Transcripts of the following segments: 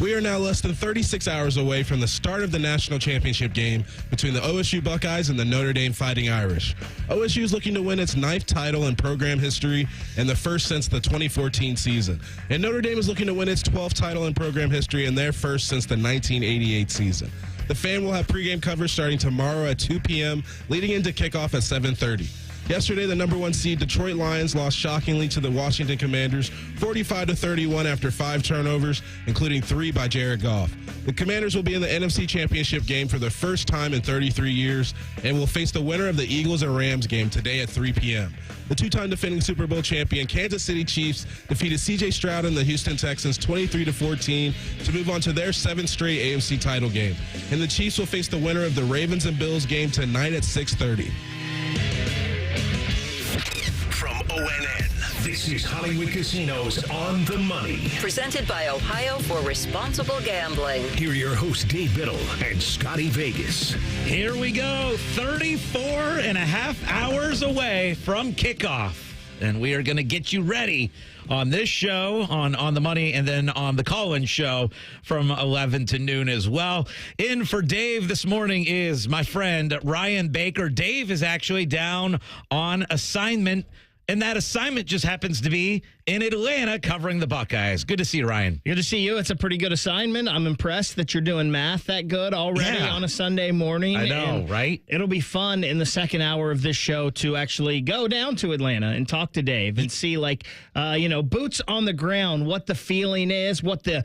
We are now less than 36 hours away from the start of the national championship game between the OSU Buckeyes and the Notre Dame Fighting Irish. OSU is looking to win its 9th title in program history and the first since the 2014 season. And Notre Dame is looking to win its 12th title in program history and their first since the 1988 season. The Fan will have pregame coverage starting tomorrow at 2 p.m., leading into kickoff at 7:30. Yesterday, the number 1 seed Detroit Lions lost shockingly to the Washington Commanders 45-31 after 5 turnovers, including 3 by Jared Goff. The Commanders will be in the NFC Championship game for the first time in 33 years and will face the winner of the Eagles and Rams game today at 3 p.m. The two-time defending Super Bowl champion Kansas City Chiefs defeated C.J. Stroud and the Houston Texans 23-14 to move on to their 7th straight AFC title game. And the Chiefs will face the winner of the Ravens and Bills game tonight at 6:30. From ONN, this is Hollywood Casinos On the Money. Presented by Ohio for Responsible Gambling. Here are your hosts, Dave Biddle and Scotty Vegas. Here we go, 34 and a half hours away from kickoff. And we are going to get you ready on this show, on the Money, and then on the call-in show from 11 to noon as well. In for Dave this morning is my friend Ryan Baker. Dave is actually down on assignment, and that assignment just happens to be in Atlanta covering the Buckeyes. Good to see you, Ryan. Good to see you. It's a pretty good assignment. I'm impressed that you're doing math that good already on a Sunday morning. I know, and right? It'll be fun in the second hour of this show to actually go down to Atlanta and talk to Dave and see, boots on the ground, what the feeling is, what the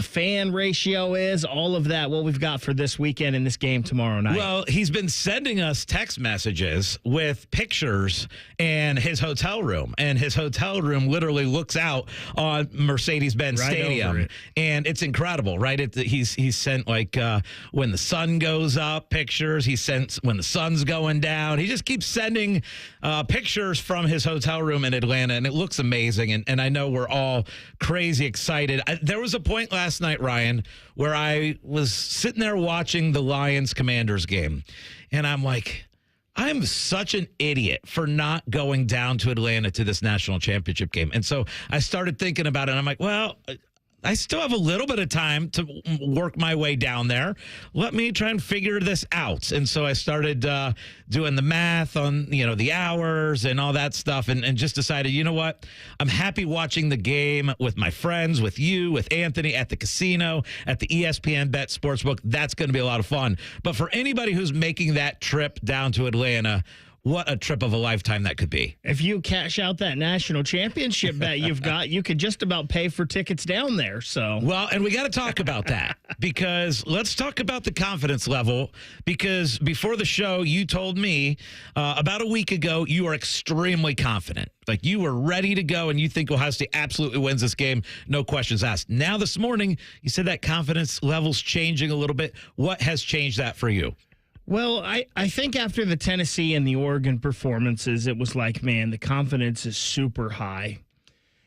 fan ratio is, all of that, what we've got for this weekend and this game tomorrow night. Well, he's been sending us text messages with pictures and his hotel room. And his hotel room literally looks out on Mercedes-Benz Stadium. And it's incredible, right? He's sent when the sun goes up pictures. He sent when the sun's going down. He just keeps sending pictures from his hotel room in Atlanta, and it looks amazing. And I know we're all crazy excited. There was a point last night, Ryan, where I was sitting there watching the Lions-Commanders game, and I'm like, I'm such an idiot for not going down to Atlanta to this national championship game. And so I started thinking about it, and I'm like, well, I still have a little bit of time to work my way down there. Let me try and figure this out. And so I started doing the math on, the hours and all that stuff, and just decided, you know what? I'm happy watching the game with my friends, with you, with Anthony at the casino, at the ESPN Bet Sports Book. That's going to be a lot of fun. But for anybody who's making that trip down to Atlanta, what a trip of a lifetime that could be. If you cash out that national championship bet you've got, you could just about pay for tickets down there. So, well, and we got to talk about that because let's talk about the confidence level, because before the show, you told me about a week ago, you are extremely confident. Like you were ready to go and you think Ohio State absolutely wins this game. No questions asked. Now this morning, you said that confidence level's changing a little bit. What has changed that for you? Well, I think after the Tennessee and the Oregon performances, it was like, man, the confidence is super high.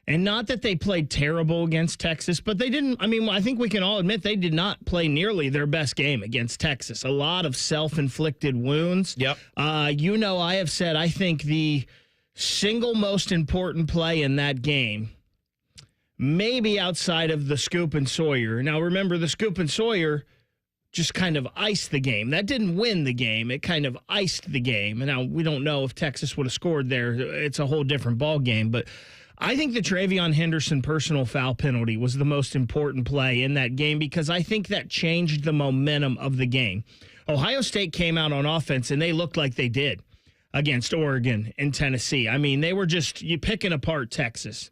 And not that they played terrible against Texas, but they didn't. I mean, I think we can all admit they did not play nearly their best game against Texas. A lot of self-inflicted wounds. Yep. I have said I think the single most important play in that game, maybe outside of the Scoop and Sawyer. Now, remember, the Scoop and Sawyer just kind of iced the game. That didn't win the game. It kind of iced the game. And now we don't know if Texas would have scored there. It's a whole different ball game. But I think the Travion Henderson personal foul penalty was the most important play in that game because I think that changed the momentum of the game. Ohio State came out on offense, and they looked like they did against Oregon and Tennessee. I mean, they were just picking apart Texas.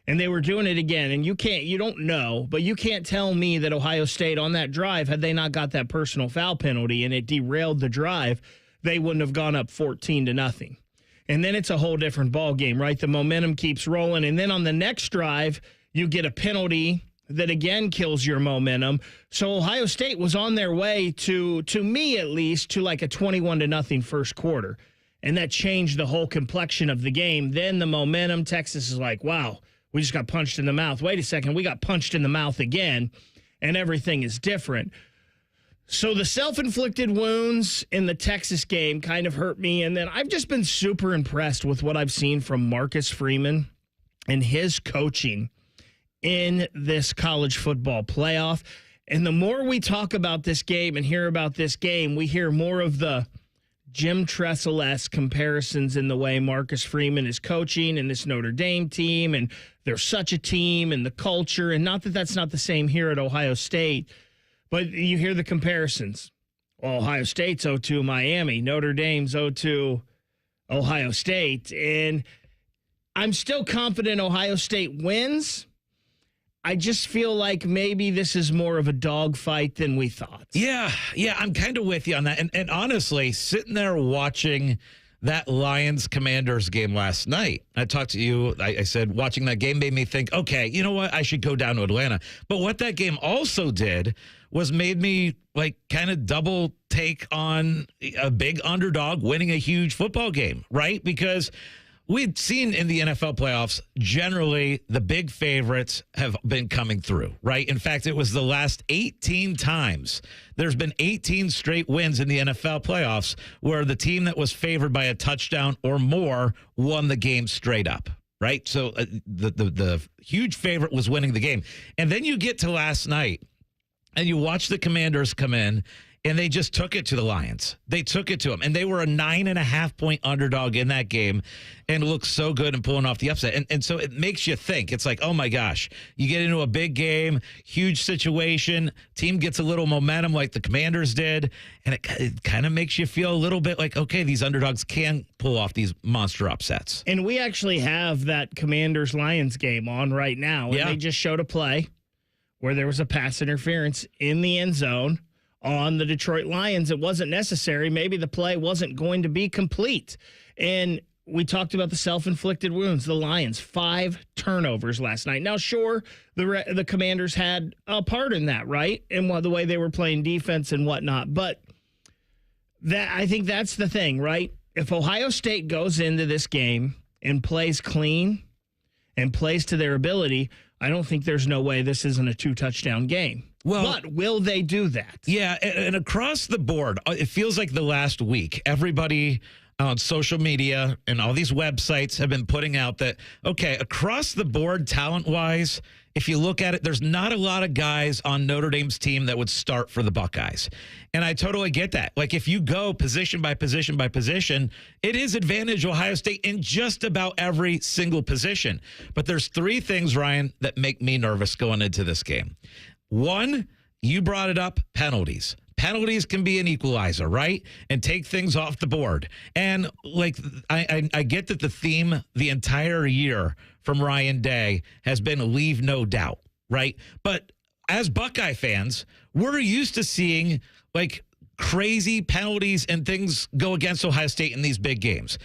And they were doing it again. And you don't know, but you can't tell me that Ohio State on that drive, had they not got that personal foul penalty and it derailed the drive, they wouldn't have gone up 14-0. And then it's a whole different ball game, right? The momentum keeps rolling. And then on the next drive, you get a penalty that again kills your momentum. So Ohio State was on their way to me at least, to like a 21-0 first quarter. And that changed the whole complexion of the game. Then the momentum, Texas is like, wow, we just got punched in the mouth. Wait a second, we got punched in the mouth again, and everything is different. So the self-inflicted wounds in the Texas game kind of hurt me, and then I've just been super impressed with what I've seen from Marcus Freeman and his coaching in this college football playoff. And the more we talk about this game and hear about this game, we hear more of the Jim Tressel-esque comparisons in the way Marcus Freeman is coaching and this Notre Dame team, and they're such a team and the culture. And not that that's not the same here at Ohio State, but you hear the comparisons. Well, Ohio State's 0-2 Miami, Notre Dame's 0-2 Ohio State. And I'm still confident Ohio State wins. I just feel like maybe this is more of a dogfight than we thought. Yeah, I'm kind of with you on that. And honestly, sitting there watching that Lions-Commanders game last night, I talked to you, I said watching that game made me think, okay, you know what, I should go down to Atlanta. But what that game also did was made me like kind of double take on a big underdog winning a huge football game, right? Because we'd seen in the NFL playoffs, generally, the big favorites have been coming through, right? In fact, it was the last 18 times. There's been 18 straight wins in the NFL playoffs where the team that was favored by a touchdown or more won the game straight up, right? So the huge favorite was winning the game. And then you get to last night, and you watch the Commanders come in, and they just took it to the Lions. They took it to them. And they were a 9.5-point underdog in that game and looked so good in pulling off the upset. And so it makes you think. It's like, oh, my gosh, you get into a big game, huge situation, team gets a little momentum like the Commanders did, and it kind of makes you feel a little bit like, okay, these underdogs can pull off these monster upsets. And we actually have that Commanders-Lions game on right now. And they just showed a play where there was a pass interference in the end zone on the Detroit Lions. It wasn't necessary. Maybe the play wasn't going to be complete. And we talked about the self-inflicted wounds. The Lions, 5 turnovers last night. Now, sure, the Commanders had a part in that, right? And the way they were playing defense and whatnot. But I think that's the thing, right? If Ohio State goes into this game and plays clean and plays to their ability, I don't think there's no way this isn't a 2-touchdown game. Well, but will they do that? Yeah, and across the board, it feels like the last week, everybody on social media and all these websites have been putting out that, okay, across the board, talent-wise, if you look at it, there's not a lot of guys on Notre Dame's team that would start for the Buckeyes. And I totally get that. Like, if you go position by position by position, it is advantage Ohio State in just about every single position. But there's 3 things, Ryan, that make me nervous going into this game. One, you brought it up, penalties. Penalties can be an equalizer, right? And take things off the board. And like I get that the theme the entire year from Ryan Day has been leave no doubt, right? But as Buckeye fans, we're used to seeing like crazy penalties and things go against Ohio State in these big games.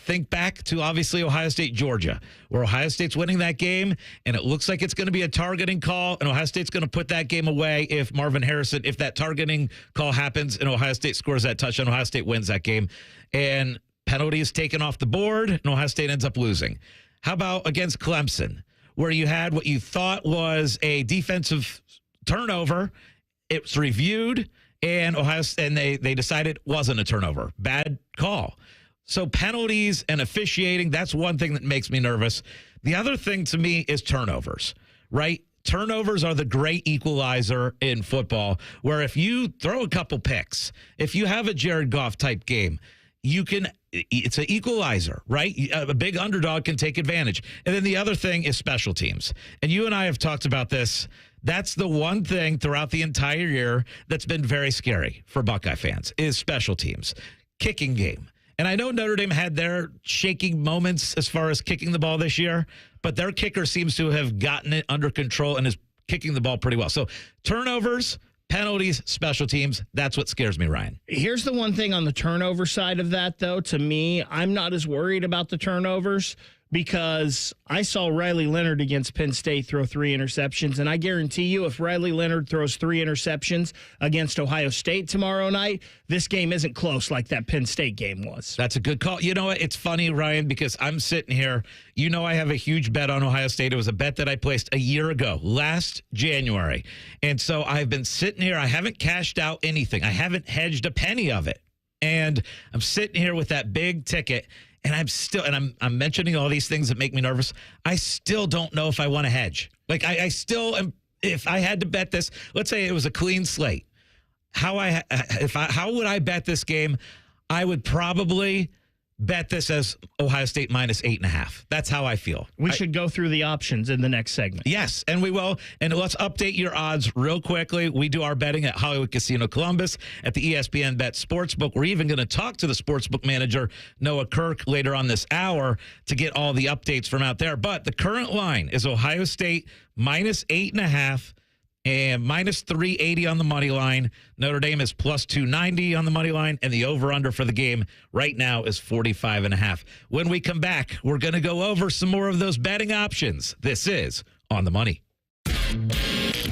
Think back to, obviously, Ohio State, Georgia, where Ohio State's winning that game, and it looks like it's going to be a targeting call, and Ohio State's going to put that game away if Marvin Harrison, if that targeting call happens and Ohio State scores that touchdown, Ohio State wins that game, and penalty is taken off the board, and Ohio State ends up losing. How about against Clemson, where you had what you thought was a defensive turnover, it's reviewed, and they decided it wasn't a turnover. Bad call. So penalties and officiating, that's one thing that makes me nervous. The other thing to me is turnovers, right? Turnovers are the great equalizer in football, where if you throw a couple picks, if you have a Jared Goff type game, it's an equalizer, right? A big underdog can take advantage. And then the other thing is special teams. And you and I have talked about this. That's the one thing throughout the entire year that's been very scary for Buckeye fans is special teams, kicking game. And I know Notre Dame had their shaking moments as far as kicking the ball this year, but their kicker seems to have gotten it under control and is kicking the ball pretty well. So turnovers, penalties, special teams, that's what scares me, Ryan. Here's the one thing on the turnover side of that, though. To me, I'm not as worried about the turnovers because I saw Riley Leonard against Penn State throw 3 interceptions, and I guarantee you if Riley Leonard throws 3 interceptions against Ohio State tomorrow night, this game isn't close like that Penn State game was. That's a good call. You know what? It's funny, Ryan, because I'm sitting here. You know I have a huge bet on Ohio State. It was a bet that I placed a year ago, last January. And so I've been sitting here. I haven't cashed out anything. I haven't hedged a penny of it. And I'm sitting here with that big ticket. And I'm mentioning all these things that make me nervous. I still don't know if I want to hedge. Like, I still am. If I had to bet this, let's say it was a clean slate, how would I bet this game? I would probably bet this as Ohio State minus 8.5. That's how I feel. We should go through the options in the next segment. Yes, and we will. And let's update your odds real quickly. We do our betting at Hollywood Casino Columbus at the ESPN Bet Sports Book. We're even going to talk to the Sportsbook manager, Noah Kirk, later on this hour to get all the updates from out there. But the current line is Ohio State minus 8.5. And minus 380 on the money line. Notre Dame is plus 290 on the money line. And the over-under for the game right now is 45.5. When we come back, we're going to go over some more of those betting options. This is On the Money.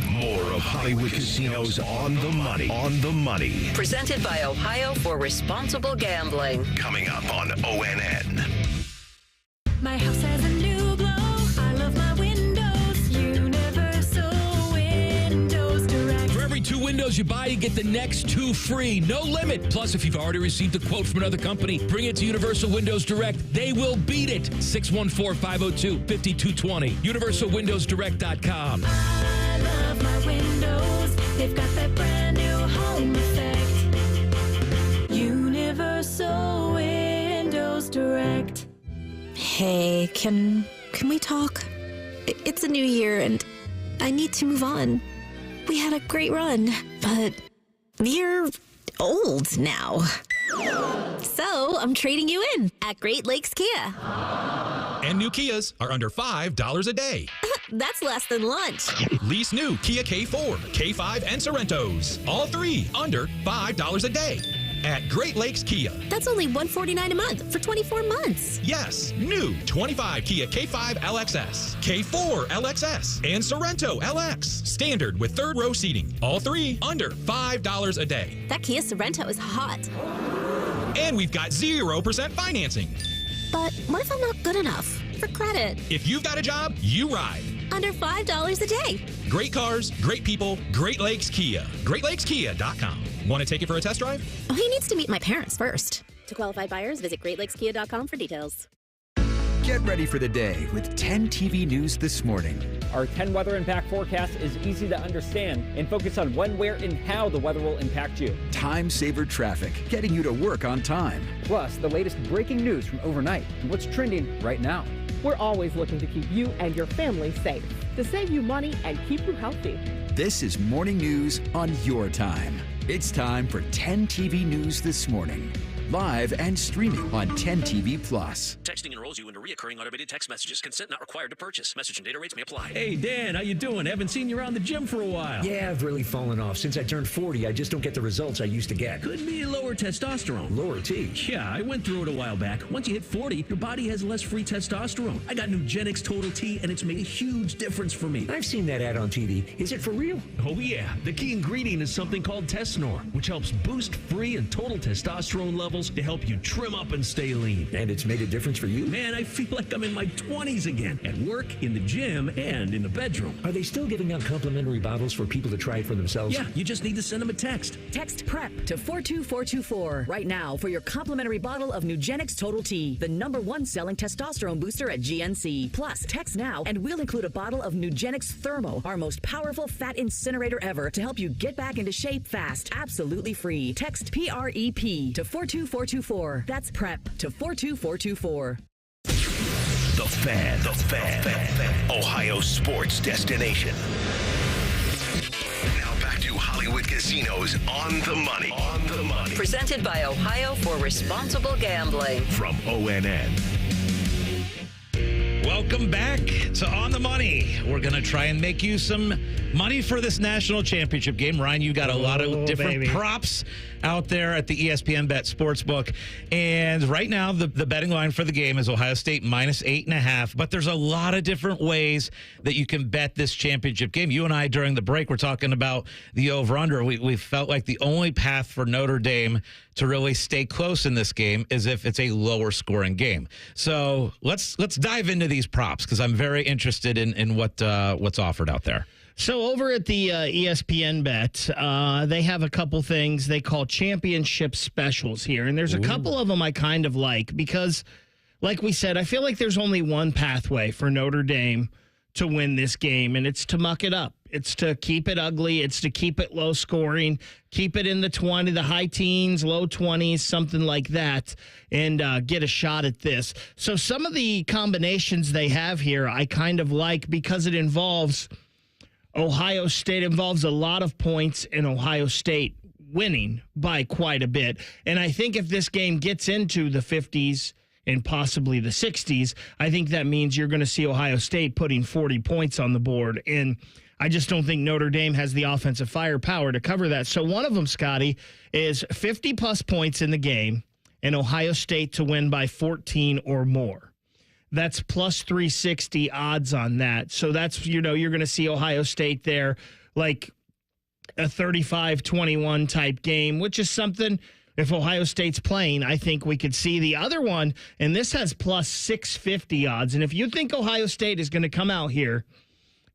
More of Hollywood Casinos On the Money. On the Money. Presented by Ohio for Responsible Gambling. Coming up on ONN. My house has a new glow. I love my windows. Universal Windows Direct. For every 2 windows you buy, you get the next 2 free. No limit. Plus, if you've already received a quote from another company, bring it to Universal Windows Direct. They will beat it. 614-502-5220. UniversalWindowsDirect.com. I love my windows. They've got that brand new home effect. Universal Windows Direct. Hey, can we talk? It's a new year and I need to move on. We had a great run, but you're old now. So I'm trading you in at Great Lakes Kia. And new Kias are under $5 a day. That's less than lunch. Lease new Kia K4, K5, and Sorrentos. All 3 under $5 a day. At Great Lakes Kia. That's only $149 a month for 24 months. Yes, new 25 Kia K5 LXS, K4 LXS, and Sorrento LX. Standard with 3rd row seating. All 3 under $5 a day. That Kia Sorrento is hot. And we've got 0% financing. But what if I'm not good enough for credit? If you've got a job, you ride. Under $5 a day. Great cars, great people, Great Lakes Kia. GreatLakesKia.com. Want to take it for a test drive? Oh, he needs to meet my parents first. To qualified buyers, visit GreatLakesKia.com for details. Get ready for the day with 10 TV News this morning. Our 10 weather impact forecast is easy to understand and focus on when, where, and how the weather will impact you. Time saver traffic, getting you to work on time. Plus, the latest breaking news from overnight and what's trending right now. We're always looking to keep you and your family safe, to save you money and keep you healthy. This is Morning News on your time. It's time for 10 TV News this morning. Live and streaming on 10 TV Plus. Texting enrolls you into recurring automated text messages. Consent not required to purchase. Message and data rates may apply. Hey, Dan, how you doing? Haven't seen you around the gym for a while. Yeah, I've really fallen off. Since I turned 40, I just don't get the results I used to get. Could be lower testosterone. Lower T? Yeah, I went through it a while back. Once you hit 40, your body has less free testosterone. I got Nugenix Total T, and it's made a huge difference for me. I've seen that ad on TV. Is it for real? Oh, yeah. The key ingredient is something called Tesnor, which helps boost free and total testosterone levels to help you trim up and stay lean. And it's made a difference for you? Man, I feel like I'm in my 20s again. At work, in the gym, and in the bedroom. Are they still giving out complimentary bottles for people to try it for themselves? Yeah, you just need to send them a text. Text PREP to 42424 right now for your complimentary bottle of Nugenix Total T, the #1 selling testosterone booster at GNC. Plus, text now and we'll include a bottle of Nugenix Thermo, our most powerful fat incinerator ever, to help you get back into shape fast, absolutely free. Text PREP to 42424. That's PREP to 42424. The Fan. Ohio sports destination. Now back to Hollywood Casinos On the Money. On the Money. Presented by Ohio for Responsible Gambling. From ONN. Welcome back to On the Money. We're going to try and make you some money for this national championship game. Ryan, you got a lot of different props out there at the ESPN Bet Sports Book. And right now, the betting line for the game is Ohio State minus 8.5. But there's a lot of different ways that you can bet this championship game. You and I, during the break, were talking about the over-under. We felt like the only path for Notre Dame to really stay close in this game is if it's a lower scoring game. So let's dive into these props because I'm very interested in what's offered out there. So over at the ESPN Bet, they have a couple things they call championship specials here. And there's a couple of them I kind of like because, like we said, I feel like there's only one pathway for Notre Dame to win this game, and it's to muck it up. It's to keep it ugly. It's to keep it low scoring, keep it in the high teens, low 20s, something like that, and get a shot at this. So some of the combinations they have here I kind of like because it involves Ohio State, involves a lot of points, and Ohio State winning by quite a bit. And I think if this game gets into the 50s and possibly the 60s, I think that means you're going to see Ohio State putting 40 points on the board. And I just don't think Notre Dame has the offensive firepower to cover that. So one of them, Scotty, is 50-plus points in the game and Ohio State to win by 14 or more. That's plus 360 odds on that. So that's, you're going to see Ohio State there like a 35-21 type game, which is something, if Ohio State's playing, I think we could see. The other one, and this has plus 650 odds. And if you think Ohio State is going to come out here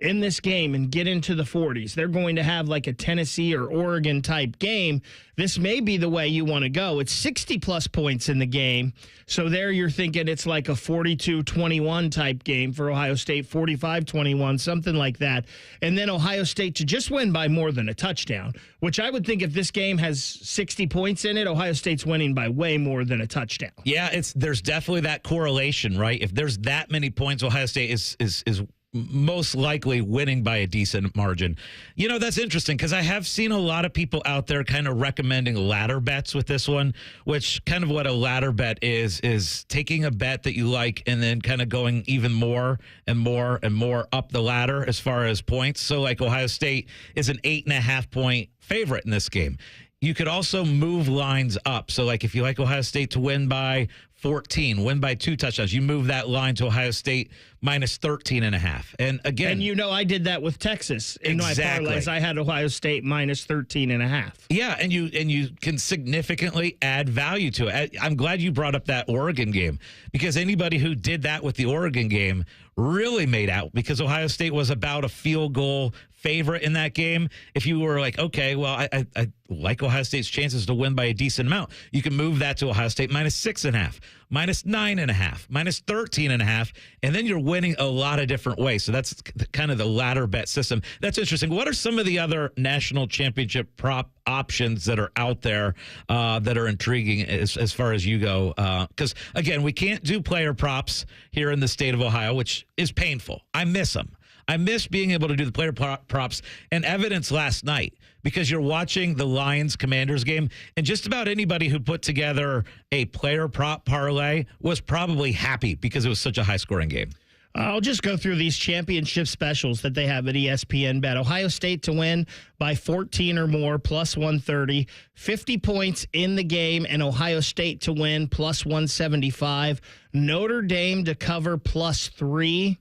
in this game and get into the 40s, they're going to have like a Tennessee or Oregon type game, this may be the way you want to go. It's 60-plus points in the game. So there you're thinking it's like a 42-21 type game for Ohio State, 45-21, something like that. And then Ohio State to just win by more than a touchdown, which I would think if this game has 60 points in it, Ohio State's winning by way more than a touchdown. Yeah, there's definitely that correlation, right? If there's that many points, Ohio State is most likely winning by a decent margin. That's interesting because I have seen a lot of people out there kind of recommending ladder bets with this one, which kind of what a ladder bet is taking a bet that you like and then kind of going even more and more and more up the ladder as far as points. So like Ohio State is an 8.5 point favorite in this game. You could also move lines up. So like if you like Ohio State to win by 14, win by 2 touchdowns, you move that line to Ohio State minus 13.5. And again, and I did that with Texas in my parlays. I had Ohio State minus 13.5. Yeah, and you can significantly add value to it. I'm glad you brought up that Oregon game because anybody who did that with the Oregon game really made out because Ohio State was about a field goal favorite in that game. If you were like, okay, well, I like Ohio State's chances to win by a decent amount, you can move that to Ohio State minus 6.5, minus 9.5, minus 13.5, and then you're winning a lot of different ways. So that's kind of the ladder bet system. That's interesting. What are some of the other national championship prop options that are out there that are intriguing as far as you go? Because, again, we can't do player props here in the state of Ohio, which is painful. I miss them. I miss being able to do the player props and evidence last night because you're watching the Lions-Commanders game, and just about anybody who put together a player prop parlay was probably happy because it was such a high-scoring game. I'll just go through these championship specials that they have at ESPN Bet. Ohio State to win by 14 or more, plus 130. 50 points in the game, and Ohio State to win, plus 175. Notre Dame to cover, plus 3.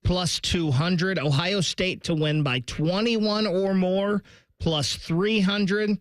Plus 200. Ohio State to win by 21 or more, plus 300.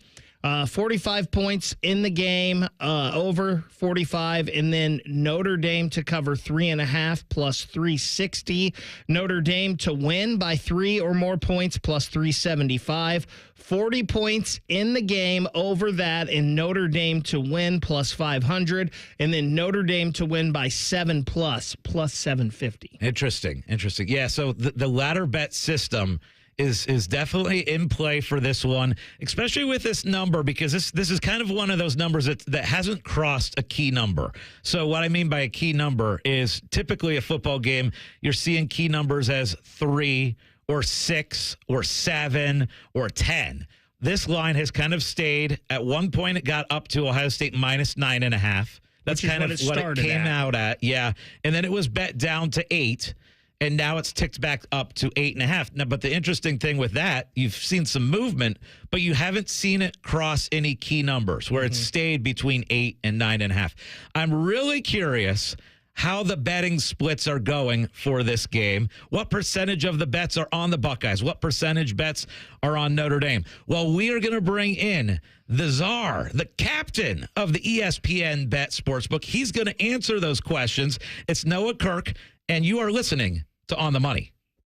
45 points in the game, over 45. And then Notre Dame to cover 3.5, plus 360. Notre Dame to win by 3 or more points, plus 375. 40 points in the game, over that, and Notre Dame to win, plus 500. And then Notre Dame to win by 7 plus 750. Interesting. Yeah, so the ladder bet system is definitely in play for this one, especially with this number, because this is kind of one of those numbers that hasn't crossed a key number. So what I mean by a key number is typically a football game, you're seeing key numbers as 3 or 6 or 7 or 10. This line has kind of stayed. At one point, it got up to Ohio State minus 9.5. That's kind of what it came out at. Yeah. And then it was bet down to 8. And now it's ticked back up to 8.5. Now, but the interesting thing with that, you've seen some movement, but you haven't seen it cross any key numbers where it's stayed between 8 and 9.5. I'm really curious how the betting splits are going for this game. What percentage of the bets are on the Buckeyes? What percentage bets are on Notre Dame? Well, we are going to bring in the czar, the captain of the ESPN Bet Sports Book. He's going to answer those questions. It's Noah Kirk, and you are listening to On the Money.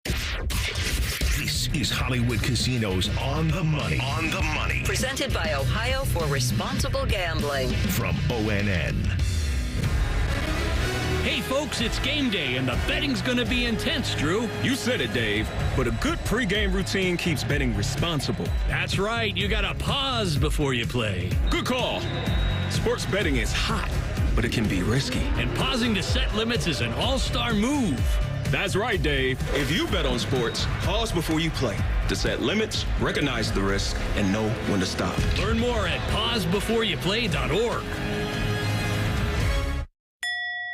This is Hollywood Casinos On the Money. On the Money. Presented by Ohio for Responsible Gambling. From ONN. Hey, folks, it's game day, and the betting's going to be intense, Drew. You said it, Dave. But a good pregame routine keeps betting responsible. That's right. You got to pause before you play. Good call. Sports betting is hot, but it can be risky. And pausing to set limits is an all-star move. That's right, Dave. If you bet on sports, pause before you play to set limits, recognize the risk, and know when to stop. Learn more at pausebeforeyouplay.org.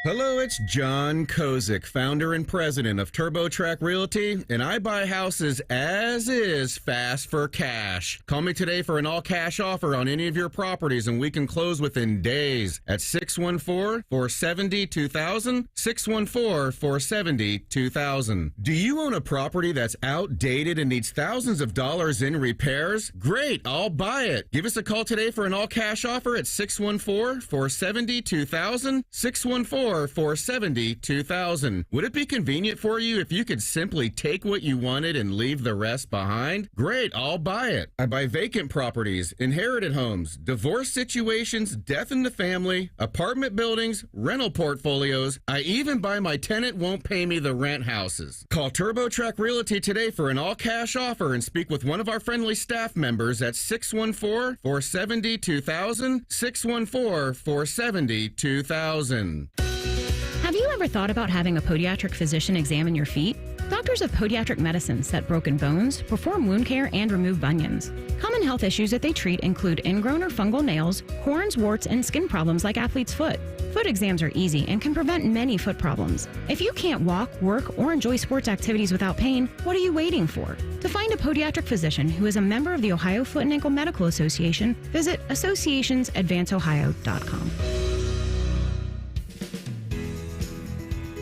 Hello, it's John Kozik, founder and president of TurboTrack Realty, and I buy houses as is fast for cash. Call me today for an all-cash offer on any of your properties, and we can close within days at 614-470-2000, 614-470-2000. Do you own a property that's outdated and needs thousands of dollars in repairs? Great, I'll buy it. Give us a call today for an all-cash offer at 614-470-2000, 614-470-2000. Would it be convenient for you if you could simply take what you wanted and leave the rest behind? Great, I'll buy it. I buy vacant properties, inherited homes, divorce situations, death in the family, apartment buildings, rental portfolios. I even buy my tenant won't pay me the rent houses. Call TurboTrack Realty today for an all-cash offer and speak with one of our friendly staff members at 614-470-2000, 614-470-2000. Have you ever thought about having a podiatric physician examine your feet? Doctors of Podiatric Medicine set broken bones, perform wound care, and remove bunions. Common health issues that they treat include ingrown or fungal nails, corns, warts, and skin problems like athlete's foot. Foot exams are easy and can prevent many foot problems. If you can't walk, work, or enjoy sports activities without pain, what are you waiting for? To find a podiatric physician who is a member of the Ohio Foot and Ankle Medical Association, visit associationsadvanceohio.com.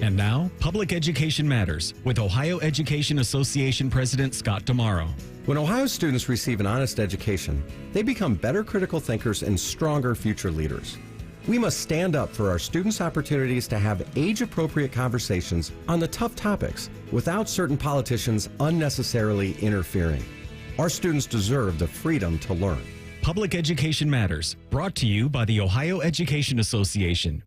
And now, Public Education Matters with Ohio Education Association President Scott Damaro. When Ohio students receive an honest education, they become better critical thinkers and stronger future leaders. We must stand up for our students' opportunities to have age-appropriate conversations on the tough topics without certain politicians unnecessarily interfering. Our students deserve the freedom to learn. Public Education Matters, brought to you by the Ohio Education Association.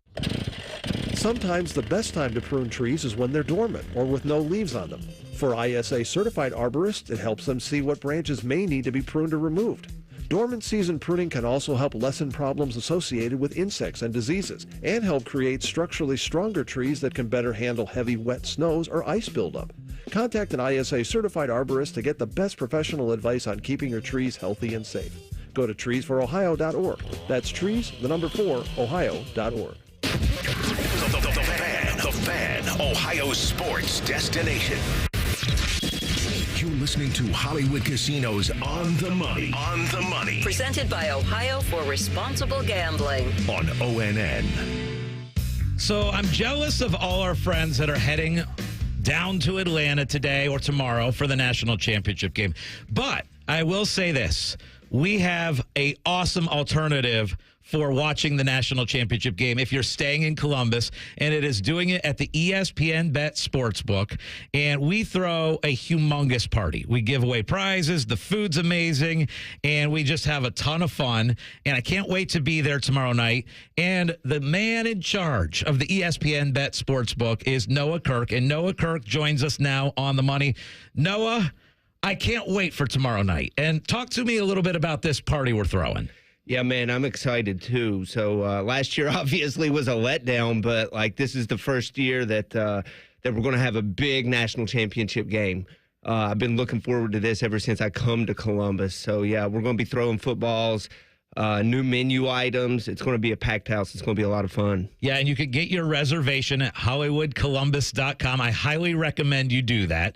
Sometimes the best time to prune trees is when they're dormant or with no leaves on them. For ISA certified arborists, it helps them see what branches may need to be pruned or removed. Dormant season pruning can also help lessen problems associated with insects and diseases and help create structurally stronger trees that can better handle heavy wet snows or ice buildup. Contact an ISA certified arborist to get the best professional advice on keeping your trees healthy and safe. Go to treesforohio.org. That's trees, the number 4, ohio.org. The Fan, Ohio's sports destination. You're listening to Hollywood Casinos On the Money. On the Money. Presented by Ohio for Responsible Gambling. On ONN. So I'm jealous of all our friends that are heading down to Atlanta today or tomorrow for the national championship game. But I will say this. We have an awesome alternative for watching the national championship game if you're staying in Columbus, and it is doing it at the ESPN Bet Sports Book. And we throw a humongous party. We give away prizes, the food's amazing, and we just have a ton of fun. And I can't wait to be there tomorrow night. And the man in charge of the ESPN Bet Sports Book is Noah Kirk, and Noah Kirk joins us now on the money. Noah, I can't wait for tomorrow night. And talk to me a little bit about this party we're throwing. Yeah, man, I'm excited too. So last year obviously was a letdown, but like this is the first year that we're going to have a big national championship game. I've been looking forward to this ever since I come to Columbus. So yeah, we're going to be throwing footballs, new menu items. It's going to be a packed house. It's going to be a lot of fun. Yeah, and you can get your reservation at HollywoodColumbus.com. I highly recommend you do that.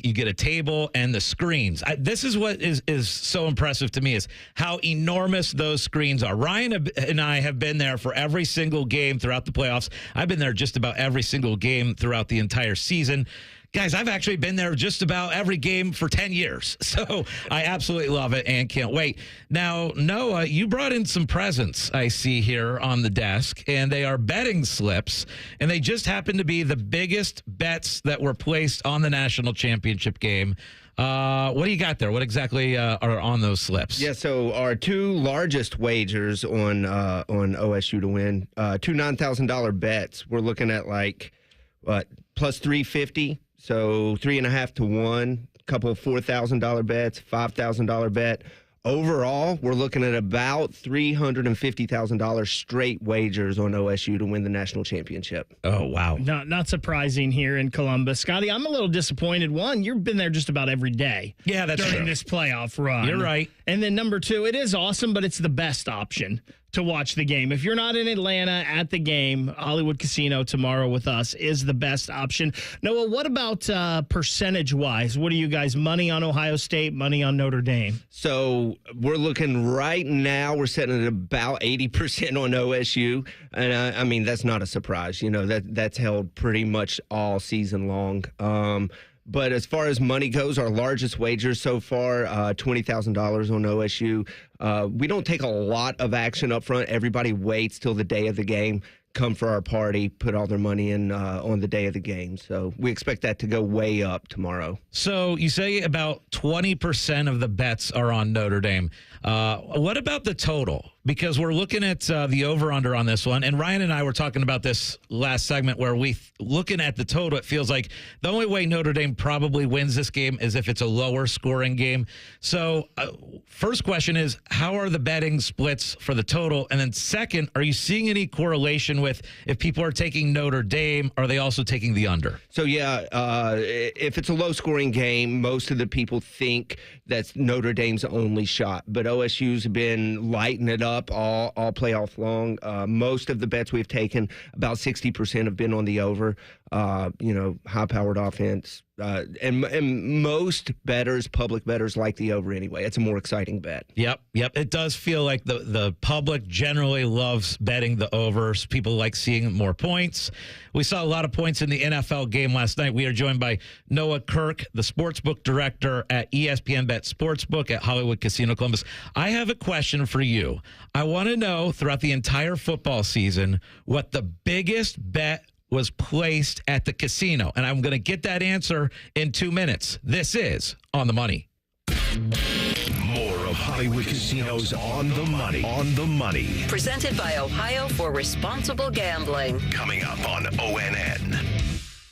You get a table and the screens. This is what is so impressive to me is how enormous those screens are. Ryan and I have been there for every single game throughout the playoffs. I've been there just about every single game throughout the entire season. Guys, I've actually been there just about every game for 10 years. So I absolutely love it and can't wait. Now, Noah, you brought in some presents I see here on the desk, and they are betting slips, and they just happen to be the biggest bets that were placed on the national championship game. What do you got there? What exactly are on those slips? Yeah, so our two largest wagers on OSU to win, two $9,000 bets. We're looking at plus 350, so 3.5 to 1. Couple of $4,000 bets, $5,000 bet. Overall, we're looking at about $350,000 straight wagers on OSU to win the national championship. Oh, wow. Not surprising here in Columbus. Scotty, I'm a little disappointed. One, you've been there just about every day. Yeah, that's during true. this playoff run. You're right. And then number two, it is awesome, but it's the best option to watch the game. If you're not in Atlanta at the game, Hollywood Casino tomorrow with us is the best option. Noah, what about percentage-wise? What are you guys, money on Ohio State, money on Notre Dame? So we're looking right now, we're sitting at about 80% on OSU. And I mean, that's not a surprise. You know, that's held pretty much all season long. But as far as money goes, our largest wager so far, $20,000 on OSU. We don't take a lot of action up front. Everybody waits till the day of the game, come for our party, put all their money in on the day of the game. So we expect that to go way up tomorrow. So you say about 20% of the bets are on Notre Dame. What about the total? Because we're looking at the over-under on this one. And Ryan and I were talking about this last segment where looking at the total, it feels like the only way Notre Dame probably wins this game is if it's a lower scoring game. So first question is, how are the betting splits for the total? And then second, are you seeing any correlation with if people are taking Notre Dame, are they also taking the under? So, yeah, if it's a low-scoring game, most of the people think that's Notre Dame's only shot. But OSU's been lighting it up all playoff long. Most of the bets we've taken, about 60% have been on the over. High-powered offense. And most bettors, public bettors, like the over anyway. It's a more exciting bet. Yep. It does feel like the public generally loves betting the overs. People like seeing more points. We saw a lot of points in the NFL game last night. We are joined by Noah Kirk, the Sportsbook director at ESPN Bet Sports Book at Hollywood Casino Columbus. I have a question for you. I want to know, throughout the entire football season, what the biggest bet was placed at the casino. And I'm going to get that answer in 2 minutes. This is On the Money. More of Hollywood Casino's On the Money. On the Money. Presented by Ohio for Responsible Gambling. Coming up on ONN.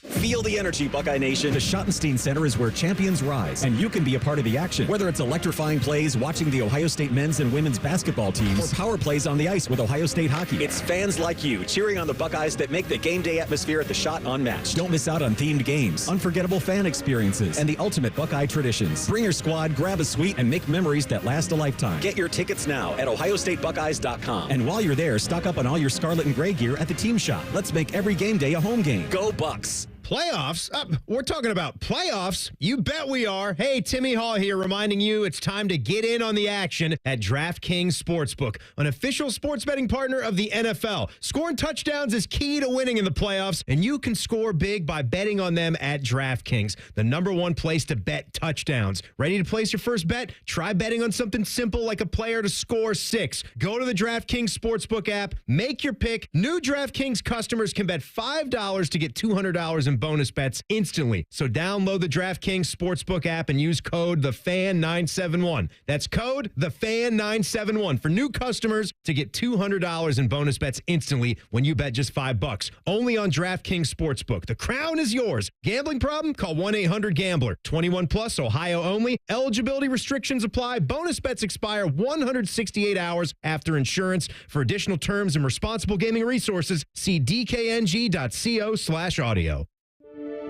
Feel the energy, Buckeye Nation. The Schottenstein Center is where champions rise, and you can be a part of the action. Whether it's electrifying plays, watching the Ohio State men's and women's basketball teams, or power plays on the ice with Ohio State hockey. It's fans like you cheering on the Buckeyes that make the game day atmosphere at the Schott unmatched. Don't miss out on themed games, unforgettable fan experiences, and the ultimate Buckeye traditions. Bring your squad, grab a suite, and make memories that last a lifetime. Get your tickets now at ohiostatebuckeyes.com. And while you're there, stock up on all your scarlet and gray gear at the team shop. Let's make every game day a home game. Go Bucks! Playoffs? We're talking about playoffs? You bet we are. Hey, Timmy Hall here reminding you it's time to get in on the action at DraftKings Sportsbook, an official sports betting partner of the NFL. Scoring touchdowns is key to winning in the playoffs, and you can score big by betting on them at DraftKings, the #1 place to bet touchdowns. Ready to place your first bet? Try betting on something simple like a player to score 6. Go to the DraftKings Sportsbook app, make your pick. New DraftKings customers can bet $5 to get $200 in bonus bets instantly. So download the DraftKings Sportsbook app and use code TheFan971. That's code TheFan971 for new customers to get $200 in bonus bets instantly when you bet just $5. Only on DraftKings Sportsbook. The crown is yours. Gambling problem? Call 1-800-GAMBLER. 21 plus, Ohio only. Eligibility restrictions apply. Bonus bets expire 168 hours after insurance. For additional terms and responsible gaming resources, see dkng.co/audio.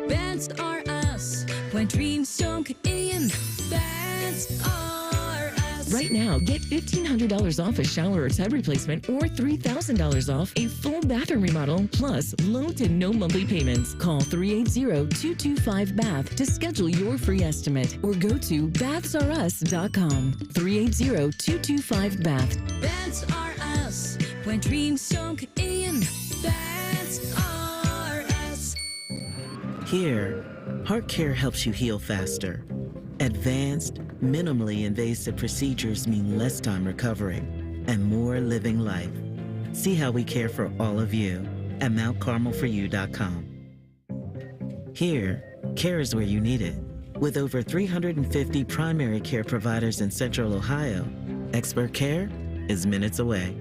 Bets are us when dreams don't get in. Bets are us. Right now, get $1,500 off a shower or tub replacement or $3,000 off a full bathroom remodel, plus low to no monthly payments. Call 380-225-BATH to schedule your free estimate or go to bathsareus.com. 380-225-BATH. Bets are us when dreams don't get in. Bets are us. Here, heart care helps you heal faster. Advanced, minimally invasive procedures mean less time recovering and more living life. See how we care for all of you at mountcarmelforyou.com. Here, care is where you need it. With over 350 primary care providers in Central Ohio, expert care is minutes away.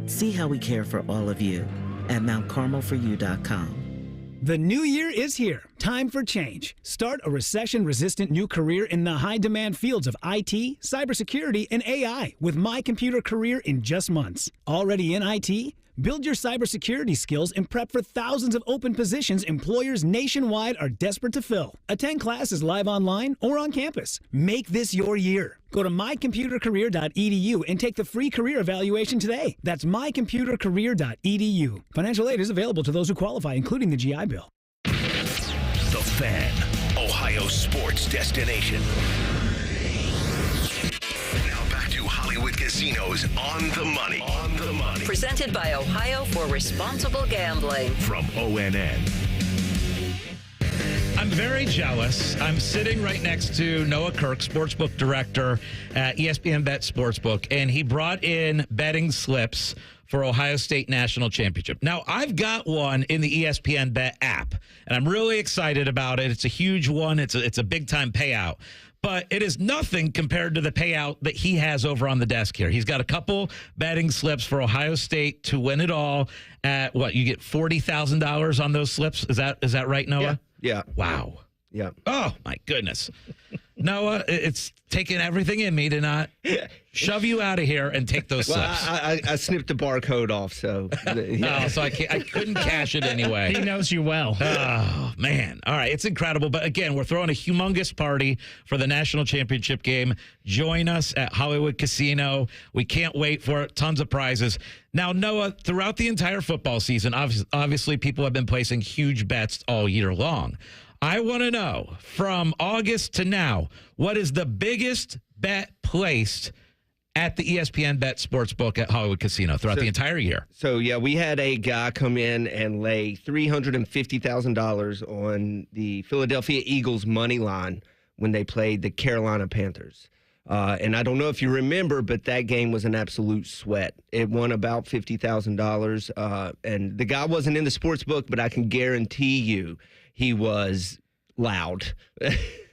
See how we care for all of you at mountcarmelforyou.com. The new year is here. Time for change. Start a recession-resistant new career in the high-demand fields of IT, cybersecurity, and AI with My Computer Career in just months. Already in IT? Build your cybersecurity skills and prep for thousands of open positions employers nationwide are desperate to fill. Attend classes live online or on campus. Make this your year. Go to mycomputercareer.edu and take the free career evaluation today. That's mycomputercareer.edu. Financial aid is available to those who qualify, including the GI Bill. The Fan, Ohio sports destination. Now back to Hollywood Casinos on the money. On the money. Presented by Ohio for Responsible Gambling. From ONN. I'm very jealous. I'm sitting right next to Noah Kirk, Sportsbook Director at ESPN Bet Sports Book, and he brought in betting slips for Ohio State National Championship. Now, I've got one in the ESPN Bet app, and I'm really excited about it. It's a huge one. It's a big-time payout. But it is nothing compared to the payout that he has over on the desk here. He's got a couple betting slips for Ohio State to win it all at what? You get $40,000 on those slips? Is that right, Noah? Yeah. Wow. Yeah. Oh, my goodness. Noah, it's taken everything in me to not shove you out of here and take those slips. I snipped the barcode off, so. Yeah. Oh, so I couldn't cash it anyway. He knows you well. Oh, man. All right. It's incredible. But again, we're throwing a humongous party for the national championship game. Join us at Hollywood Casino. We can't wait for it. Tons of prizes. Now, Noah, throughout the entire football season, obviously people have been placing huge bets all year long. I want to know, from August to now, what is the biggest bet placed at the ESPN Bet Sports Book at Hollywood Casino throughout the entire year? So, yeah, we had a guy come in and lay $350,000 on the Philadelphia Eagles money line when they played the Carolina Panthers. And I don't know if you remember, but that game was an absolute sweat. It won about $50,000. And the guy wasn't in the sports book, but I can guarantee you he was loud.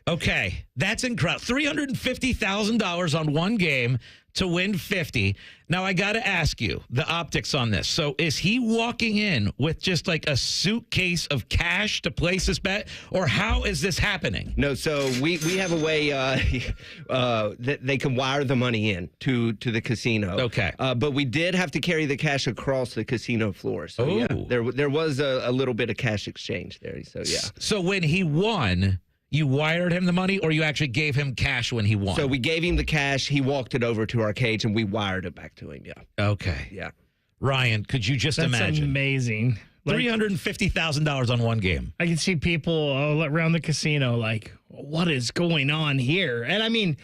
Okay, that's incredible. $350,000 on one game to win 50. Now, I got to ask you the optics on this. So is he walking in with just like a suitcase of cash to place this bet, or how is this happening? No, so we have a way that they can wire the money in to the casino. Okay. But we did have to carry the cash across the casino floor. So, yeah, there was a little bit of cash exchange there. So, yeah. So when he won, you wired him the money, or you actually gave him cash when he won? So we gave him the cash. He walked it over to our cage, and we wired it back to him, yeah. Okay. Yeah. Ryan, could you just imagine? That's amazing. $350,000 on one game. I can see people around the casino like, what is going on here? And I mean,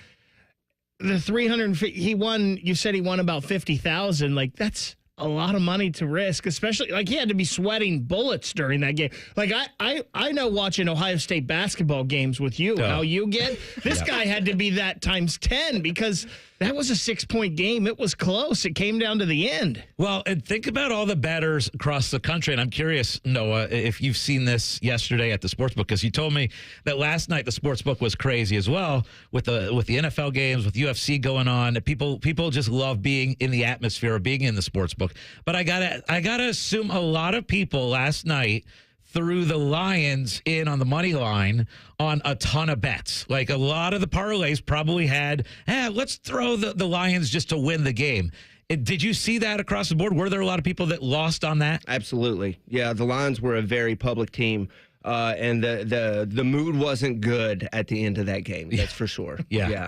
the 350, he won, you said he won about 50,000. Like, that's a lot of money to risk, especially like he had to be sweating bullets during that game. Like I know watching Ohio State basketball games with you, how you get this guy had to be that times 10 because that was a 6-point game. It was close. It came down to the end. Well, and think about all the bettors across the country. And I'm curious, Noah, if you've seen this yesterday at the Sportsbook, because you told me that last night the Sportsbook was crazy as well with the NFL games, with UFC going on. People just love being in the atmosphere of being in the Sportsbook. But I gotta assume a lot of people last night threw the Lions in on the money line on a ton of bets. Like a lot of the parlays probably had, let's throw the Lions just to win the game. Did you see that across the board? Were there a lot of people that lost on that? Absolutely. Yeah, the Lions were a very public team. And the mood wasn't good at the end of that game. That's for sure. Yeah.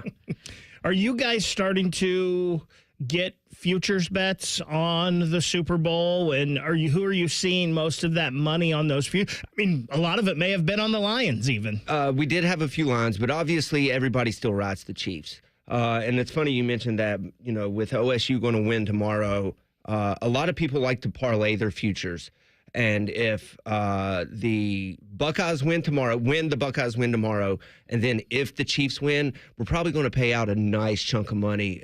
Are you guys starting to get futures bets on the Super Bowl? And who are you seeing most of that money on those futures? I mean, a lot of it may have been on the Lions even. We did have a few lines, but obviously everybody still rides the Chiefs. And it's funny you mentioned that, with OSU going to win tomorrow, a lot of people like to parlay their futures. And if the Buckeyes win tomorrow, and then if the Chiefs win, we're probably going to pay out a nice chunk of money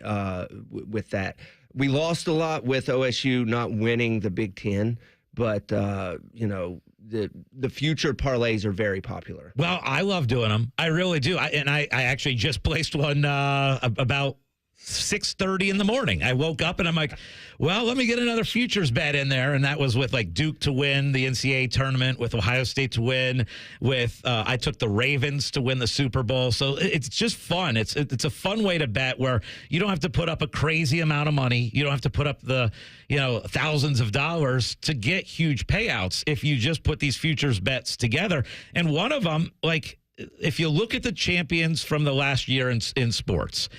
with that. We lost a lot with OSU not winning the Big Ten, but, the future parlays are very popular. Well, I love doing them. I really do. I actually just placed one about 6:30 in the morning. I woke up and I'm like, well, let me get another futures bet in there. And that was with like Duke to win the NCAA tournament, with Ohio State to win, with I took the Ravens to win the Super Bowl. So it's just fun. It's a fun way to bet where you don't have to put up a crazy amount of money. You don't have to put up the, thousands of dollars to get huge payouts if you just put these futures bets together. And one of them, like, if you look at the champions from the last year in sports,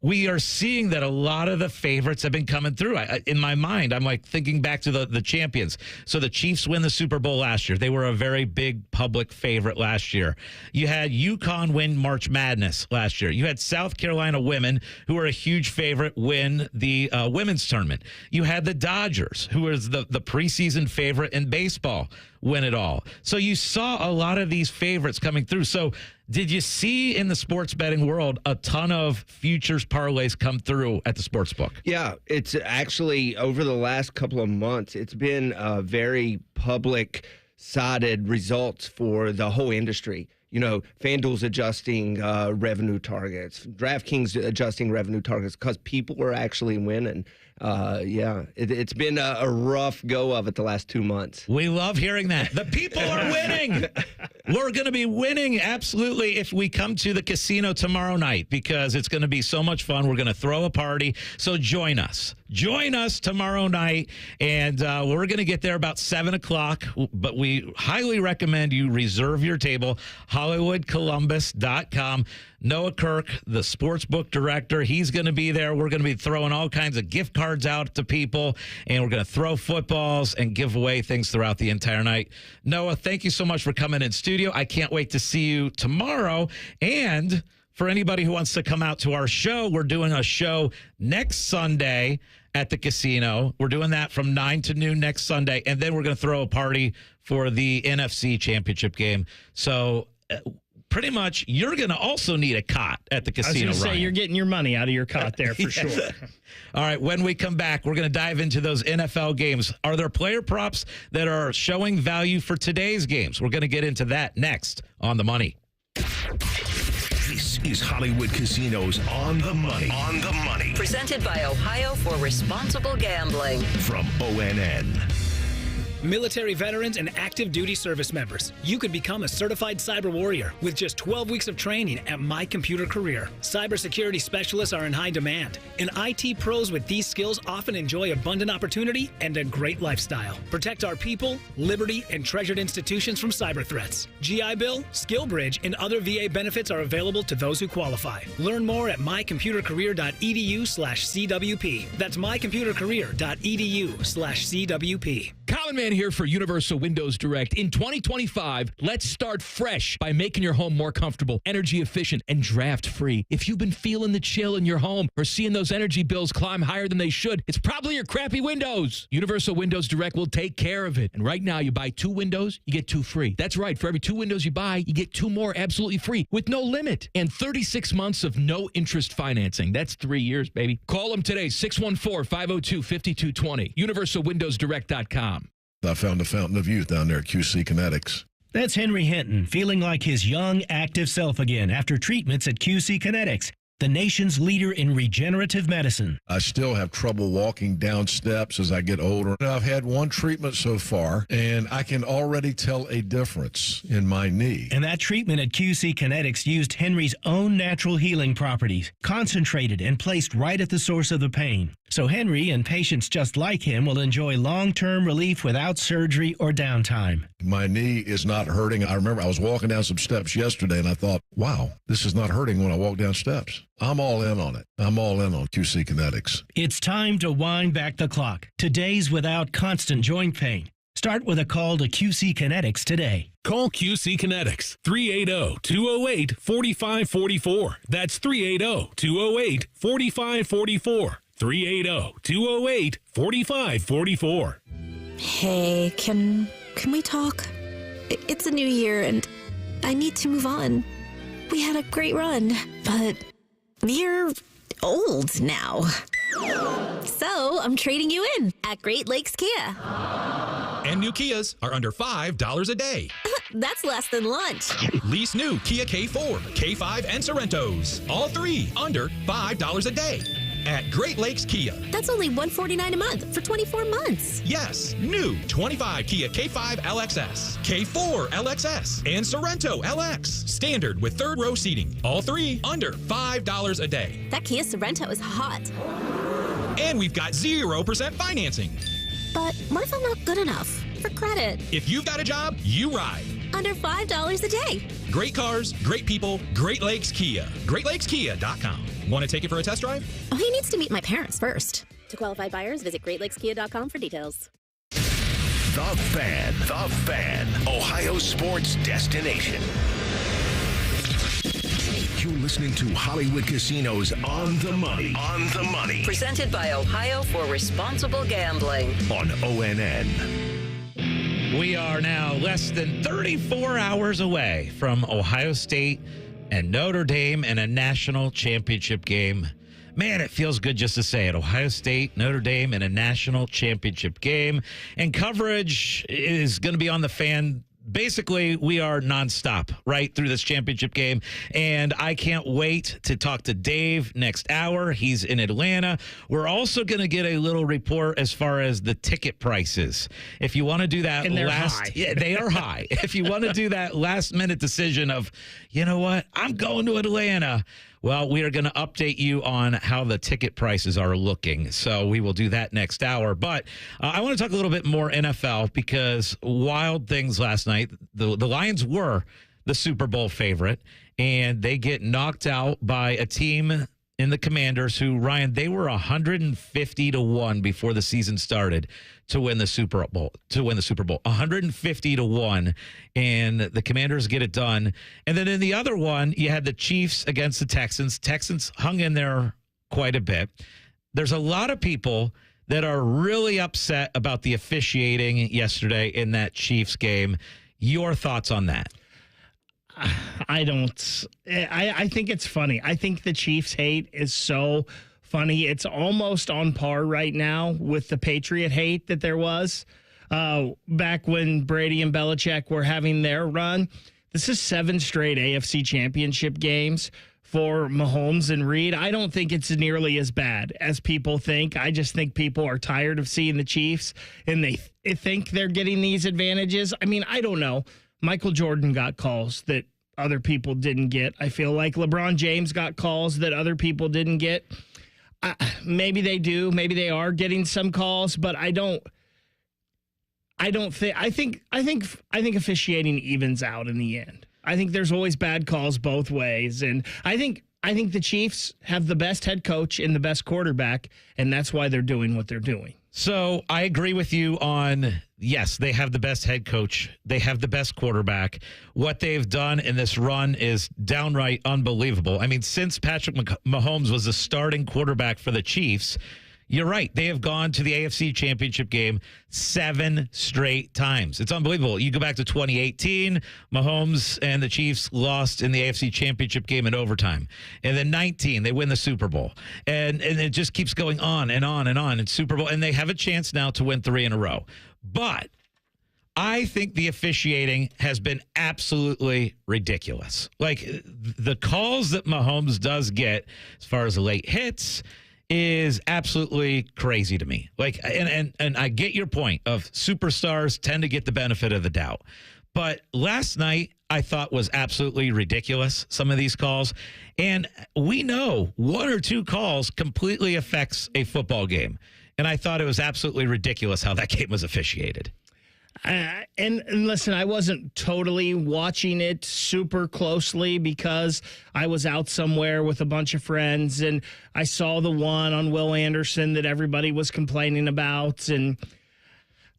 we are seeing that a lot of the favorites have been coming through. In my mind, I'm like thinking back to the champions. So the Chiefs win the Super Bowl last year. They were a very big public favorite last year. You had UConn win March Madness last year. You had South Carolina women, who were a huge favorite, win the women's tournament. You had the Dodgers, who was the preseason favorite in baseball, win it all. So you saw a lot of these favorites coming through. So did you see in the sports betting world a ton of futures parlays come through at the Sportsbook? Yeah, it's actually over the last couple of months, it's been very public-sided results for the whole industry. FanDuel's adjusting revenue targets, DraftKings adjusting revenue targets because people are actually winning. It's been a rough go of it the last 2 months. We love hearing that. The people are winning. We're going to be winning, absolutely, if we come to the casino tomorrow night, because it's going to be so much fun. We're going to throw a party. So join us. Join us tomorrow night, and we're going to get there about 7 o'clock, but we highly recommend you reserve your table, HollywoodColumbus.com. Noah Kirk, the Sportsbook director, he's going to be there. We're going to be throwing all kinds of gift cards out to people, and we're going to throw footballs and give away things throughout the entire night. Noah, thank you so much for coming in studio. I can't wait to see you tomorrow. And for anybody who wants to come out to our show, we're doing a show next Sunday at the casino. We're doing that from 9 to noon next Sunday, and then we're going to throw a party for the NFC Championship game. So pretty much, you're going to also need a cot at the casino. I was going to say, you're getting your money out of your cot there for sure. All right, when we come back, we're going to dive into those NFL games. Are there player props that are showing value for today's games? We're going to get into that next on The Money. This is Hollywood Casinos On the Money. On the Money. Presented by Ohio for Responsible Gambling. From ONN. Military veterans and active duty service members, you could become a certified cyber warrior with just 12 weeks of training at My Computer Career. Cybersecurity specialists are in high demand, and IT pros with these skills often enjoy abundant opportunity and a great lifestyle. Protect our people, liberty, and treasured institutions from cyber threats. GI Bill, SkillBridge, and other VA benefits are available to those who qualify. Learn more at mycomputercareer.edu/CWP. That's mycomputercareer.edu/CWP. Common Man here for Universal Windows Direct. In 2025, let's start fresh by making your home more comfortable, energy efficient, and draft free. If you've been feeling the chill in your home or seeing those energy bills climb higher than they should, it's probably your crappy windows. Universal Windows Direct will take care of it. And right now, you buy 2 windows, you get 2 free. That's right. For every 2 windows you buy, you get 2 more absolutely free with no limit. And 36 months of no interest financing. That's 3 years, baby. Call them today, 614-502-5220. UniversalWindowsDirect.com. I found a fountain of youth down there at QC Kinetics. That's Henry Hinton, feeling like his young, active self again after treatments at QC Kinetics, the nation's leader in regenerative medicine. I still have trouble walking down steps as I get older. I've had 1 treatment so far, and I can already tell a difference in my knee. And that treatment at QC Kinetics used Henry's own natural healing properties, concentrated and placed right at the source of the pain. So Henry and patients just like him will enjoy long-term relief without surgery or downtime. My knee is not hurting. I remember I was walking down some steps yesterday, and I thought, wow, this is not hurting when I walk down steps. I'm all in on it. I'm all in on QC Kinetics. It's time to wind back the clock to days without constant joint pain. Start with a call to QC Kinetics today. Call QC Kinetics, 380-208-4544. That's 380-208-4544. 380-208-4544. Hey, can we talk? It's a new year and I need to move on. We had a great run, but you're old now. So I'm trading you in at Great Lakes Kia. And new Kias are under $5 a day. That's less than lunch. Lease new Kia K4, K5, and Sorrentos. All three under $5 a day. At Great Lakes Kia. That's only $149 a month for 24 months. Yes, new 25 Kia K5 LXS, K4 LXS, and Sorrento LX. Standard with third row seating. All three under $5 a day. That Kia Sorrento is hot. And we've got 0% financing. But what if I'm not good enough for credit? If you've got a job, you ride. Under $5 a day. Great cars, great people, Great Lakes Kia. GreatLakesKia.com. Want to take it for a test drive? Oh, he needs to meet my parents first. To qualified buyers, visit GreatLakesKia.com for details. The Fan, Ohio sports destination. You're listening to Hollywood Casinos On the Money. Presented by Ohio for Responsible Gambling. On ONN. We are now less than 34 hours away from Ohio State and Notre Dame in a national championship game. Man, it feels good just to say it. Ohio State, Notre Dame in a national championship game. And coverage is going to be on the Fan. Basically, we are nonstop right through this championship game, and I can't wait to talk to Dave next hour. He's in Atlanta. We're also going to get a little report as far as the ticket prices. If you want to do that, and they're high. Yeah, they are high. If you want to do that last-minute decision of, you know what, I'm going to Atlanta. Well, we are going to update you on how the ticket prices are looking. So we will do that next hour. But I want to talk a little bit more NFL because wild things last night. The Lions were the Super Bowl favorite, and they get knocked out by a team in the Commanders who, Ryan, they were 150-1 before the season started to win the Super Bowl. 150-1, and the Commanders get it done. And then in the other one, you had the Chiefs against the Texans. Texans hung in there quite a bit. There's a lot of people that are really upset about the officiating yesterday in that Chiefs game. Your thoughts on that? I think it's funny. I think the Chiefs hate is so funny. It's almost on par right now with the Patriot hate that there was back when Brady and Belichick were having their run. This is 7 straight AFC championship games for Mahomes and Reed. I don't think it's nearly as bad as people think. I just think people are tired of seeing the Chiefs, and they think they're getting these advantages. I mean, I don't know. Michael Jordan got calls that other people didn't get. I feel like LeBron James got calls that other people didn't get. Maybe they do. Maybe they are getting some calls, but I think officiating evens out in the end. I think there's always bad calls both ways, and I think the Chiefs have the best head coach and the best quarterback, and that's why they're doing what they're doing. So I agree with you on, yes, they have the best head coach. They have the best quarterback. What they've done in this run is downright unbelievable. I mean, since Patrick Mahomes was the starting quarterback for the Chiefs, you're right. They have gone to the AFC Championship game 7 straight times. It's unbelievable. You go back to 2018, Mahomes and the Chiefs lost in the AFC Championship game in overtime. And then 19, they win the Super Bowl. And it just keeps going on and on and on in Super Bowl. And they have a chance now to win 3 in a row. But I think the officiating has been absolutely ridiculous. Like, the calls that Mahomes does get as far as the late hits is absolutely crazy to me. Like, and I get your point of superstars tend to get the benefit of the doubt. But last night, I thought was absolutely ridiculous, some of these calls. And we know 1 or 2 calls completely affects a football game. And I thought it was absolutely ridiculous how that game was officiated. And listen, I wasn't totally watching it super closely because I was out somewhere with a bunch of friends, and I saw the one on Will Anderson that everybody was complaining about, and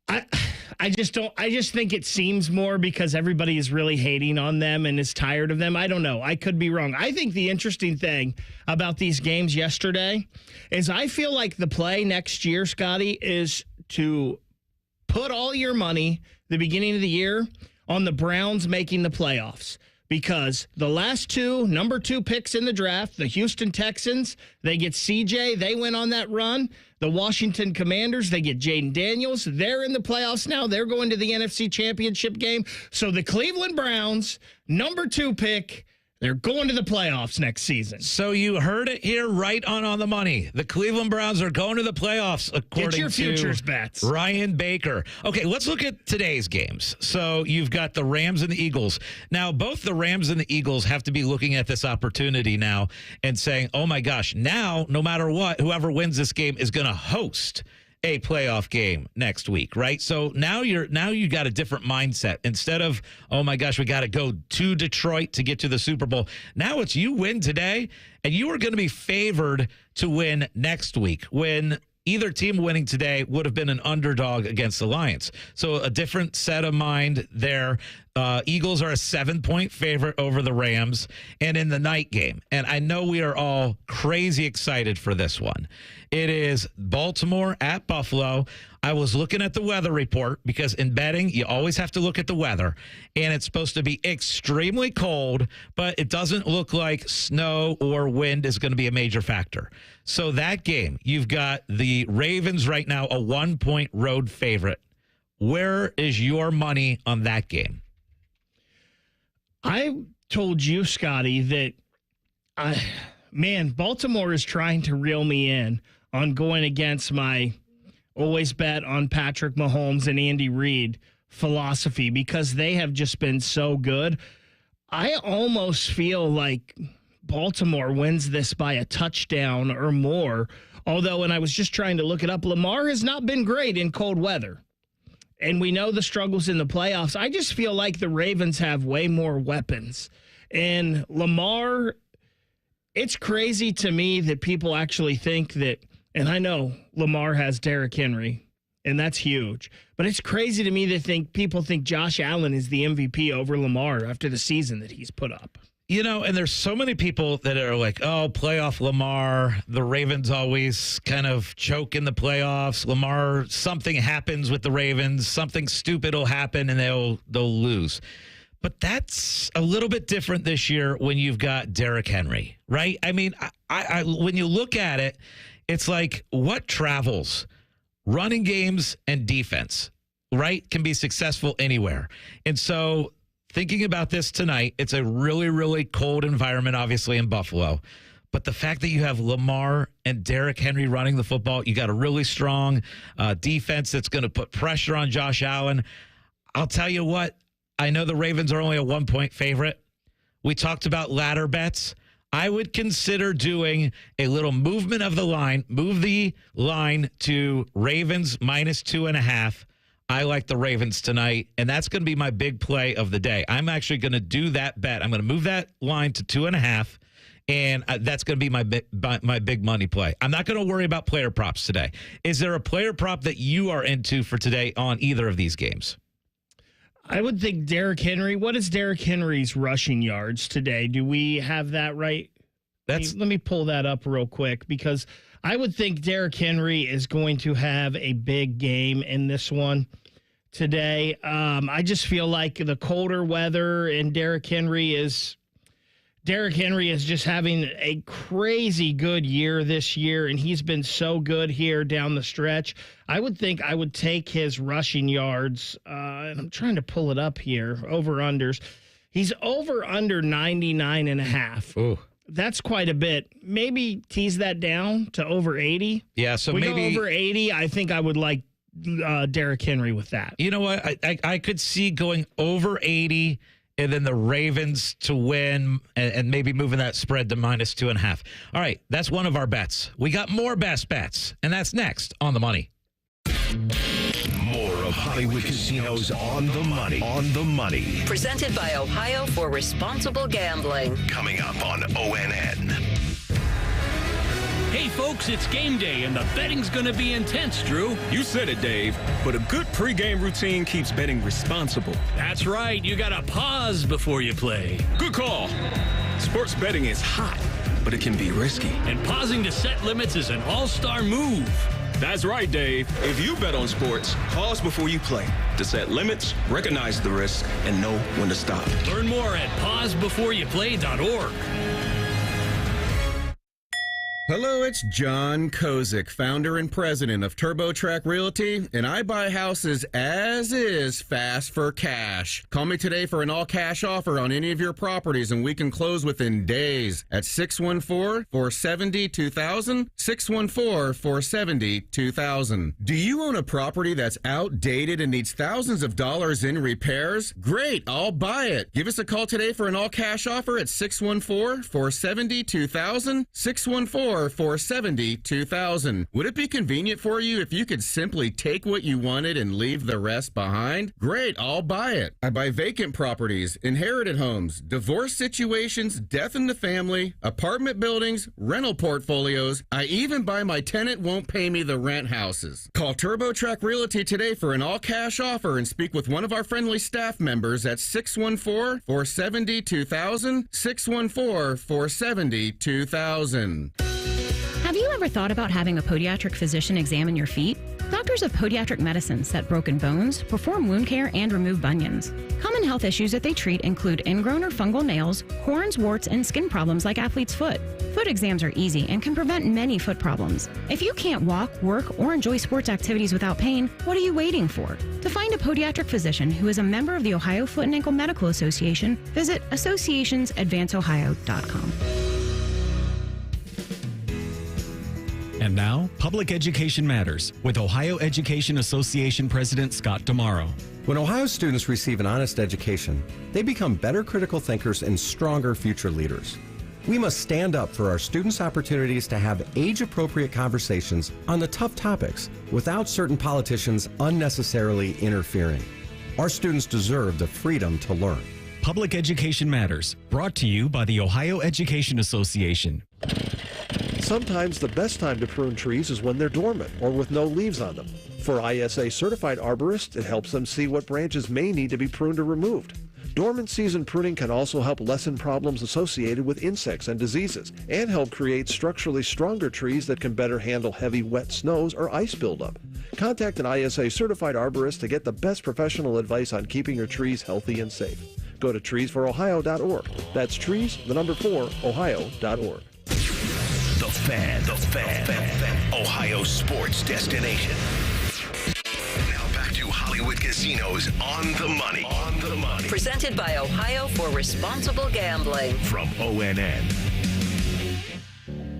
I just think it seems more because everybody is really hating on them and is tired of them. I don't know. I could be wrong. I think the interesting thing about these games yesterday is I feel like the play next year, Scotty, is to put all your money the beginning of the year on the Browns making the playoffs, because the last two number 2 picks in the draft, the Houston Texans, they get CJ. They went on that run. The Washington Commanders, they get Jaden Daniels. They're in the playoffs now. They're going to the NFC Championship game. So the Cleveland Browns, number 2 pick, they're going to the playoffs next season. So you heard it here right on the money. The Cleveland Browns are going to the playoffs, according Get your futures to bets. Ryan Baker. Okay, let's look at today's games. So you've got the Rams and the Eagles. Now, both the Rams and the Eagles have to be looking at this opportunity now and saying, oh my gosh, now, no matter what, whoever wins this game is going to host a playoff game next week, right? So now you got a different mindset. Instead of, oh my gosh, we got to go to Detroit to get to the Super Bowl. Now it's you win today, and you are going to be favored to win next week when either team winning today would have been an underdog against the Lions. So a different set of mind there. Eagles are a 7-point favorite over the Rams and in the night game. And I know we are all crazy excited for this one. It is Baltimore at Buffalo. I was looking at the weather report because in betting, you always have to look at the weather. And it's supposed to be extremely cold, but it doesn't look like snow or wind is going to be a major factor. So that game, you've got the Ravens right now, a 1-point road favorite. Where is your money on that game? I told you, Scotty, that, Baltimore is trying to reel me in on going against my always bet on Patrick Mahomes and Andy Reid philosophy because they have just been so good. I almost feel like Baltimore wins this by a touchdown or more, although when I was just trying to look it up, Lamar has not been great in cold weather. And we know the struggles in the playoffs. I just feel like the Ravens have way more weapons. And Lamar, it's crazy to me that people actually think that, and I know Lamar has Derrick Henry, and that's huge. But it's crazy to me that people think Josh Allen is the MVP over Lamar after the season that he's put up. You know, and there's so many people that are like, oh, playoff Lamar. The Ravens always kind of choke in the playoffs. Lamar, something happens with the Ravens. Something stupid will happen and they'll lose. But that's a little bit different this year when you've got Derrick Henry, right? I mean, I when you look at it, it's like what travels? Running games and defense, right? Can be successful anywhere. And so thinking about this tonight, it's a really, really cold environment, obviously, in Buffalo. But the fact that you have Lamar and Derrick Henry running the football, you got a really strong defense that's going to put pressure on Josh Allen. I'll tell you what, I know the Ravens are only a 1-point favorite. We talked about ladder bets. I would consider doing a little movement of the line, move the line to Ravens -2.5. I like the Ravens tonight, and that's going to be my big play of the day. I'm actually going to do that bet. I'm going to move that line to 2.5, and that's going to be my big money play. I'm not going to worry about player props today. Is there a player prop that you are into for today on either of these games? I would think Derrick Henry. What is Derrick Henry's rushing yards today? Do we have that right? Let me pull that up real quick because I would think Derrick Henry is going to have a big game in this one today. I just feel like the colder weather and Derrick Henry is just having a crazy good year this year, and he's been so good here down the stretch. I would think I would take his rushing yards, and I'm trying to pull it up here, over-unders. He's over-under 99.5. Ooh. That's quite a bit. Maybe tease that down to over 80. Yeah, so we maybe go over 80. I think I would like Derrick Henry with that. You know what? I could see going over 80 and then the Ravens to win and maybe moving that spread to -2.5. All right, that's one of our bets. We got more best bets, and that's next on The Money. More of Hollywood Casinos on the money. On the money. Presented by Ohio for Responsible Gambling. Coming up on ONN. Hey, folks, it's game day, and the betting's going to be intense, Drew. You said it, Dave, but a good pregame routine keeps betting responsible. That's right. You got to pause before you play. Good call. Sports betting is hot, but it can be risky. And pausing to set limits is an all-star move. That's right, Dave. If you bet on sports, pause before you play to set limits, recognize the risk, and know when to stop. Learn more at pausebeforeyouplay.org. Hello, it's John Kozik, founder and president of TurboTrack Realty, and I buy houses as is fast for cash. Call me today for an all-cash offer on any of your properties, and we can close within days at 614-470-2000, 614-470-2000. Do you own a property that's outdated and needs thousands of dollars in repairs? Great, I'll buy it. Give us a call today for an all-cash offer at 614-470-2000, 614-470-2000. Would it be convenient for you if you could simply take what you wanted and leave the rest behind? Great, I'll buy it. I buy vacant properties, inherited homes, divorce situations, death in the family, apartment buildings, rental portfolios. I even buy my tenant won't pay me the rent houses. Call TurboTrack Realty today for an all-cash offer and speak with one of our friendly staff members at 614-470-2000, 614-470-2000. Have you ever thought about having a podiatric physician examine your feet? Doctors of Podiatric Medicine set broken bones, perform wound care, and remove bunions. Common health issues that they treat include ingrown or fungal nails, corns, warts, and skin problems like athlete's foot. Foot exams are easy and can prevent many foot problems. If you can't walk, work, or enjoy sports activities without pain, what are you waiting for? To find a podiatric physician who is a member of the Ohio Foot and Ankle Medical Association, visit associationsadvanceohio.com. And now, Public Education Matters with Ohio Education Association President Scott DeMauro. When Ohio students receive an honest education, they become better critical thinkers and stronger future leaders. We must stand up for our students' opportunities to have age-appropriate conversations on the tough topics without certain politicians unnecessarily interfering. Our students deserve the freedom to learn. Public Education Matters, brought to you by the Ohio Education Association. Sometimes the best time to prune trees is when they're dormant or with no leaves on them. For ISA certified arborists, it helps them see what branches may need to be pruned or removed. Dormant season pruning can also help lessen problems associated with insects and diseases and help create structurally stronger trees that can better handle heavy wet snows or ice buildup. Contact an ISA certified arborist to get the best professional advice on keeping your trees healthy and safe. Go to treesforohio.org. That's trees, the number 4, ohio.org. The Fan. Ohio sports destination. Now back to Hollywood Casinos on the money. Presented by Ohio for Responsible Gambling. From ONN.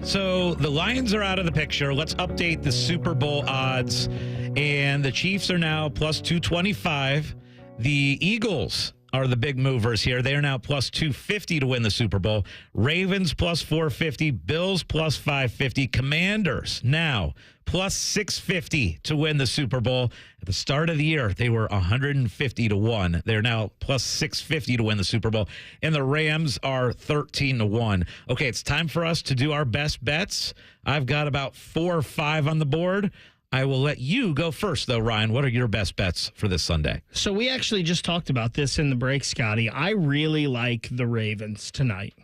So the Lions are out of the picture. Let's update the Super Bowl odds. And the Chiefs are now plus 225. The Eagles are the big movers here. They are now plus 250 to win the Super Bowl. Ravens plus 450. Bills plus 550. Commanders now plus 650 to win the Super Bowl. At the start of the year, they were 150 to 1. They're now plus 650 to win the Super Bowl. And the Rams are 13 to 1. Okay, it's time for us to do our best bets. I've got about 4 or 5 on the board. I will let you go first, though, Ryan. What are your best bets for this Sunday? So we actually just talked about this in the break, Scotty. I really like the Ravens tonight.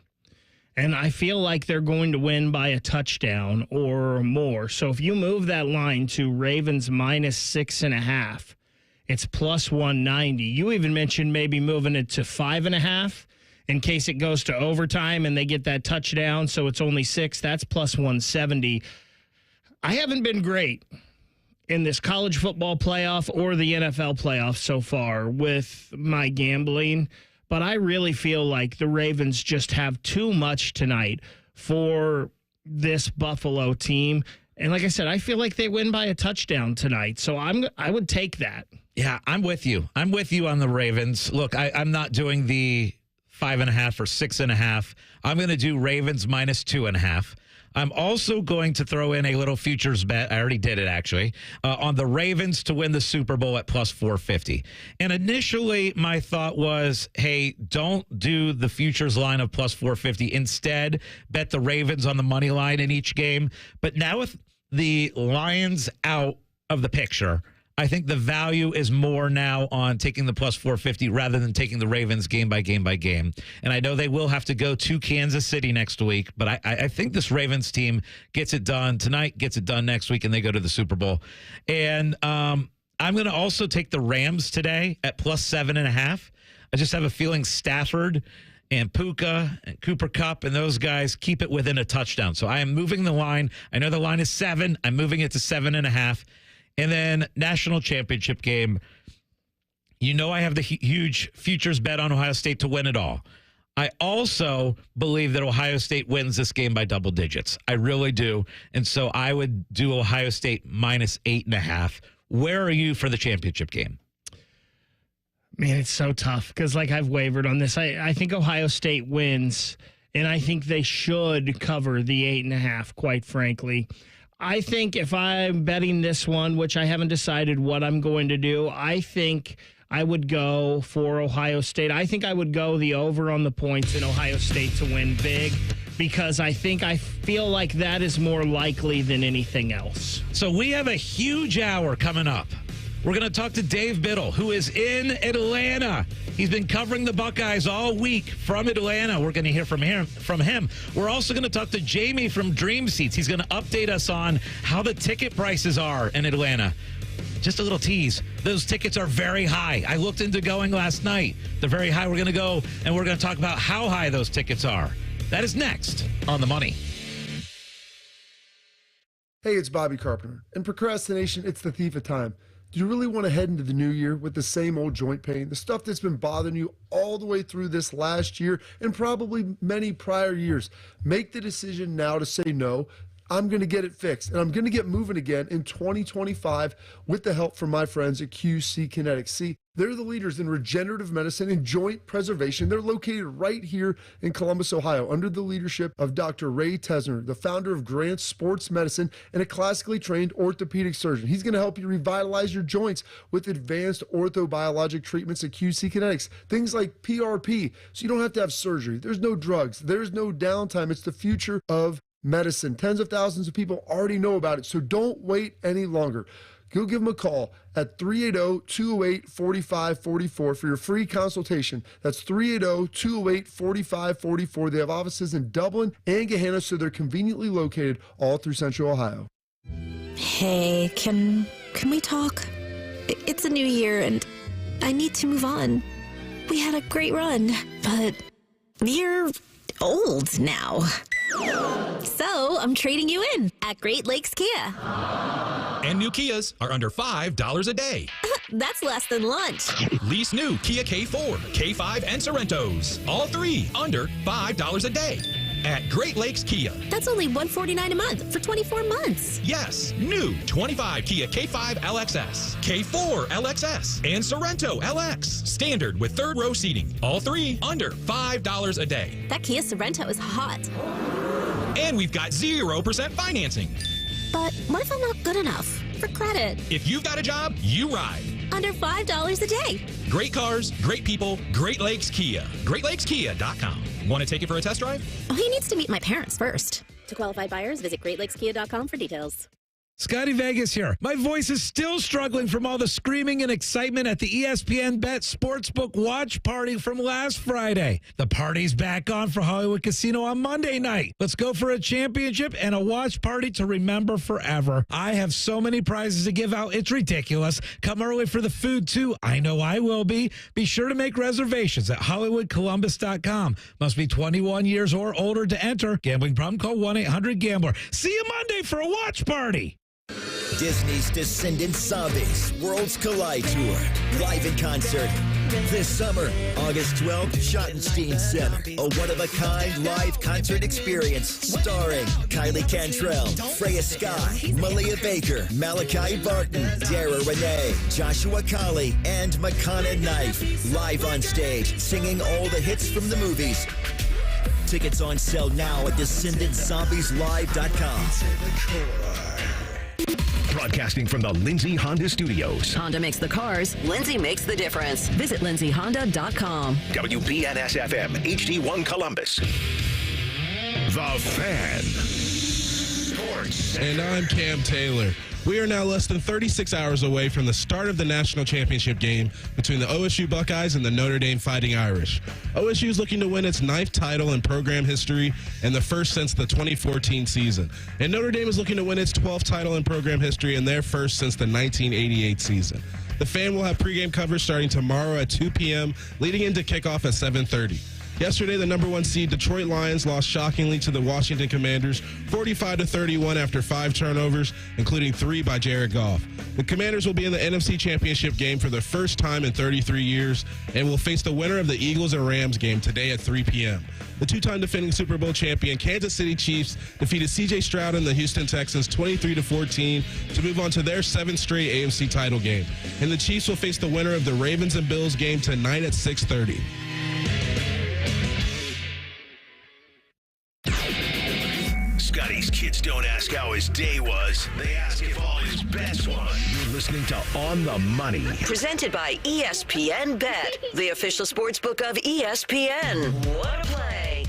And I feel like they're going to win by a touchdown or more. So if you move that line to Ravens minus 6.5, it's plus 190. You even mentioned maybe moving it to 5.5 in case it goes to overtime and they get that touchdown. So it's only 6. That's plus 170. I haven't been great in this college football playoff or the NFL playoff so far with my gambling, but I really feel like the Ravens just have too much tonight for this Buffalo team. And like I said, I feel like they win by a touchdown tonight. So I would take that. Yeah, I'm with you. I'm with you on the Ravens. Look, I'm not doing the 5.5 or 6.5. I'm going to do Ravens minus 2.5. I'm also going to throw in a little futures bet. I already did it, actually, on the Ravens to win the Super Bowl at plus 450. And initially, my thought was, hey, don't do the futures line of plus 450. Instead, bet the Ravens on the money line in each game. But now with the Lions out of the picture, I think the value is more now on taking the plus 450 rather than taking the Ravens game by game by game. And I know they will have to go to Kansas City next week, but I think this Ravens team gets it done tonight, gets it done next week, and they go to the Super Bowl. And I'm going to also take the Rams today at plus 7.5. I just have a feeling Stafford and Puka and Cooper Kupp and those guys keep it within a touchdown. So I am moving the line. I know the line is 7. I'm moving it to 7.5. And then national championship game. You know I have the huge futures bet on Ohio State to win it all. I also believe that Ohio State wins this game by double digits. I really do. And so I would do Ohio State minus 8.5. Where are you for the championship game? Man, it's so tough because, like, I've wavered on this. I think Ohio State wins, and I think they should cover the 8.5, quite frankly. I think if I'm betting this one, which I haven't decided what I'm going to do, I think I would go for Ohio State. I think I would go the over on the points in Ohio State to win big because I feel like that is more likely than anything else. So we have a huge hour coming up. We're going to talk to Dave Biddle, who is in Atlanta. He's been covering the Buckeyes all week from Atlanta. We're going to hear from him. We're also going to talk to Jamie from Dreamseats. He's going to update us on how the ticket prices are in Atlanta. Just a little tease. Those tickets are very high. I looked into going last night. They're very high. We're going to go, and we're going to talk about how high those tickets are. That is next on The Money. Hey, it's Bobby Carpenter. And procrastination, it's the thief of time. Do you really want to head into the new year with the same old joint pain, the stuff that's been bothering you all the way through this last year and probably many prior years? Make the decision now to say no. I'm going to get it fixed, and I'm going to get moving again in 2025 with the help from my friends at QC Kinetics. See, they're the leaders in regenerative medicine and joint preservation. They're located right here in Columbus, Ohio, under the leadership of Dr. Ray Tesner, the founder of Grant Sports Medicine and a classically trained orthopedic surgeon. He's going to help you revitalize your joints with advanced orthobiologic treatments at QC Kinetics, things like PRP, so you don't have to have surgery. There's no drugs. There's no downtime. It's the future of medicine. Tens of thousands of people already know about it, so don't wait any longer. Go give them a call at 380-208-4544 for your free consultation. That's 380-208-4544. They have offices in Dublin and Gahanna, so they're conveniently located all through Central Ohio. Hey, can we talk? It's a new year, and I need to move on. We had a great run, but you're old now. So I'm trading you in at Great Lakes Kia. And new Kias are under $5 a day. That's less than lunch. Lease new Kia K4, K5, and Sorrentos. All three under $5 a day at Great Lakes Kia. That's only $149 a month for 24 months. Yes, new 25 Kia K5 LXS, K4 LXS, and Sorrento LX. Standard with third row seating. All three under $5 a day. That Kia Sorrento is hot. And we've got 0% financing. But what if I'm not good enough for credit? If you've got a job, you ride. Under $5 a day. Great cars, great people, Great Lakes Kia. GreatLakesKia.com. Want to take it for a test drive? Oh, he needs to meet my parents first. To qualified buyers, visit GreatLakesKia.com for details. Scotty Vegas here. My voice is still struggling from all the screaming and excitement at the ESPN Bet Sports Book watch party from last Friday. The party's back on for Hollywood Casino on Monday night. Let's go for a championship and a watch party to remember forever. I have so many prizes to give out. It's ridiculous. Come early for the food, too. I know I will be. Be sure to make reservations at HollywoodColumbus.com. Must be 21 years or older to enter. Gambling problem? Call 1-800-GAMBLER. See you Monday for a watch party. Disney's Descendant Zombies Worlds Collide Tour, live in concert. This summer, August 12th, Schottenstein Center. A one-of-a-kind live concert experience starring Kylie Cantrell, Freya Sky, Malia Baker, Malachi Barton, Dara Renee, Joshua Colley, and Makana Knife. Live on stage, singing all the hits from the movies. Tickets on sale now at DescendantZombiesLive.com. Broadcasting from the Lindsay Honda Studios. Honda makes the cars. Lindsay makes the difference. Visit lindsayhonda.com. WBNS-FM, HD1 Columbus. The Fan. Sports. And I'm Cam Taylor. We are now less than 36 hours away from the start of the national championship game between the OSU Buckeyes and the Notre Dame Fighting Irish. OSU is looking to win its 9th title in program history and the first since the 2014 season. And Notre Dame is looking to win its 12th title in program history and their first since the 1988 season. The Fan will have pregame coverage starting tomorrow at 2 p.m., leading into kickoff at 7:30. Yesterday, the number 1 seed Detroit Lions lost shockingly to the Washington Commanders 45-31 after 5 turnovers, including 3 by Jared Goff. The Commanders will be in the NFC Championship game for the first time in 33 years and will face the winner of the Eagles and Rams game today at 3 p.m. The 2-time defending Super Bowl champion Kansas City Chiefs defeated C.J. Stroud and the Houston Texans 23-14 to move on to their 7th straight AFC title game. And the Chiefs will face the winner of the Ravens and Bills game tonight at 6:30. Scotty's kids don't ask how his day was. They ask if all his bets won. You're listening to On the Money. Presented by ESPN Bet, the official sportsbook of ESPN. What a play.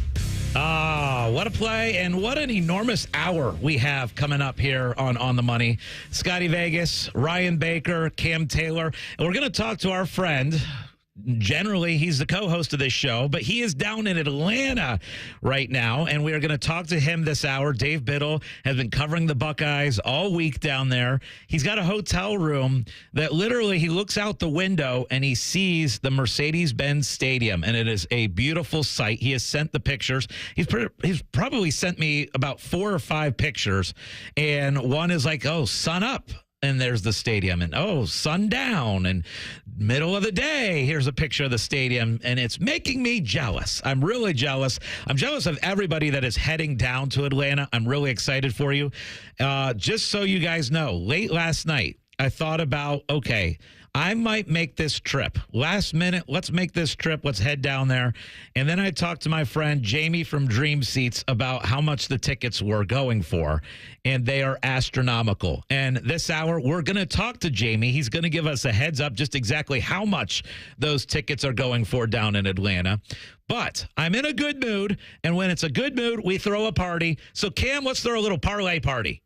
What a play, and what an enormous hour we have coming up here on the Money. Scotty Vegas, Ryan Baker, Cam Taylor, and we're going to talk to our friend. Generally, he's the co-host of this show, but he is down in Atlanta right now, and we are going to talk to him this hour. Dave Biddle has been covering the Buckeyes all week down there. He's got a hotel room that literally he looks out the window and he sees the Mercedes-Benz Stadium, and it is a beautiful sight. He has sent the pictures. He's probably sent me about 4 or 5 pictures, and one is like, oh, sun up. And there's the stadium, and oh, sundown, and middle of the day, here's a picture of the stadium, and it's making me jealous. I'm really jealous. I'm jealous of everybody that is heading down to Atlanta. I'm really excited for you. Just so you guys know, late last night, I thought about, okay, I might make this trip. Last minute, let's make this trip. Let's head down there. And then I talked to my friend Jamie from Dreamseats about how much the tickets were going for, and they are astronomical. And this hour, we're going to talk to Jamie. He's going to give us a heads up just exactly how much those tickets are going for down in Atlanta. But I'm in a good mood, and when it's a good mood, we throw a party. So, Cam, let's throw a little parlay party.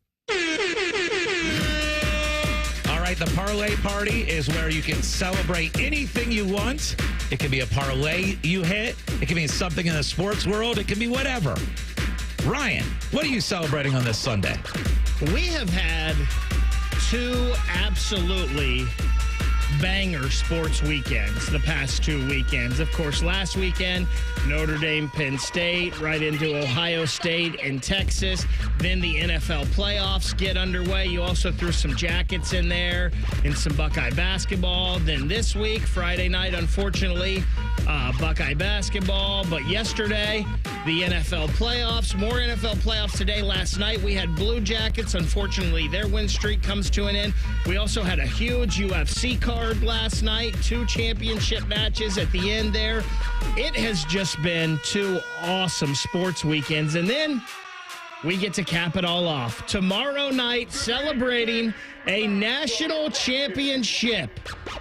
The Parlay Party is where you can celebrate anything you want. It can be a parlay you hit. It can be something in the sports world. It can be whatever. Ryan, what are you celebrating on this Sunday? We have had 2 absolutely banger sports weekends the past 2 weekends. Of course, last weekend, Notre Dame, Penn State, right into Ohio State and Texas. Then the NFL playoffs get underway. You also threw some jackets in there and some Buckeye basketball. Then this week, Friday night, unfortunately, Buckeye basketball. But yesterday, the NFL playoffs. More NFL playoffs today. Last night, we had Blue Jackets. Unfortunately, their win streak comes to an end. We also had a huge UFC card last night. 2 championship matches at the end there. It has just been 2 awesome sports weekends. And then we get to cap it all off tomorrow night, celebrating a national championship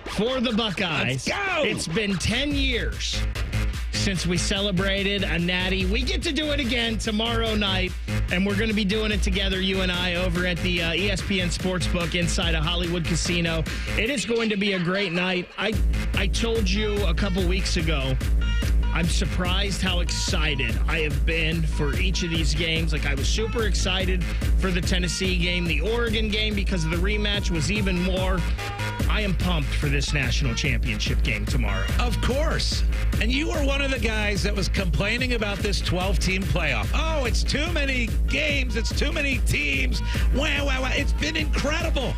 for the Buckeyes. Let's go! It's been 10 years since we celebrated a natty. We get to do it again tomorrow night, and we're going to be doing it together, you and I, over at the ESPN Sportsbook inside a Hollywood casino. It is going to be a great night. I told you a couple weeks ago, I'm surprised how excited I have been for each of these games. Like, I was super excited for the Tennessee game. The Oregon game, because of the rematch, was even more. I am pumped for this national championship game tomorrow. Of course. And you were one of the guys that was complaining about this 12-team playoff. Oh, it's too many games. It's too many teams. Wow. It's been incredible.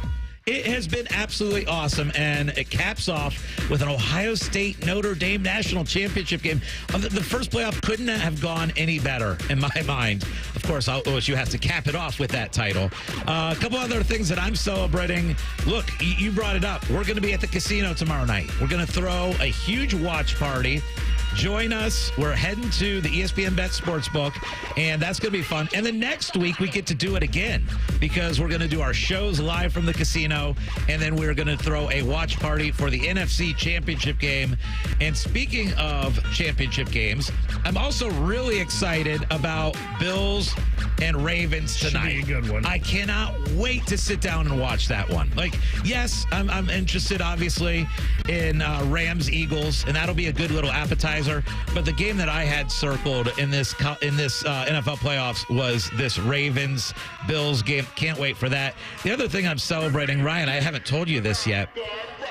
It has been absolutely awesome, and it caps off with an Ohio State Notre Dame national championship game. The first playoff couldn't have gone any better in my mind. Of course, OSU has to cap it off with that title. A couple other things that I'm celebrating. Look, you brought it up. We're going to be at the casino tomorrow night. We're going to throw a huge watch party. join us. We're heading to the ESPN Bet Sports Book, and that's going to be fun. And then next week, we get to do it again because we're going to do our shows live from the casino, and then we're going to throw a watch party for the NFC Championship game. And speaking of championship games, I'm also really excited about Bills and Ravens tonight. Should be a good one. I cannot wait to sit down and watch that one. Like, yes, I'm interested, obviously, in Rams-Eagles, and that'll be a good little appetizer. But the game that I had circled in this NFL playoffs was this Ravens-Bills game. Can't wait for that. The other thing I'm celebrating, Ryan, I haven't told you this yet,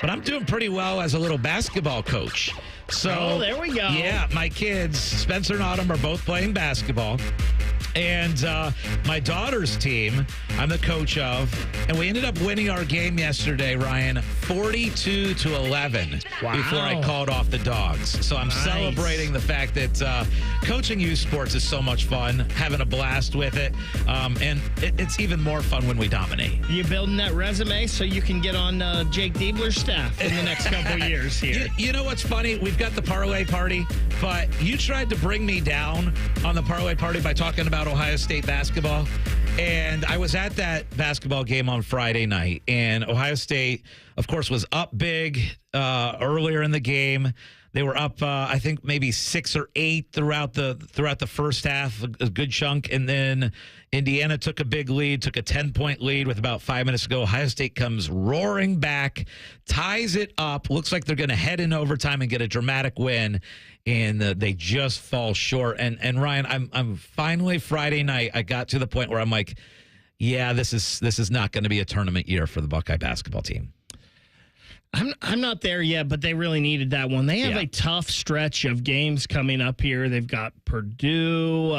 but I'm doing pretty well as a little basketball coach. So, there we go. Yeah, my kids, Spencer and Autumn, are both playing basketball. And my daughter's team, I'm the coach of, and we ended up winning our game yesterday, Ryan, 42-11 before I called off the dogs. So I'm celebrating the fact that coaching youth sports is so much fun, having a blast with it, and it's even more fun when we dominate. You building that resume so you can get on Jake Diebler's staff in the next couple of years here. You know what's funny? We've got the Parlay Party, but you tried to bring me down on the Parlay Party by talking about Ohio State basketball. And I was at that basketball game on Friday night, and Ohio State, of course, was up big earlier in the game. They were up, I think, maybe 6 or 8 throughout the first half, a good chunk. And then Indiana took a big lead, took a 10-point lead with about 5 minutes to go. Ohio State comes roaring back, ties it up. Looks like they're going to head in overtime and get a dramatic win. And they just fall short. And Ryan, I'm finally Friday night, I got to the point where I'm like, yeah, this is not going to be a tournament year for the Buckeye basketball team. I'm not there yet, but they really needed that one. They have a tough stretch of games coming up here. They've got Purdue.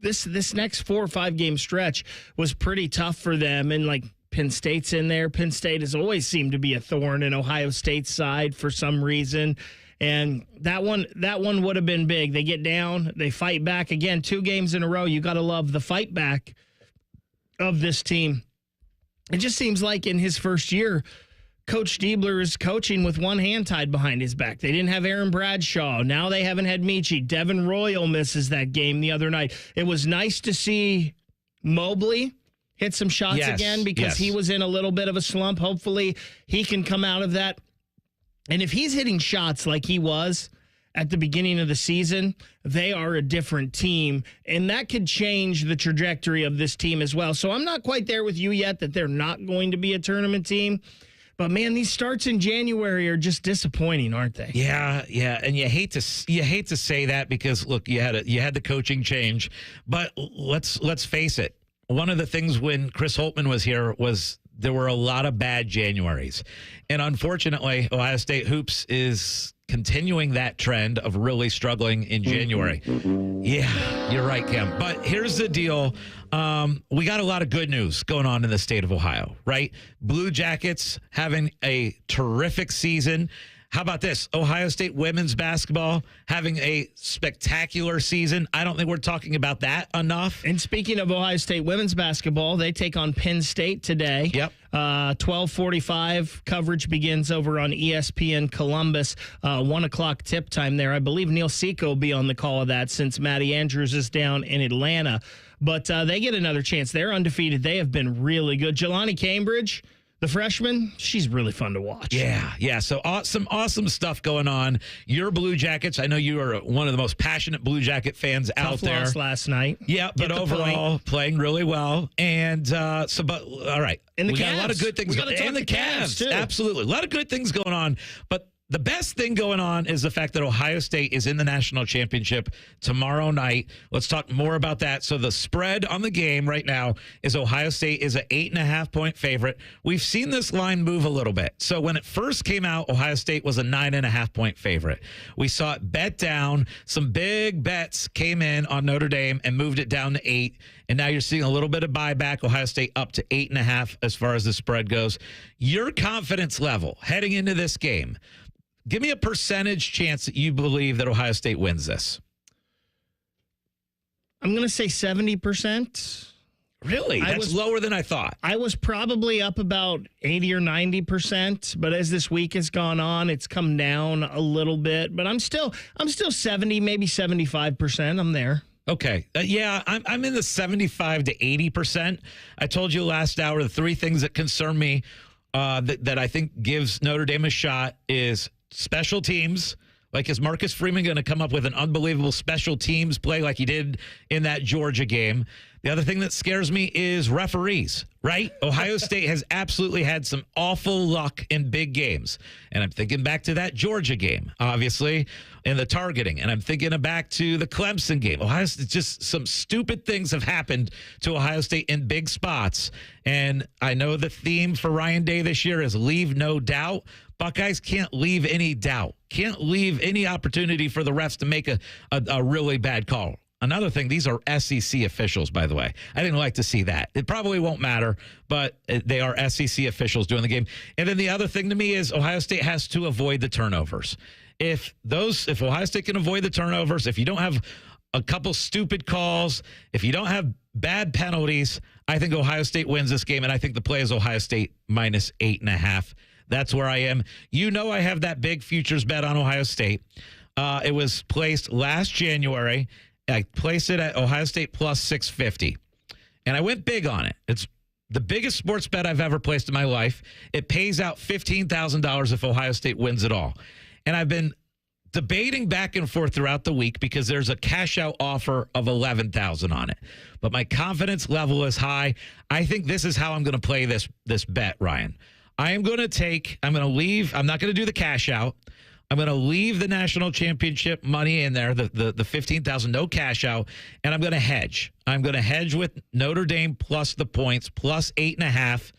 This next 4 or 5 game stretch was pretty tough for them, and like Penn State's in there. Penn State has always seemed to be a thorn in Ohio State's side for some reason. And that one would have been big. They get down, they fight back again, 2 games in a row. You got to love the fight back of this team. It just seems like in his first year, Coach Diebler is coaching with one hand tied behind his back. They didn't have Aaron Bradshaw. Now they haven't had Michi. Devin Royal misses that game the other night. It was nice to see Mobley hit some shots again because he was in a little bit of a slump. Hopefully he can come out of that. And if he's hitting shots like he was at the beginning of the season, they are a different team, and that could change the trajectory of this team as well. So I'm not quite there with you yet that they're not going to be a tournament team. But man, these starts in January are just disappointing, aren't they? Yeah, and you hate to say that because look, you had the coaching change, but let's face it. One of the things when Chris Holtmann was here was there were a lot of bad Januaries, and unfortunately, Ohio State hoops is continuing that trend of really struggling in January. Yeah, you're right, Cam. But here's the deal. We got a lot of good news going on in the state of Ohio, right? Blue Jackets having a terrific season. How about this? Ohio State women's basketball having a spectacular season. I don't think we're talking about that enough. And speaking of Ohio State women's basketball, they take on Penn State today. Yep. 12:45 coverage begins over on ESPN Columbus. 1 o'clock tip time there. I believe Neil Seco will be on the call of that since Maddie Andrews is down in Atlanta. But they get another chance. They're undefeated. They have been really good. Jelani Cambridge, the freshman, she's really fun to watch. Yeah. So some awesome stuff going on. Your Blue Jackets, I know you are one of the most passionate Blue Jacket fans out there. Tough loss last night. Yeah, but overall playing really well. And but all right. And we got a lot of good things going on. And the Cavs, too. Absolutely. A lot of good things going on. But the best thing going on is the fact that Ohio State is in the national championship tomorrow night. Let's talk more about that. So the spread on the game right now is Ohio State is an 8.5-point favorite. We've seen this line move a little bit. So when it first came out, Ohio State was a 9.5-point favorite. We saw it bet down. Some big bets came in on Notre Dame and moved it down to 8. And now you're seeing a little bit of buyback. Ohio State up to 8.5 as far as the spread goes. Your confidence level heading into this game, give me a percentage chance that you believe that Ohio State wins this. I'm going to say 70%. Really? That's lower than I thought. I was probably up about 80 or 90%, but as this week has gone on, it's come down a little bit. But I'm still 70, maybe 75%. I'm there. Okay. Yeah, I'm in the 75 to 80%. I told you last hour the three things that concern me that I think gives Notre Dame a shot is special teams. Like, is Marcus Freeman going to come up with an unbelievable special teams play like he did in that Georgia game? The other thing that scares me is referees, right? Ohio State has absolutely had some awful luck in big games. And I'm thinking back to that Georgia game, obviously, and the targeting. And I'm thinking back to the Clemson game. Ohio State, just some stupid things have happened to Ohio State in big spots. And I know the theme for Ryan Day this year is leave no doubt. Buckeyes can't leave any doubt, can't leave any opportunity for the refs to make a really bad call. Another thing, these are SEC officials, by the way. I didn't like to see that. It probably won't matter, but they are SEC officials doing the game. And then the other thing to me is Ohio State has to avoid the turnovers. If Ohio State can avoid the turnovers, if you don't have a couple stupid calls, if you don't have bad penalties, I think Ohio State wins this game, and I think the play is Ohio State minus 8.5. That's where I am. You know I have that big futures bet on Ohio State. It was placed last January. I placed it at Ohio State plus 650. And I went big on it. It's the biggest sports bet I've ever placed in my life. It pays out $15,000 if Ohio State wins it all. And I've been debating back and forth throughout the week because there's a cash out offer of $11,000 on it. But my confidence level is high. I think this is how I'm going to play this bet, Ryan. I'm not going to do the cash out. I'm going to leave the national championship money in there, the $15,000, no cash out, and I'm going to hedge. I'm going to hedge with Notre Dame plus the points, plus 8.5,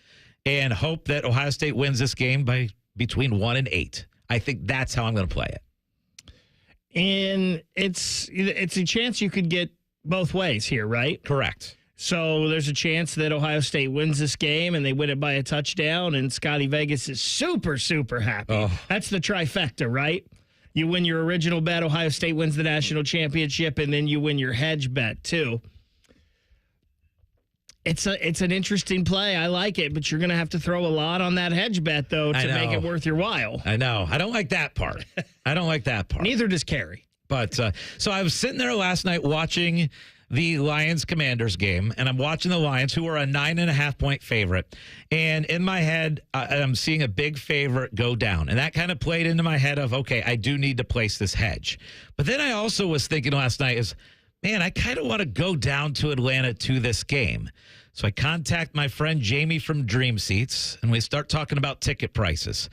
and hope that Ohio State wins this game by between 1 and 8. I think that's how I'm going to play it. And it's a chance you could get both ways here, right? Correct. So there's a chance that Ohio State wins this game and they win it by a touchdown, and Scotty Vegas is super, super happy. Oh. That's the trifecta, right? You win your original bet, Ohio State wins the national championship, and then you win your hedge bet too. It's an interesting play. I like it, but you're going to have to throw a lot on that hedge bet, though, to make it worth your while. I know. I don't like that part. Neither does Carrie. But so I was sitting there last night watching the Lions-Commanders game, and I'm watching the Lions, who are a 9.5-point favorite. And in my head, I'm seeing a big favorite go down. And that kind of played into my head of, okay, I do need to place this hedge. But then I also was thinking last night man, I kind of want to go down to Atlanta to this game. So I contact my friend Jamie from Dreamseats, and we start talking about ticket prices.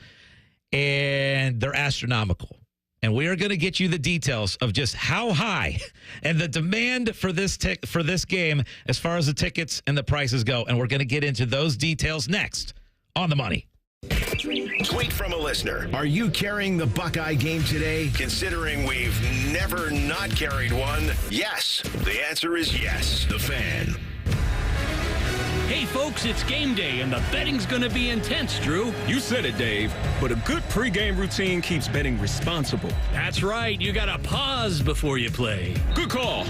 And they're astronomical. And we are going to get you the details of just how high and the demand for this game as far as the tickets and the prices go. And we're going to get into those details next on The Money. Tweet from a listener. Are you carrying the Buckeye game today? Considering we've never not carried one, yes. The answer is yes. The Fan. Hey, folks, it's game day, and the betting's going to be intense, Drew. You said it, Dave, but a good pregame routine keeps betting responsible. That's right. You got to pause before you play. Good call.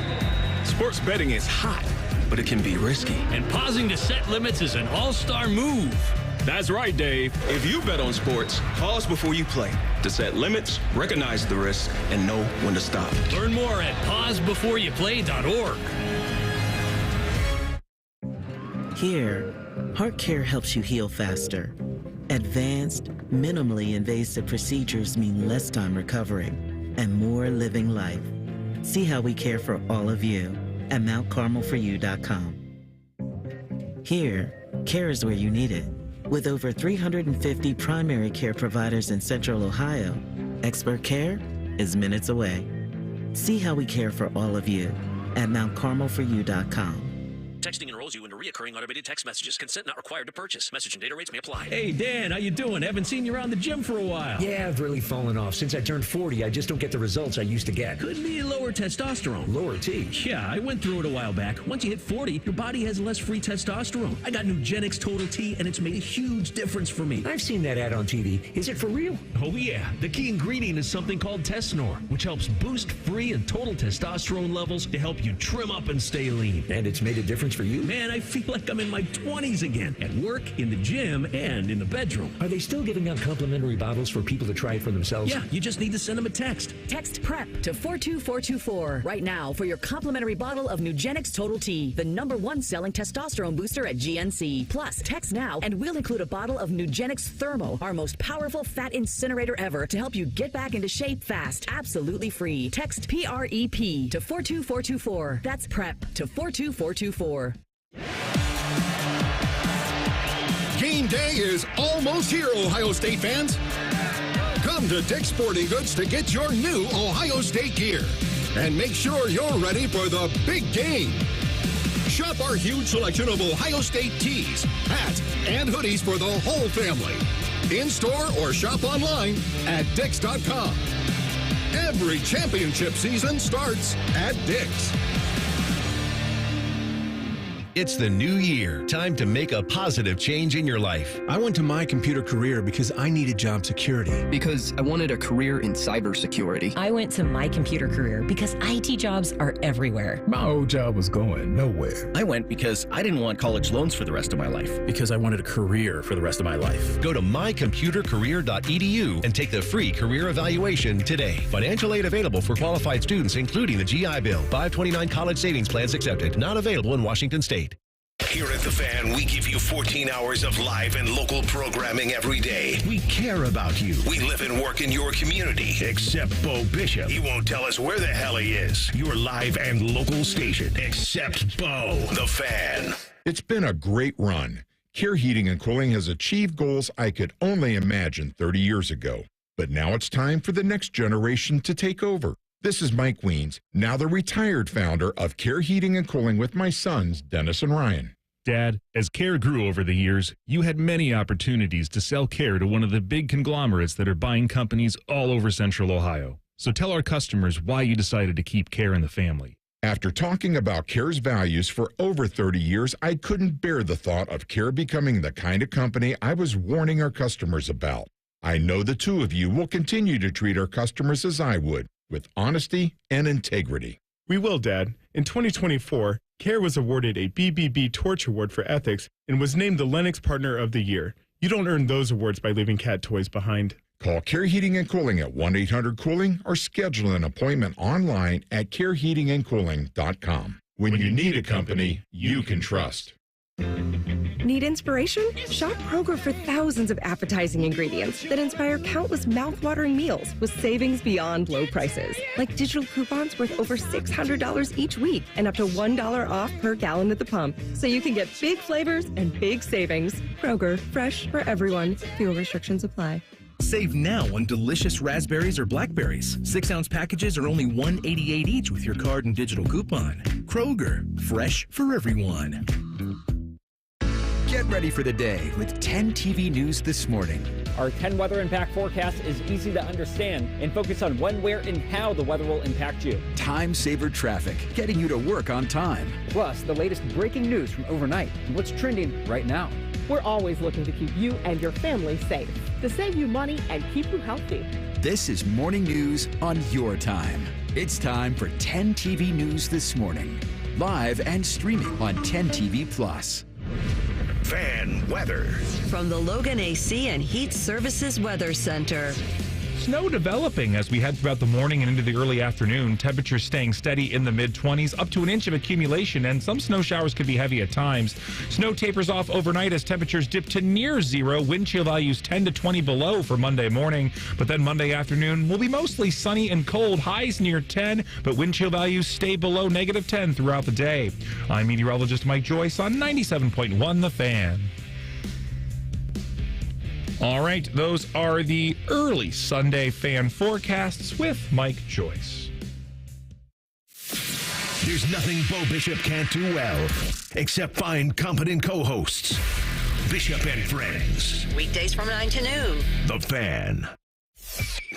Sports betting is hot, but it can be risky. And pausing to set limits is an all-star move. That's right, Dave. If you bet on sports, pause before you play to set limits, recognize the risk, and know when to stop. Learn more at pausebeforeyouplay.org. Here, heart care helps you heal faster. Advanced, minimally invasive procedures mean less time recovering and more living life. See how we care for all of you at MountCarmelForYou.com. Here, care is where you need it. With over 350 primary care providers in Central Ohio, expert care is minutes away. See how we care for all of you at MountCarmelForYou.com. Texting enrolls you into recurring automated text messages. Consent not required to purchase. Message and data rates may apply. Hey, Dan, how you doing? Haven't seen you around the gym for a while. Yeah, I've really fallen off. Since I turned 40, I just don't get the results I used to get. Could be lower testosterone. Lower T? Yeah, I went through it a while back. Once you hit 40, your body has less free testosterone. I got Nugenix Total T, and it's made a huge difference for me. I've seen that ad on TV. Is it for real? Oh, yeah. The key ingredient is something called Tesnor, which helps boost free and total testosterone levels to help you trim up and stay lean. And it's made a difference for you? Man, I feel like I'm in my 20s again. At work, in the gym, and in the bedroom. Are they still giving out complimentary bottles for people to try it for themselves? Yeah, you just need to send them a text. Text PREP to 42424 right now for your complimentary bottle of Nugenix Total T, the #1 selling testosterone booster at GNC. Plus, text now and we'll include a bottle of Nugenix Thermo, our most powerful fat incinerator ever, to help you get back into shape fast, absolutely free. Text PREP to 42424. That's PREP to 42424. Game day is almost here, Ohio State fans. Come to Dick's Sporting Goods to get your new Ohio State gear. And make sure you're ready for the big game. Shop our huge selection of Ohio State tees, hats, and hoodies for the whole family. In-store or shop online at Dicks.com. Every championship season starts at Dick's. It's the new year. Time to make a positive change in your life. I went to My Computer Career because I needed job security. Because I wanted a career in cybersecurity. I went to My Computer Career because IT jobs are everywhere. My old job was going nowhere. I went because I didn't want college loans for the rest of my life. Because I wanted a career for the rest of my life. Go to mycomputercareer.edu and take the free career evaluation today. Financial aid available for qualified students, including the GI Bill. 529 college savings plans accepted. Not available in Washington State. Here at The Fan, we give you 14 hours of live and local programming every day. We care about you. We live and work in your community, except Bo Bishop. He won't tell us where the hell he is. Your live and local station, except Bo. The Fan. It's been a great run. Care Heating and Cooling has achieved goals I could only imagine 30 years ago. But now it's time for the next generation to take over. This is Mike Weens, now the retired founder of Care Heating and Cooling with my sons, Dennis and Ryan. Dad, as Care grew over the years, you had many opportunities to sell Care to one of the big conglomerates that are buying companies all over Central Ohio. So tell our customers why you decided to keep Care in the family. After talking about Care's values for over 30 years, I couldn't bear the thought of Care becoming the kind of company I was warning our customers about. I know the two of you will continue to treat our customers as I would, with honesty and integrity. We will, Dad. In 2024, Care was awarded a BBB Torch Award for Ethics and was named the Lennox Partner of the Year. You don't earn those awards by leaving cat toys behind. Call Care Heating and Cooling at 1-800-COOLING or schedule an appointment online at careheatingandcooling.com. When you need a company you can trust. Need inspiration? Shop Kroger for thousands of appetizing ingredients that inspire countless mouth-watering meals with savings beyond low prices. Like digital coupons worth over $600 each week and up to $1 off per gallon at the pump. So you can get big flavors and big savings. Kroger, fresh for everyone. Fuel restrictions apply. Save now on delicious raspberries or blackberries. 6-ounce packages are only $1.88 each with your card and digital coupon. Kroger, fresh for everyone. Get ready for the day with 10 TV News this morning. Our 10 weather impact forecast is easy to understand and focus on when, where, and how the weather will impact you. Time-saver traffic, getting you to work on time. Plus, the latest breaking news from overnight and what's trending right now. We're always looking to keep you and your family safe, to save you money and keep you healthy. This is Morning News on your time. It's time for 10 TV News this morning. Live and streaming on 10 TV Plus. Fan weather. From the Logan AC and Heat Services Weather Center. Snow developing as we head throughout the morning and into the early afternoon. Temperatures staying steady in the mid-20s, up to an inch of accumulation, and some snow showers could be heavy at times. Snow tapers off overnight as temperatures dip to near zero. Wind chill values 10 to 20 below for Monday morning. But then Monday afternoon will be mostly sunny and cold. Highs near 10, but wind chill values stay below -10 throughout the day. I'm meteorologist Mike Joyce on 97.1 The Fan. All right, those are the early Sunday fan forecasts with Mike Joyce. There's nothing Bo Bishop can't do well, except find competent co-hosts. Bishop and Friends. Weekdays from 9 to noon. The Fan.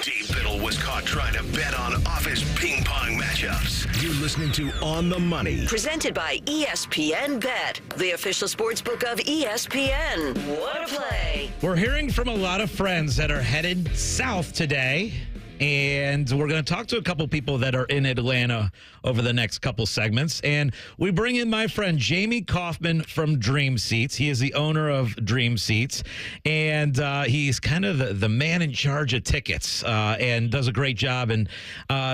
Dave Biddle was caught trying to bet on office ping pong matchups. You're listening to On the Money. Presented by ESPN Bet, the official sportsbook of ESPN. What a play. We're hearing from a lot of friends that are headed south today And we're going to talk to a couple people that are in Atlanta over the next couple segments. And we bring in my friend Jamie Kaufman from Dreamseats. He is the owner of Dreamseats. And he's kind of the man in charge of tickets and does a great job. And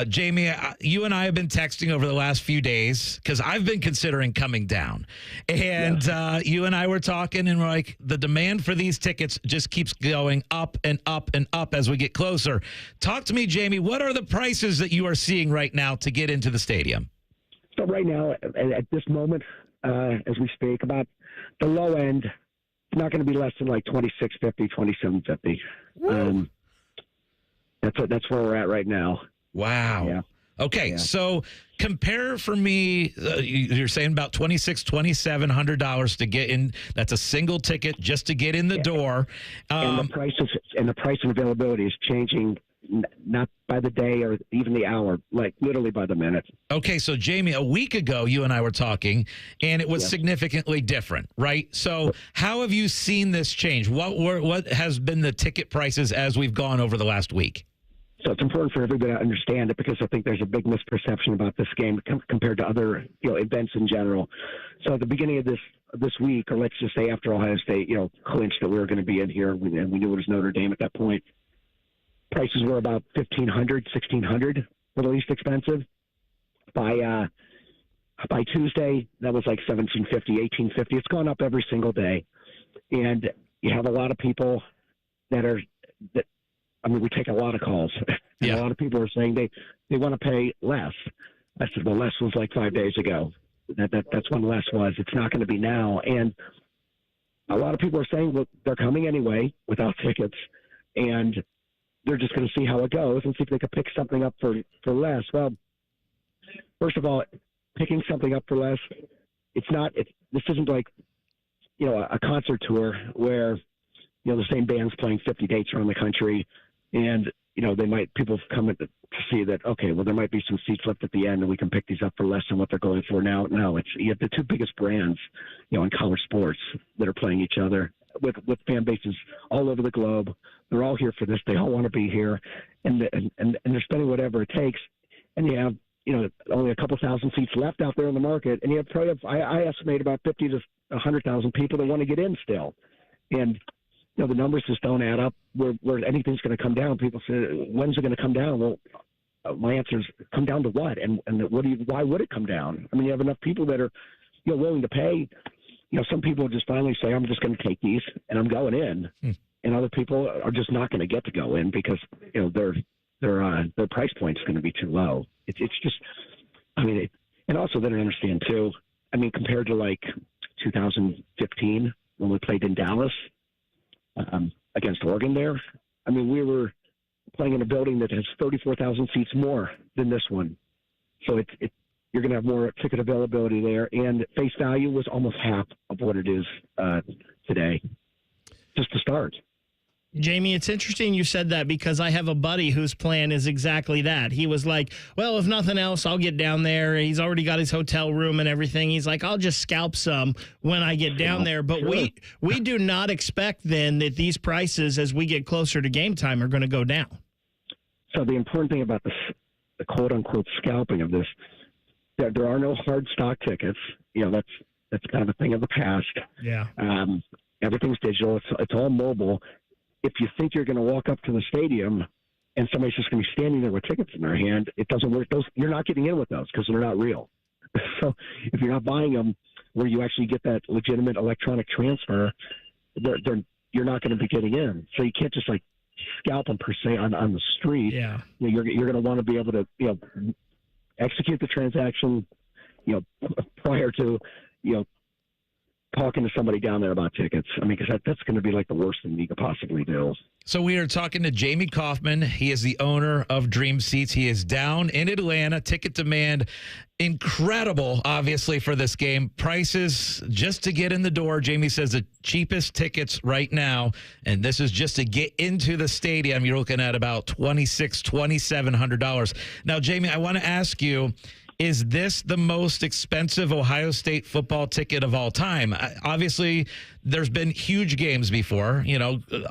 Jamie, you and I have been texting over the last few days because I've been considering coming down. And you and I were talking, and we're like, the demand for these tickets just keeps going up and up and up as we get closer. Talk to me, Jamie. What are the prices that you are seeing right now to get into the stadium? So right now, at this moment, as we speak, about the low end, it's not going to be less than like $26.50, $27.50. That's where we're at right now. Wow. Yeah. Okay, so compare for me. You're saying about $2,700 to get in. That's a single ticket just to get in the door. And the price and availability is changing, not by the day or even the hour, like literally by the minute. Okay, so Jamie, a week ago, you and I were talking, and it was significantly different, right? So how have you seen this change? What has been the ticket prices as we've gone over the last week? So it's important for everybody to understand it, because I think there's a big misperception about this game compared to other events in general. So at the beginning of this week, or let's just say after Ohio State clinched that we were going to be in here, and we knew it was Notre Dame at that point, prices were about $1,500, $1,600 for the least expensive. By Tuesday, that was like $1,750, $1,850. It's gone up every single day, and you have a lot of people we take a lot of calls. And a lot of people are saying they want to pay less. I said, well, less was like 5 days ago. That's when less was. It's not going to be now. And a lot of people are saying, well, they're coming anyway without tickets, and they're just going to see how it goes and see if they can pick something up for less. Well, first of all, picking something up for less, this isn't like, a concert tour where, the same band's playing 50 dates around the country, and people come in to see that, okay, well, there might be some seats left at the end and we can pick these up for less than what they're going for now. No, you have the two biggest brands, in college sports that are playing each other with fan bases all over the globe. They're all here for this. They all want to be here, and they're spending whatever it takes. And you have, only a couple thousand seats left out there in the market, and you have probably, I estimate about 50 to 100,000 people that want to get in still. And the numbers just don't add up where anything's going to come down. People say, when's it going to come down? Well, my answer is, come down to what? And why would it come down? I mean, you have enough people that are, willing to pay. Some people just finally say, I'm just going to take these and I'm going in. And other people are just not going to get to go in because, their price point is going to be too low. It's just, and also they don't understand too. Compared to like 2015 when we played in Dallas, against Oregon there. We were playing in a building that has 34,000 seats more than this one. So you're going to have more ticket availability there, and face value was almost half of what it is today, just to start. Jamie, it's interesting you said that, because I have a buddy whose plan is exactly that. He was like, well, if nothing else, I'll get down there. He's already got his hotel room and everything. He's like, I'll just scalp some when I get down there. But we do not expect then that these prices, as we get closer to game time, are going to go down. So the important thing about the quote-unquote scalping of this, there are no hard stock tickets. That's kind of a thing of the past. Yeah. Everything's digital. It's all mobile. If you think you're going to walk up to the stadium and somebody's just going to be standing there with tickets in their hand, it doesn't work. You're not getting in with those because they're not real. So if you're not buying them where you actually get that legitimate electronic transfer, you're not going to be getting in. So you can't just like scalp them per se on the street. Yeah. You're going to want to be able to execute the transaction prior to talking to somebody down there about tickets. Because that's going to be like the worst thing you could possibly do. So we are talking to Jamie Kaufman. He is the owner of Dreamseats. He is down in Atlanta. Ticket demand incredible, obviously, for this game. Prices just to get in the door. Jamie says the cheapest tickets right now, and this is just to get into the stadium, you're looking at about $2,700. Now, Jamie, I want to ask you, is this the most expensive Ohio State football ticket of all time? Obviously, there's been huge games before,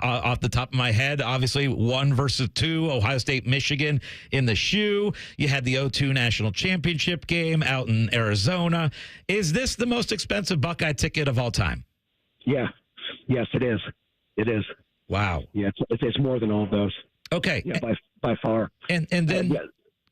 off the top of my head, obviously 1 versus 2, Ohio State, Michigan in the shoe. You had the 0-2 national championship game out in Arizona. Is this the most expensive Buckeye ticket of all time? Yeah. Yes, it is. It is. Wow. Yeah, it's more than all of those. Okay. Yeah, by far. And then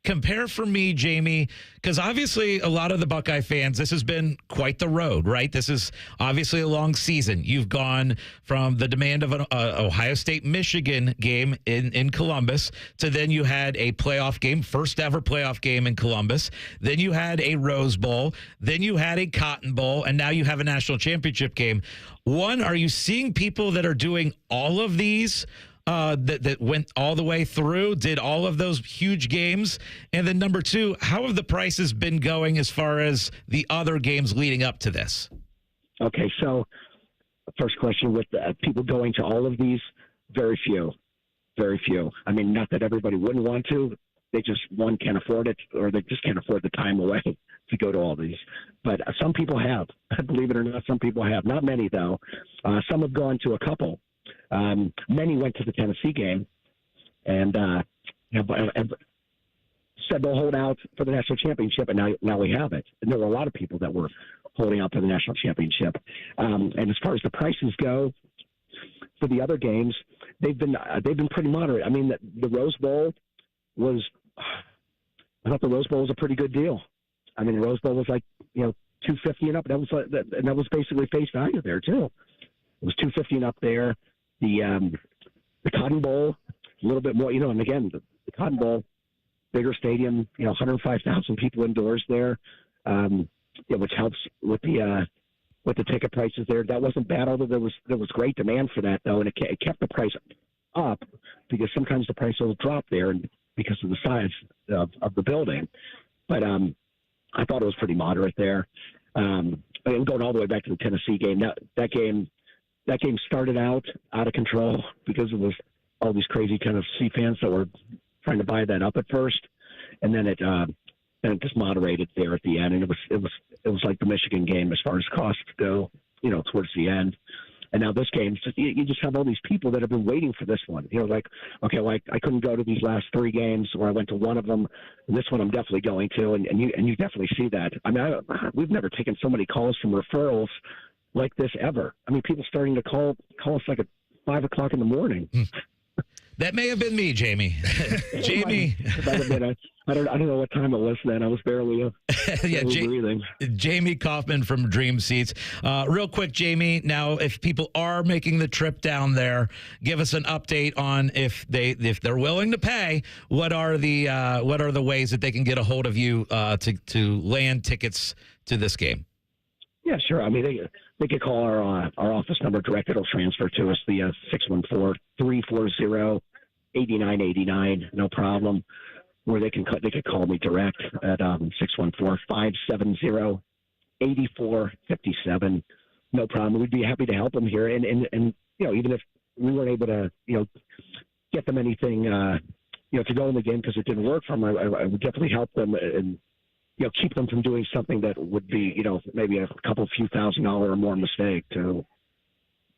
compare for me, Jamie, because obviously a lot of the Buckeye fans, this has been quite the road, right? This is obviously a long season. You've gone from the demand of an Ohio State-Michigan game in Columbus to then you had a playoff game, first ever playoff game in Columbus. Then you had a Rose Bowl. Then you had a Cotton Bowl. And now you have a national championship game. One, are you seeing people that are doing all of these that went all the way through, did all of those huge games? And then number 2, how have the prices been going as far as the other games leading up to this? Okay, so first question with people going to all of these, very few. I mean, not that everybody wouldn't want to. They just, one, can't afford it, or they just can't afford the time away to go to all these. But some people have. Believe it or not, some people have. Not many, though. Some have gone to a couple. Many went to the Tennessee game and said they'll hold out for the national championship, and now we have it. And there were a lot of people that were holding out for the national championship. And as far as the prices go for the other games, they've been pretty moderate. I mean, the Rose Bowl was. I thought the Rose Bowl was a pretty good deal. I mean, the Rose Bowl was like $250 and up. That was basically face value there too. It was $250 and up there. The Cotton Bowl, a little bit more, and again, the Cotton Bowl, bigger stadium, 105,000 people indoors there, which helps with the ticket prices there. That wasn't bad, although there was great demand for that though, and it kept the price up because sometimes the price will drop there and because of the size of the building. But I thought it was pretty moderate there. And going all the way back to the Tennessee game, that game started out of control because of all these crazy Tennessee fans that were trying to buy that up at first, and then it just moderated there at the end, and it was like the Michigan game as far as costs go, towards the end. And now this game, you just have all these people that have been waiting for this one. I couldn't go to these last 3 games, or I went to one of them. And this one I'm definitely going to, and you definitely see that. I mean, we've never taken so many calls from referrals like this ever. I mean, people starting to call us like at 5 o'clock in the morning. That may have been me, Jamie. Jamie. I don't know what time it was then. I was barely breathing. Jamie Kaufman from Dreamseats. Real quick, Jamie, now if people are making the trip down there, give us an update on if they're willing to pay, what are the ways that they can get a hold of you to land tickets to this game? Yeah, sure. I mean, they could call our office number direct. It'll transfer to us, the 614-340-8989. No problem. Or they could call me direct at 614-570-8457. No problem. We'd be happy to help them here. And even if we weren't able to get them anything to go in the game because it didn't work for them, I would definitely help them and keep them from doing something that would be, maybe a few $1,000 or more mistake too.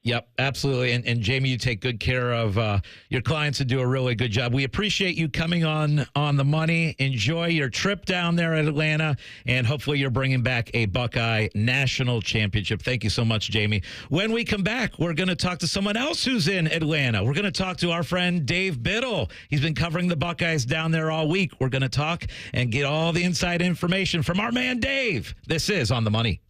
Yep, absolutely. And Jamie, you take good care of your clients and do a really good job. We appreciate you coming on the money. Enjoy your trip down there at Atlanta, and hopefully you're bringing back a Buckeye national championship. Thank you so much, Jamie. When we come back, we're going to talk to someone else who's in Atlanta. We're going to talk to our friend Dave Biddle. He's been covering the Buckeyes down there all week. We're going to talk and get all the inside information from our man Dave. This is On the Money.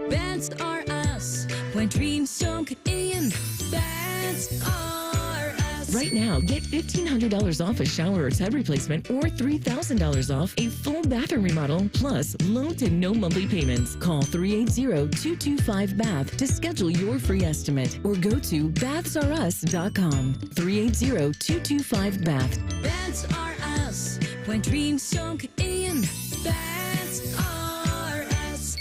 Bets are us. When dreams don't get in, bets are us. Right now, get $1,500 off a shower or tub replacement or $3,000 off a full bathroom remodel, plus low to no monthly payments. Call 380-225-BATH to schedule your free estimate or go to bathsareus.com. 380-225-BATH. Bets are us. When dreams don't get in, bets are us.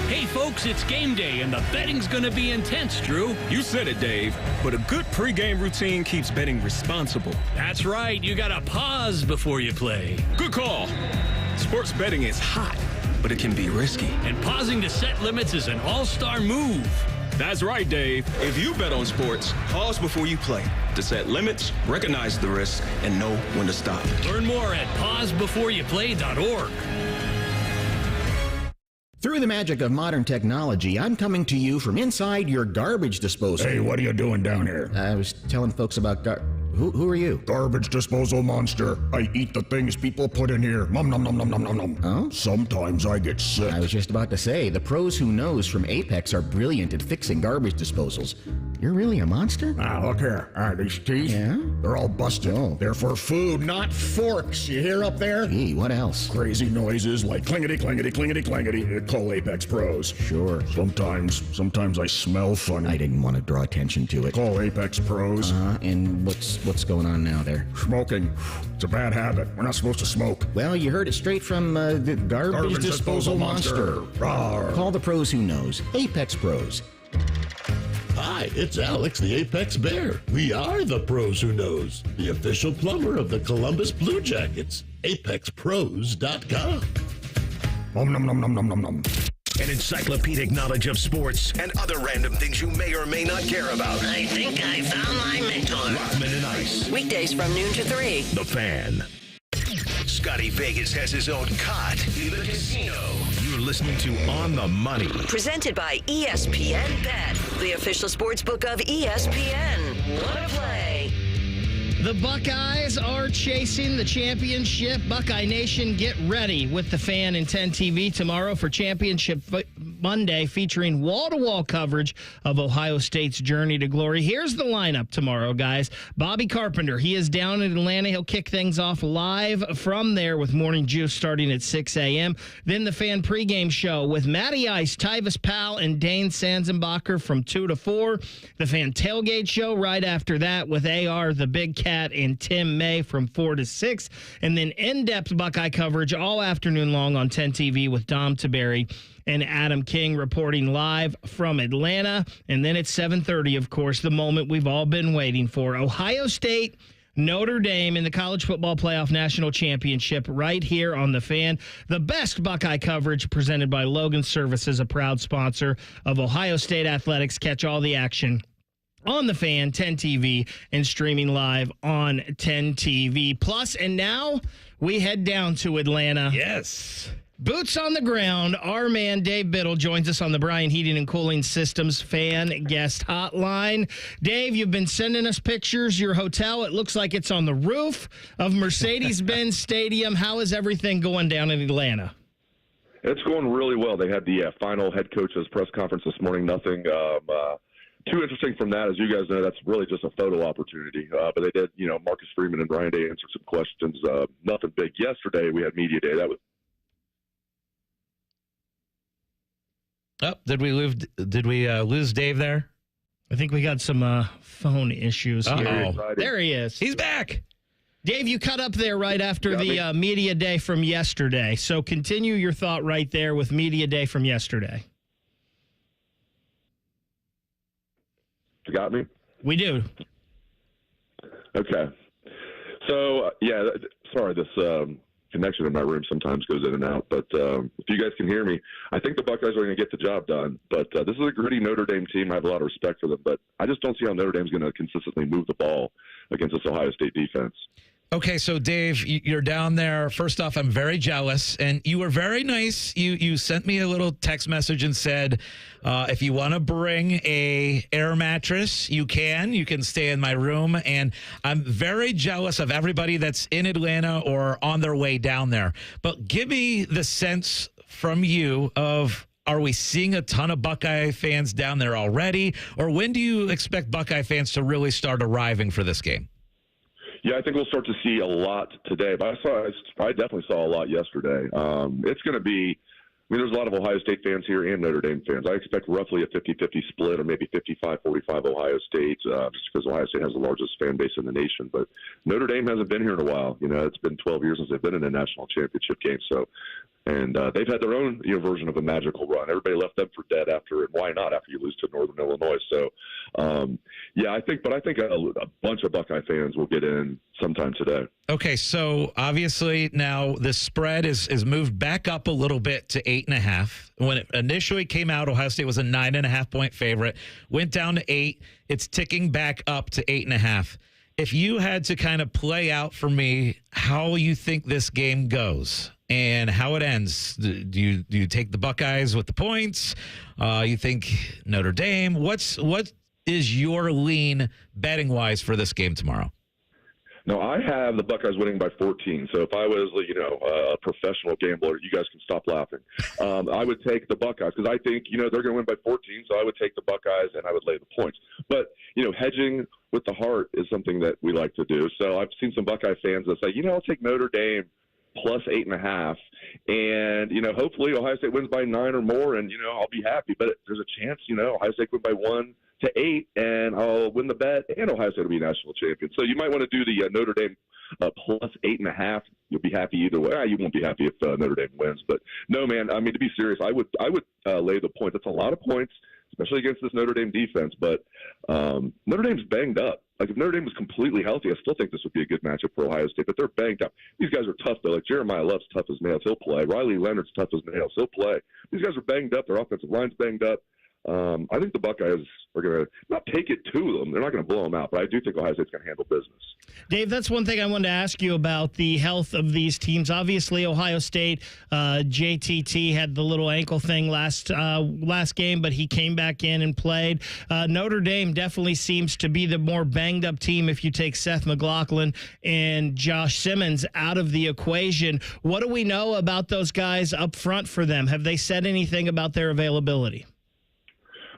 Hey folks, it's game day, and the betting's going to be intense, Drew. You said it, Dave. But a good pregame routine keeps betting responsible. That's right. You got to pause before you play. Good call. Sports betting is hot, but it can be risky. And pausing to set limits is an all-star move. That's right, Dave. If you bet on sports, pause before you play to set limits, recognize the risks, and know when to stop. Learn more at pausebeforeyouplay.org. Through the magic of modern technology, I'm coming to you from inside your garbage disposal. Hey, what are you doing down here? I was telling folks about Who are you? Garbage disposal monster. I eat the things people put in here. Nom nom nom nom nom nom nom. Oh? Sometimes I get sick. I was just about to say, the pros who knows from Apex are brilliant at fixing garbage disposals. You're really a monster? Look here. These teeth, they're all busted. Oh. They're for food, not forks. You hear up there? Gee, what else? Crazy noises like clingety, clingety, clingety, clingety. Call Apex Pros. Sure. Sometimes I smell funny. I didn't want to draw attention to it. Call Apex Pros. And what's going on now there? Smoking. It's a bad habit. We're not supposed to smoke. Well, you heard it straight from the garbage disposal monster. Call the pros who knows. Apex Pros. Hi, it's Alex, the Apex Bear. We are the pros who knows, the official plumber of the Columbus Blue Jackets. ApexPros.com. Nom nom nom nom nom nom nom. An encyclopedic knowledge of sports and other random things you may or may not care about. I think I found my mentor. Rockman and Ice. Weekdays from noon to 3. The Fan. Scotty Vegas has his own cot in the casino. You're listening to On the Money. Presented by ESPN Bet, the official sportsbook of ESPN. Wanna play? The Buckeyes are chasing the championship. Buckeye Nation, get ready with the Fan and 10 TV tomorrow for Championship Monday, featuring wall-to-wall coverage of Ohio State's journey to glory. Here's the lineup tomorrow, guys. Bobby Carpenter, he is down in Atlanta. He'll kick things off live from there with Morning Juice starting at 6 a.m. Then the Fan pregame show with Matty Ice, Tyvis Powell, and Dane Sanzenbacher from 2 to 4. The Fan tailgate show right after that with AR, the Big Cat, and Tim May from 4 to 6. And then in-depth Buckeye coverage all afternoon long on 10 TV with Dom Taberry and Adam King reporting live from Atlanta. And then at 7:30, of course, the moment we've all been waiting for. Ohio State, Notre Dame in the College Football Playoff National Championship right here on The Fan. The best Buckeye coverage presented by Logan Services, a proud sponsor of Ohio State Athletics. Catch all the action on The Fan, 10 TV, and streaming live on 10 TV Plus. And now we head down to Atlanta. Yes. Boots on the ground. Our man Dave Biddle joins us on the Bryan Heating and Cooling Systems Fan Guest Hotline. Dave, you've been sending us pictures. Your hotel, it looks like it's on the roof of Mercedes-Benz Stadium. How is everything going down in Atlanta? It's going really well. They had the final head coach's press conference this morning. Nothing too interesting from that. As you guys know, that's really just a photo opportunity. But they did, Marcus Freeman and Ryan Day answered some questions. Nothing big. Yesterday, we had media day. That was. Oh, did we lose Dave there? I think we got some phone issues here. There he is. He's back. Dave, you cut up there right after the media day from yesterday. So continue your thought right there with media day from yesterday. You got me? We do. Okay. So, sorry, this connection in my room sometimes goes in and out. But if you guys can hear me, I think the Buckeyes are going to get the job done. But this is a gritty Notre Dame team. I have a lot of respect for them. But I just don't see how Notre Dame's going to consistently move the ball against this Ohio State defense. Okay, so Dave, you're down there. First off, I'm very jealous, and you were very nice. You sent me a little text message and said, if you want to bring a air mattress, you can stay in my room. And I'm very jealous of everybody that's in Atlanta or on their way down there. But give me the sense from you of, are we seeing a ton of Buckeye fans down there already? Or when do you expect Buckeye fans to really start arriving for this game? Yeah, I think we'll start to see a lot today, but I definitely saw a lot yesterday. It's going to be, there's a lot of Ohio State fans here and Notre Dame fans. I expect roughly a 50-50 split, or maybe 55-45 Ohio State, just because Ohio State has the largest fan base in the nation. But Notre Dame hasn't been here in a while. It's been 12 years since they've been in a national championship game. So And they've had their own version of a magical run. Everybody left them for dead after, and why not after you lose to Northern Illinois? So, I think a bunch of Buckeye fans will get in sometime today. Okay, so obviously now the spread is moved back up a little bit to 8.5. When it initially came out, Ohio State was a 9.5-point favorite. Went down to 8. It's ticking back up to 8.5. If you had to kind of play out for me how you think this game goes and how it ends, do you take the Buckeyes with the points? You think Notre Dame? What is your lean betting wise for this game tomorrow? No, I have the Buckeyes winning by 14. So if I was, a professional gambler, you guys can stop laughing. I would take the Buckeyes because I think, they're going to win by 14. So I would take the Buckeyes and I would lay the points. But, hedging with the heart is something that we like to do. So I've seen some Buckeye fans that say, I'll take Notre Dame plus 8.5. And, hopefully Ohio State wins by 9 or more and, I'll be happy. But there's a chance, Ohio State win by 1 to 8, and I'll win the bet, and Ohio State will be national champion. So you might want to do the Notre Dame plus 8.5. You'll be happy either way. You won't be happy if Notre Dame wins, but no, man. I mean, to be serious, I would lay the point. That's a lot of points, especially against this Notre Dame defense. But Notre Dame's banged up. Like if Notre Dame was completely healthy, I still think this would be a good matchup for Ohio State. But they're banged up. These guys are tough though. Like Jeremiah Love's tough as nails. He'll play. Riley Leonard's tough as nails. He'll play. These guys are banged up. Their offensive line's banged up. I think the Buckeyes are going to not take it to them. They're not going to blow them out, but I do think Ohio State's going to handle business. Dave, that's one thing I wanted to ask you about the health of these teams. Obviously, Ohio State, JTT had the little ankle thing last game, but he came back in and played. Notre Dame definitely seems to be the more banged-up team if you take Seth McLaughlin and Josh Simmons out of the equation. What do we know about those guys up front for them? Have they said anything about their availability?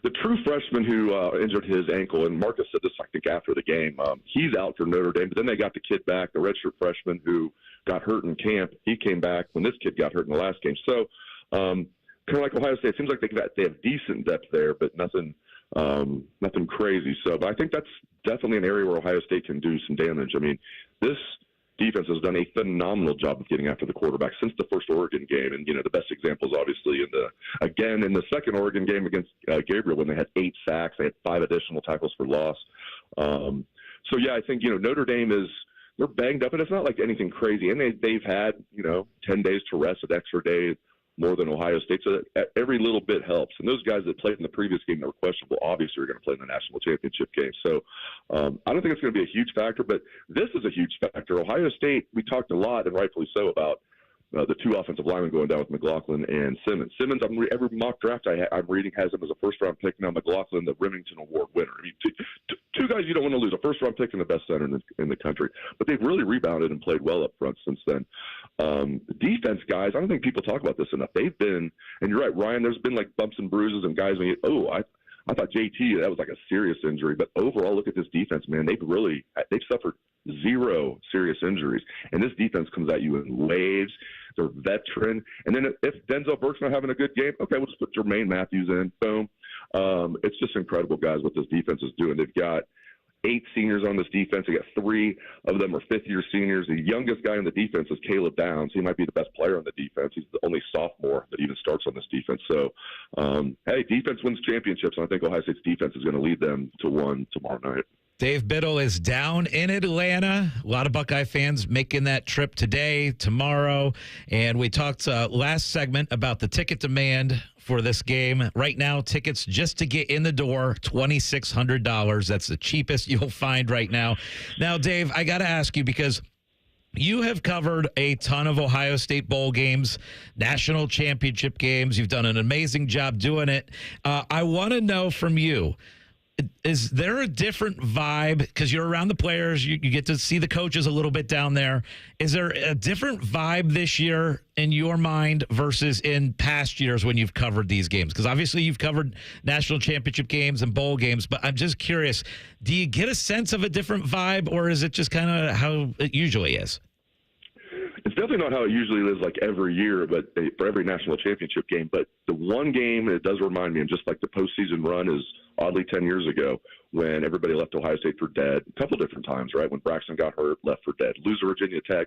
The true freshman who injured his ankle, and Marcus said this, I think, after the game, he's out for Notre Dame. But then they got the kid back, the redshirt freshman who got hurt in camp. He came back when this kid got hurt in the last game. So kind of like Ohio State, it seems like they have decent depth there, but nothing crazy. So but I think that's definitely an area where Ohio State can do some damage. I mean, this defense has done a phenomenal job of getting after the quarterback since the first Oregon game. And, the best example is obviously in the second Oregon game against Gabriel when they had 8 sacks. They had 5 additional tackles for loss. I think, Notre Dame they're banged up, and it's not like anything crazy. And they've had, 10 days to rest, an extra day more than Ohio State. So every little bit helps. And those guys that played in the previous game that were questionable obviously are going to play in the national championship game. So I don't think it's going to be a huge factor, but this is a huge factor. Ohio State, we talked a lot, and rightfully so, about the 2 offensive linemen going down with McLaughlin and Simmons. Simmons, every mock draft I'm reading has him as a first-round pick. Now McLaughlin, the Remington Award winner. I mean, two guys you don't want to lose, a first-round pick and the best center in the country. But they've really rebounded and played well up front since then. Defense guys, I don't think people talk about this enough. They've been, and you're right, Ryan, there's been like bumps and bruises and guys, I thought JT, that was like a serious injury. But overall, look at this defense, man. They've suffered 0 serious injuries. And this defense comes at you in waves. They're veteran. And then if Denzel Burke's not having a good game, okay, we'll just put Jermaine Matthews in. Boom. It's just incredible, guys, what this defense is doing. They've got 8 seniors on this defense. They got 3 of them are fifth-year seniors. The youngest guy on the defense is Caleb Downs. He might be the best player on the defense. He's the only sophomore that even starts on this defense. So, defense wins championships, and I think Ohio State's defense is going to lead them to one tomorrow night. Dave Biddle is down in Atlanta. A lot of Buckeye fans making that trip today, tomorrow. And we talked last segment about the ticket demand for this game. Right now, tickets just to get in the door, $2,600. That's the cheapest you'll find right now. Now, Dave, I got to ask you because you have covered a ton of Ohio State bowl games, national championship games. You've done an amazing job doing it. I want to know from you, is there a different vibe? Because you're around the players, you get to see the coaches a little bit down there. Is there a different vibe this year in your mind versus in past years when you've covered these games? Because obviously you've covered national championship games and bowl games, but I'm just curious, do you get a sense of a different vibe, or is it just kind of how it usually is? It's definitely not how it usually is like every year, but for every national championship game. But the one game, it does remind me, and just like the postseason run is oddly 10 years ago when everybody left Ohio State for dead. A couple different times, right? When Braxton got hurt, left for dead. Lose to Virginia Tech,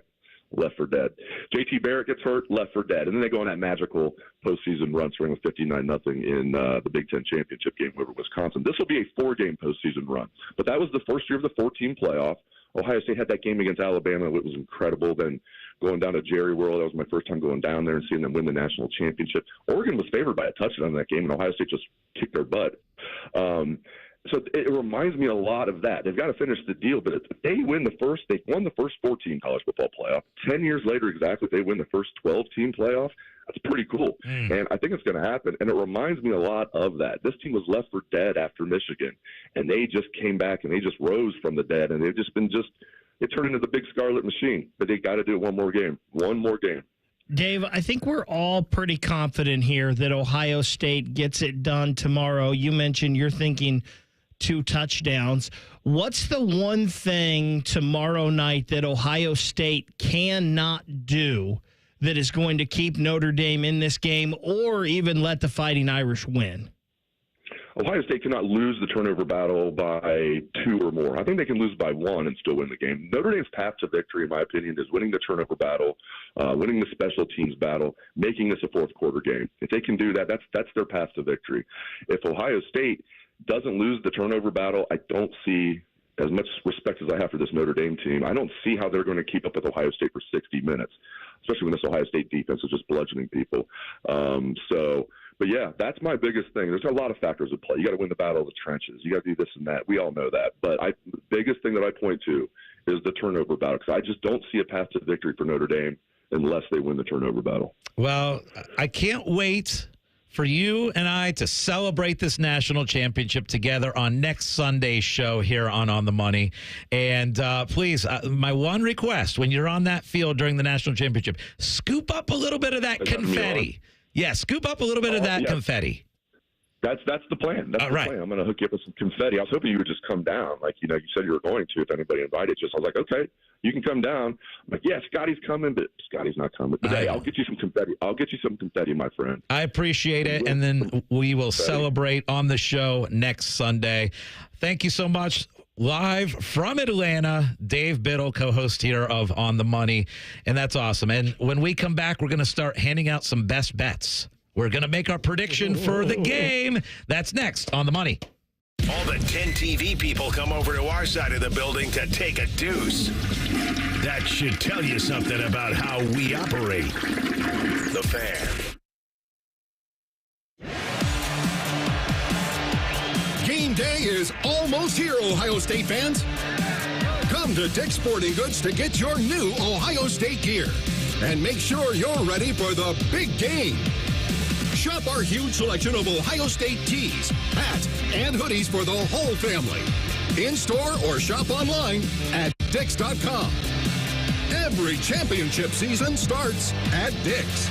left for dead. JT Barrett gets hurt, left for dead. And then they go on that magical postseason run, starting with 59-0 in the Big Ten championship game over Wisconsin. This will be a 4-game postseason run. But that was the first year of the 4-team playoff. Ohio State had that game against Alabama. It was incredible. Then going down to Jerry World, that was my first time going down there and seeing them win the national championship. Oregon was favored by a touchdown in that game, and Ohio State just kicked their butt. So it reminds me a lot of that. They've got to finish the deal, but if they won the first 4-team college football playoff. 10 years later, exactly, if they win the first 12-team playoff, that's pretty cool. And I think it's going to happen. And it reminds me a lot of that. This team was left for dead after Michigan, and they just came back and they just rose from the dead, and they've just been it turned into the big Scarlet Machine. But they got to do it one more game. Dave, I think we're all pretty confident here that Ohio State gets it done tomorrow. You mentioned you're thinking 2 touchdowns. What's the one thing tomorrow night that Ohio State cannot do that is going to keep Notre Dame in this game or even let the Fighting Irish win? Ohio State cannot lose the turnover battle by 2 or more. I think they can lose by 1 and still win the game. Notre Dame's path to victory, in my opinion, is winning the turnover battle, winning the special teams battle, making this a fourth-quarter game. If they can do that, that's their path to victory. If Ohio State doesn't lose the turnover battle, I don't see, as much respect as I have for this Notre Dame team, I don't see how they're going to keep up with Ohio State for 60 minutes, especially when this Ohio State defense is just bludgeoning people. But yeah, that's my biggest thing. There's a lot of factors at play. You got to win the battle of the trenches. You got to do this and that. We all know that. But the biggest thing that I point to is the turnover battle, because I just don't see a path to victory for Notre Dame unless they win the turnover battle. Well, I can't wait for you and I to celebrate this national championship together on next Sunday's show here on the Money. And please, my one request, when you're on that field during the national championship, scoop up a little bit of that confetti. Yeah, scoop up a little bit of that confetti. That's the plan. That's the plan. I'm going to hook you up with some confetti. I was hoping you would just come down. Like, you said you were going to if anybody invited you. So I was like, okay, you can come down. I'm like, yeah, Scotty's coming, but Scotty's not coming. But hey, I'll get you some confetti. I'll get you some confetti, my friend. I appreciate it. And then we will celebrate on the show next Sunday. Thank you so much. Live from Atlanta, Dave Biddle, co-host here of On the Money. And that's awesome. And when we come back, we're going to start handing out some best bets. We're going to make our prediction for the game. That's next on The Money. All the 10 TV people come over to our side of the building to take a deuce. That should tell you something about how we operate. The Fan. Game day is almost here, Ohio State fans. Come to Dick's Sporting Goods to get your new Ohio State gear. And make sure you're ready for the big game. Shop our huge selection of Ohio State tees, hats, and hoodies for the whole family. In-store or shop online at Dicks.com. Every championship season starts at Dick's.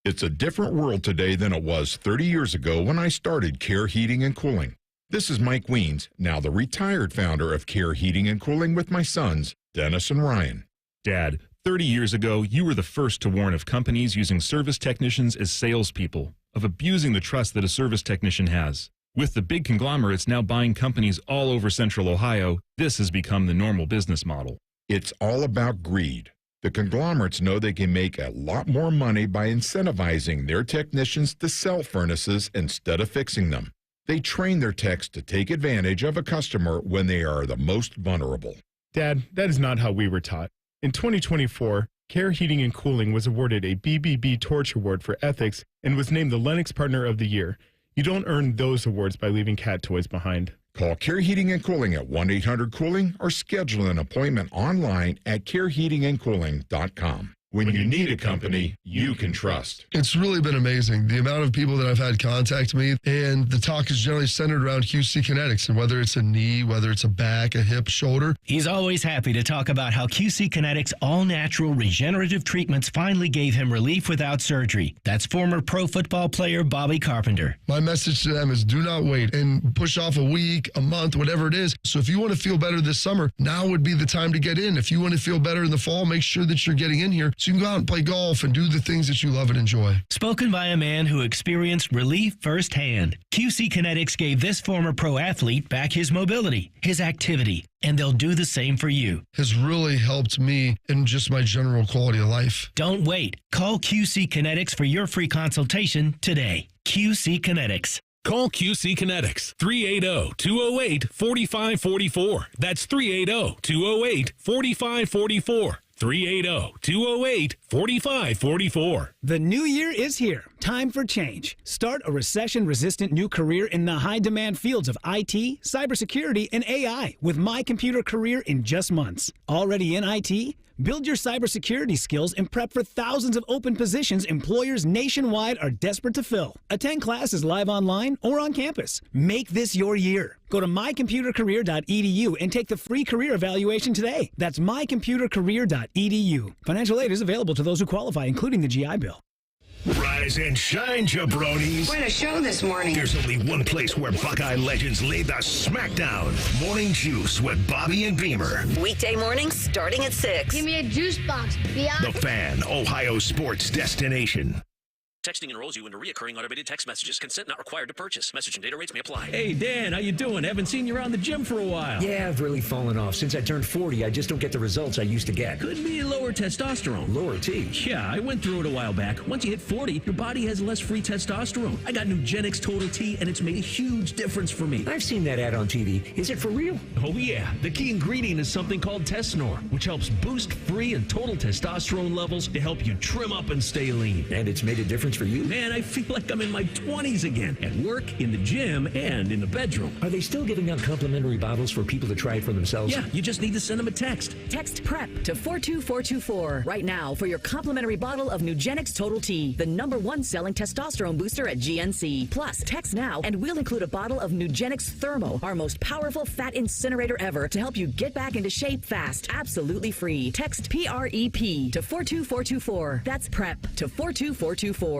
It's a different world today than it was 30 years ago when I started Care Heating and Cooling. This is Mike Weens, now the retired founder of Care Heating and Cooling with my sons, Dennis and Ryan. Dad, 30 years ago, you were the first to warn of companies using service technicians as salespeople, of abusing the trust that a service technician has. With the big conglomerates now buying companies all over Central Ohio, this has become the normal business model. It's all about greed. The conglomerates know they can make a lot more money by incentivizing their technicians to sell furnaces instead of fixing them. They train their techs to take advantage of a customer when they are the most vulnerable. Dad, that is not how we were taught. In 2024, Care Heating and Cooling was awarded a BBB Torch Award for ethics and was named the Lennox Partner of the Year. You don't earn those awards by leaving cat toys behind. Call Care Heating and Cooling at 1-800-COOLING or schedule an appointment online at careheatingandcooling.com. When you need a company you can trust. It's really been amazing, the amount of people that I've had contact me, and the talk is generally centered around QC Kinetics, and whether it's a knee, whether it's a back, a hip, shoulder. He's always happy to talk about how QC Kinetics all-natural regenerative treatments finally gave him relief without surgery. That's former pro football player Bobby Carpenter. My message to them is do not wait and push off a week, a month, whatever it is. So if you want to feel better this summer, now would be the time to get in. If you want to feel better in the fall, make sure that you're getting in here so you can go out and play golf and do the things that you love and enjoy. Spoken by a man who experienced relief firsthand. QC Kinetics gave this former pro athlete back his mobility, his activity, and they'll do the same for you. Has really helped me in just my general quality of life. Don't wait. Call QC Kinetics for your free consultation today. QC Kinetics. Call QC Kinetics, 380-208-4544. That's 380-208-4544. 380-208-4544. The new year is here. Time for change. Start a recession-resistant new career in the high-demand fields of IT, cybersecurity, and AI with My Computer Career in just months. Already in IT? Build your cybersecurity skills and prep for thousands of open positions employers nationwide are desperate to fill. Attend classes live online or on campus. Make this your year. Go to mycomputercareer.edu and take the free career evaluation today. That's mycomputercareer.edu. Financial aid is available to those who qualify, including the GI Bill. Rise and shine, jabronis. Quite a show this morning. There's only one place where Buckeye legends lay the smackdown. Morning Juice with Bobby and Beamer. Weekday mornings starting at 6. Give me a juice box, Biatch. The Fan, Ohio sports destination. Texting enrolls you into reoccurring automated text messages. Consent not required to purchase. Message and data rates may apply. Hey, Dan, how you doing? Haven't seen you around the gym for a while. Yeah, I've really fallen off. Since I turned 40, I just don't get the results I used to get. Could be lower testosterone. Lower T? Yeah, I went through it a while back. Once you hit 40, your body has less free testosterone. I got Nugenix Total T, and it's made a huge difference for me. I've seen that ad on TV. Is it for real? Oh, yeah. The key ingredient is something called Tesnor, which helps boost free and total testosterone levels to help you trim up and stay lean. And it's made a difference for you? Man, I feel like I'm in my 20s again, at work, in the gym, and in the bedroom. Are they still giving out complimentary bottles for people to try it for themselves? Yeah, you just need to send them a text. Text PREP to 42424 right now for your complimentary bottle of Nugenix Total T, the #1 selling testosterone booster at GNC. Plus, text now and we'll include a bottle of Nugenix Thermo, our most powerful fat incinerator ever, to help you get back into shape fast, absolutely free. Text PREP to 42424. That's PREP to 42424.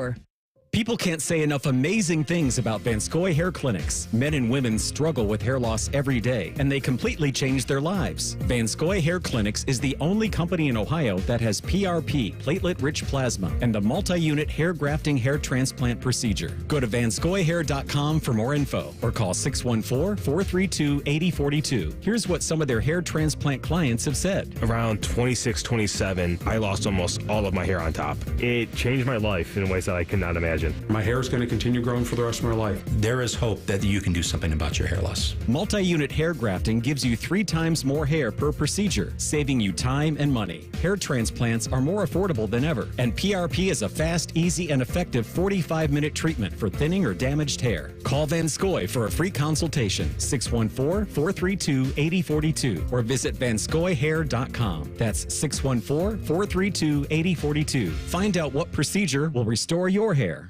People can't say enough amazing things about Vanscoy Hair Clinics. Men and women struggle with hair loss every day, and they completely change their lives. Vanscoy Hair Clinics is the only company in Ohio that has PRP, platelet-rich plasma, and the multi-unit hair grafting hair transplant procedure. Go to vanscoyhair.com for more info, or call 614-432-8042. Here's what some of their hair transplant clients have said. Around 26, 27, I lost almost all of my hair on top. It changed my life in ways that I could not imagine. My hair is going to continue growing for the rest of my life. There is hope that you can do something about your hair loss. Multi-unit hair grafting gives you 3 times more hair per procedure, saving you time and money. Hair transplants are more affordable than ever, and PRP is a fast, easy, and effective 45-minute treatment for thinning or damaged hair. Call Vanscoy for a free consultation, 614-432-8042, or visit vanscoyhair.com. That's 614-432-8042. Find out what procedure will restore your hair.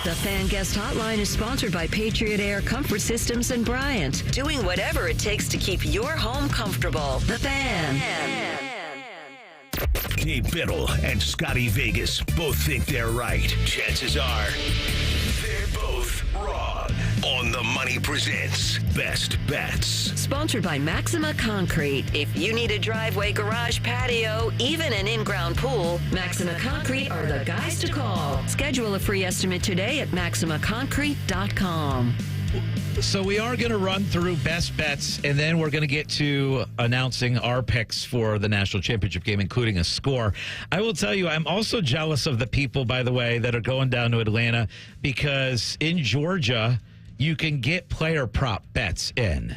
The Fan Guest Hotline is sponsored by Patriot Air Comfort Systems and Bryant, doing whatever it takes to keep your home comfortable. The Fan. Dave Biddle and Scotty Vegas both think they're right. Chances are they're both wrong. On the Money presents Best Bets. Sponsored by Maxima Concrete. If you need a driveway, garage, patio, even an in-ground pool, Maxima Concrete are the guys to call. Schedule a free estimate today at maximaconcrete.com. So we are going to run through best bets, and then we're going to get to announcing our picks for the national championship game, including a score. I will tell you, I'm also jealous of the people, by the way, that are going down to Atlanta, because in Georgia, you can get player prop bets in.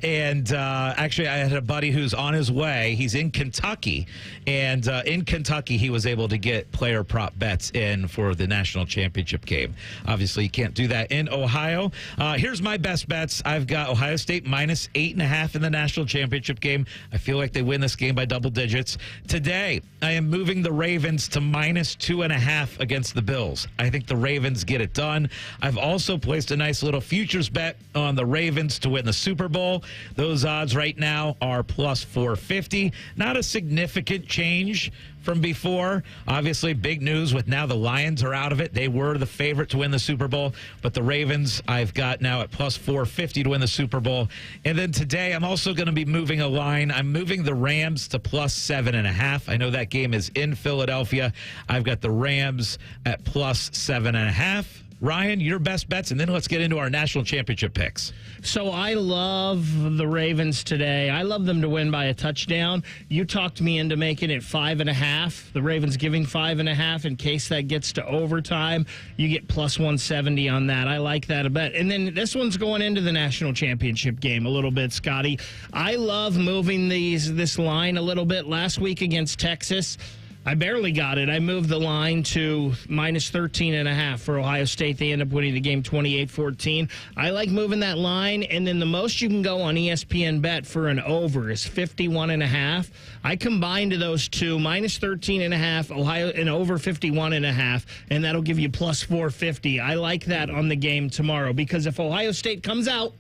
And actually, I had a buddy who's on his way. He's in Kentucky. And in Kentucky, he was able to get player prop bets in for the national championship game. Obviously, you can't do that in Ohio. Here's my best bets. I've got Ohio State minus 8.5 in the national championship game. I feel like they win this game by double digits. Today, I am moving the Ravens to minus 2.5 against the Bills. I think the Ravens get it done. I've also placed a nice little futures bet on the Ravens to win the Super Bowl. Those odds right now are plus 450. Not a significant change from before. Obviously, big news with now the Lions are out of it. They were the favorite to win the Super Bowl, but the Ravens I've got now at plus 450 to win the Super Bowl. And then today I'm also going to be moving a line. I'm moving the Rams to plus 7.5. I know that game is in Philadelphia. I've got the Rams at plus 7.5. Ryan, your best bets, and then let's get into our national championship picks. So I love the Ravens today. I love them to win by a touchdown. You talked me into making it 5.5. The Ravens giving 5.5 in case that gets to overtime. You get plus 170 on that. I like that a bet. And then this one's going into the national championship game a little bit, Scotty. I love moving this line a little bit. Last week against Texas, I barely got it. I moved the line to minus 13.5 for Ohio State. They end up winning the game 28-14. I like moving that line, and then the most you can go on ESPN Bet for an over is 51.5. I combined those two, minus 13.5, Ohio, and over 51.5, and that'll give you plus 450. I like that on the game tomorrow because if Ohio State comes out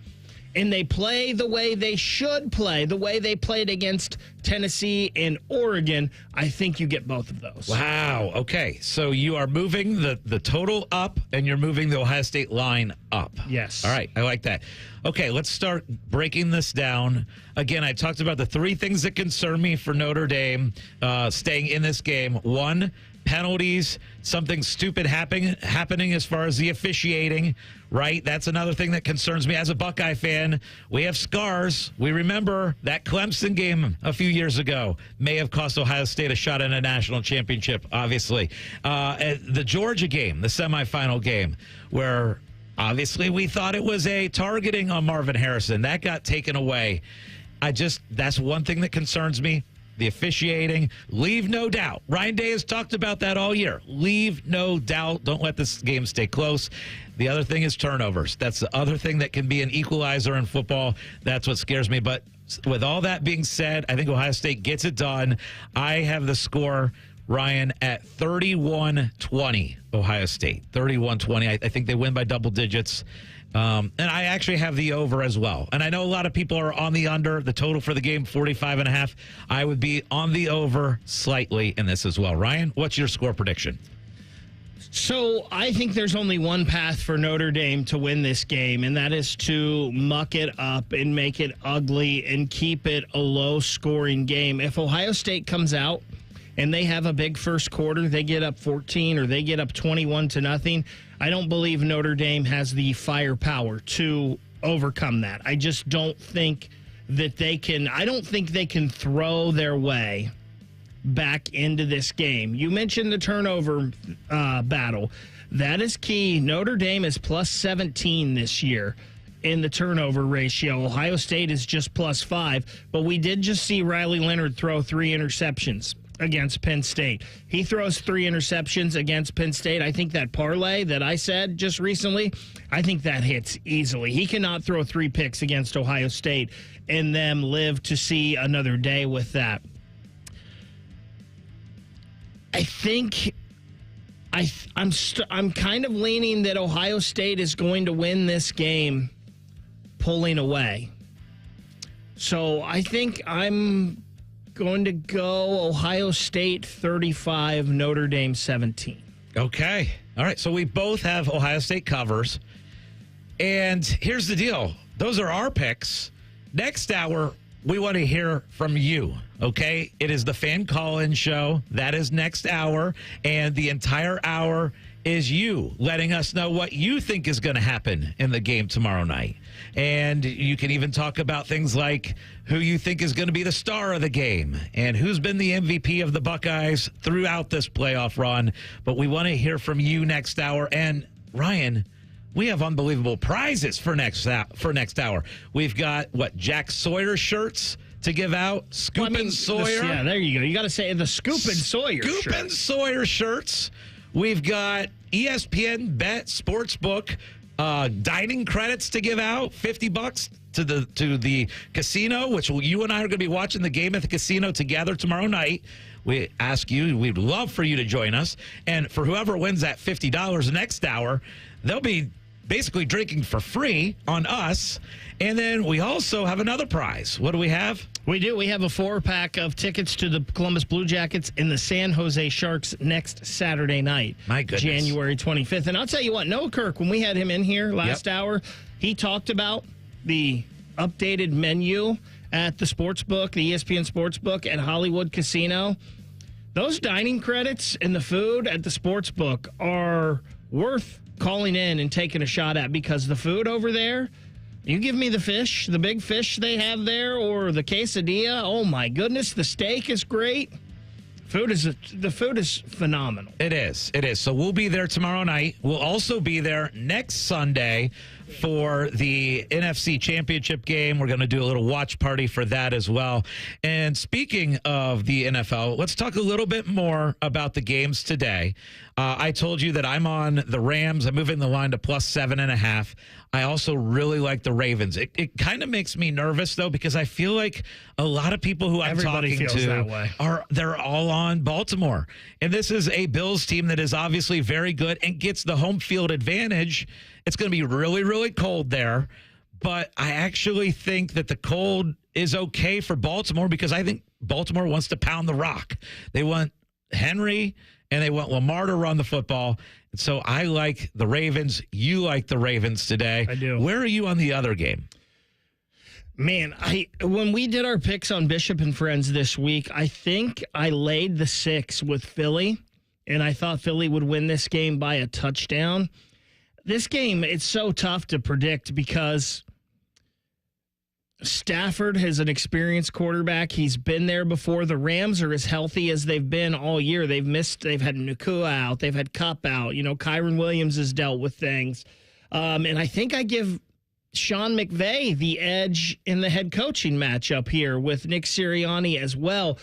and they play the way they should play, the way they played against Tennessee and Oregon, I think you get both of those. Wow. Okay. So you are moving the total up, and you're moving the Ohio State line up. Yes. All right. I like that. Okay, let's start breaking this down. Again, I talked about the three things that concern me for Notre Dame staying in this game. One, penalties, something stupid happening as far as the officiating, right? That's another thing that concerns me. As a Buckeye fan, we have scars. We remember that Clemson game a few years ago may have cost Ohio State a shot in a national championship, obviously. The Georgia game, the semifinal game, where obviously we thought it was a targeting on Marvin Harrison. That got taken away. That's one thing that concerns me. The officiating, leave no doubt. Ryan Day has talked about that all year. Leave no doubt. Don't let this game stay close. The other thing is turnovers. That's the other thing that can be an equalizer in football. That's what scares me. But with all that being said, I think Ohio State gets it done. I have the score, Ryan, at 31-20, Ohio State. 31-20. I think they win by double digits. And I actually have the over as well. And I know a lot of people are on the under. The total for the game, 45.5. I would be on the over slightly in this as well. Ryan, what's your score prediction? So I think there's only one path for Notre Dame to win this game, and that is to muck it up and make it ugly and keep it a low-scoring game. If Ohio State comes out and they have a big first quarter, they get up 14 or they get up 21-0, I don't believe Notre Dame has the firepower to overcome that. I just don't think that they can. I don't think they can throw their way back into this game. You mentioned the turnover battle. That is key. Notre Dame is plus 17 this year in the turnover ratio. Ohio State is just plus 5, but we did just see Riley Leonard throw 3 interceptions against Penn State. He throws 3 interceptions against Penn State. I think that parlay that I said just recently, I think that hits easily. He cannot throw 3 picks against Ohio State and them live to see another day with that. I think I'm kind of leaning that Ohio State is going to win this game pulling away. So I think I'm going to go Ohio State 35, Notre Dame 17. Okay. All right. So we both have Ohio State covers. And here's the deal. Those are our picks. Next hour, we want to hear from you. Okay. It is the fan call-in show. That is next hour. And the entire hour is you letting us know what you think is going to happen in the game tomorrow night. And you can even talk about things like who you think is going to be the star of the game and who's been the MVP of the Buckeyes throughout this playoff run. But we want to hear from you next hour. And Ryan, we have unbelievable prizes for next hour. We've got Jack Sawyer shirts to give out. Scoop Sawyer. Yeah, there you go. You got to say the Scoop and Sawyer shirt. Scoop and Sawyer shirts. We've got ESPN Bet Sports Book dining credits to give out, $50 to the casino, which you and I are going to be watching the game at the casino together tomorrow night. We ask you, we'd love for you to join us. And for whoever wins that $50 next hour, they'll be basically drinking for free on us. And then we also have another prize. What do we have? We do. We have a 4-pack of tickets to the Columbus Blue Jackets and the San Jose Sharks next Saturday night. My goodness. January 25th. And I'll tell you what, Noah Kirk, when we had him in here last hour, he talked about the updated menu at the Sportsbook, the ESPN Sportsbook at Hollywood Casino. Those dining credits and the food at the Sportsbook are worth calling in and taking a shot at, because the food over there, you give me the fish, the big fish they have there, or the quesadilla. Oh my goodness, the steak is great. The food is phenomenal. It is. So we'll be there tomorrow night. We'll also be there next Sunday for the NFC Championship game. We're going to do a little watch party for that as well. And speaking of the NFL, let's talk a little bit more about the games today. I told you that I'm on the Rams. I'm moving the line to plus 7.5. I also really like the Ravens. It kind of makes me nervous, though, because I feel like a lot of people who I'm talking to they're all on Baltimore. And this is a Bills team that is obviously very good and gets the home field advantage. It's going to be really, really cold there. But I actually think that the cold is okay for Baltimore, because I think Baltimore wants to pound the rock. They want Henry and they want Lamar to run the football. And so I like the Ravens. You like the Ravens today. I do. Where are you on the other game? Man, when we did our picks on Bishop and Friends this week, I think I laid the 6 with Philly, and I thought Philly would win this game by a touchdown. This game, it's so tough to predict because Stafford is an experienced quarterback. He's been there before. The Rams are as healthy as they've been all year. They've had Nakua out. They've had Kupp out. You know, Kyron Williams has dealt with things. And I think I give Sean McVay the edge in the head coaching matchup here with Nick Sirianni as well.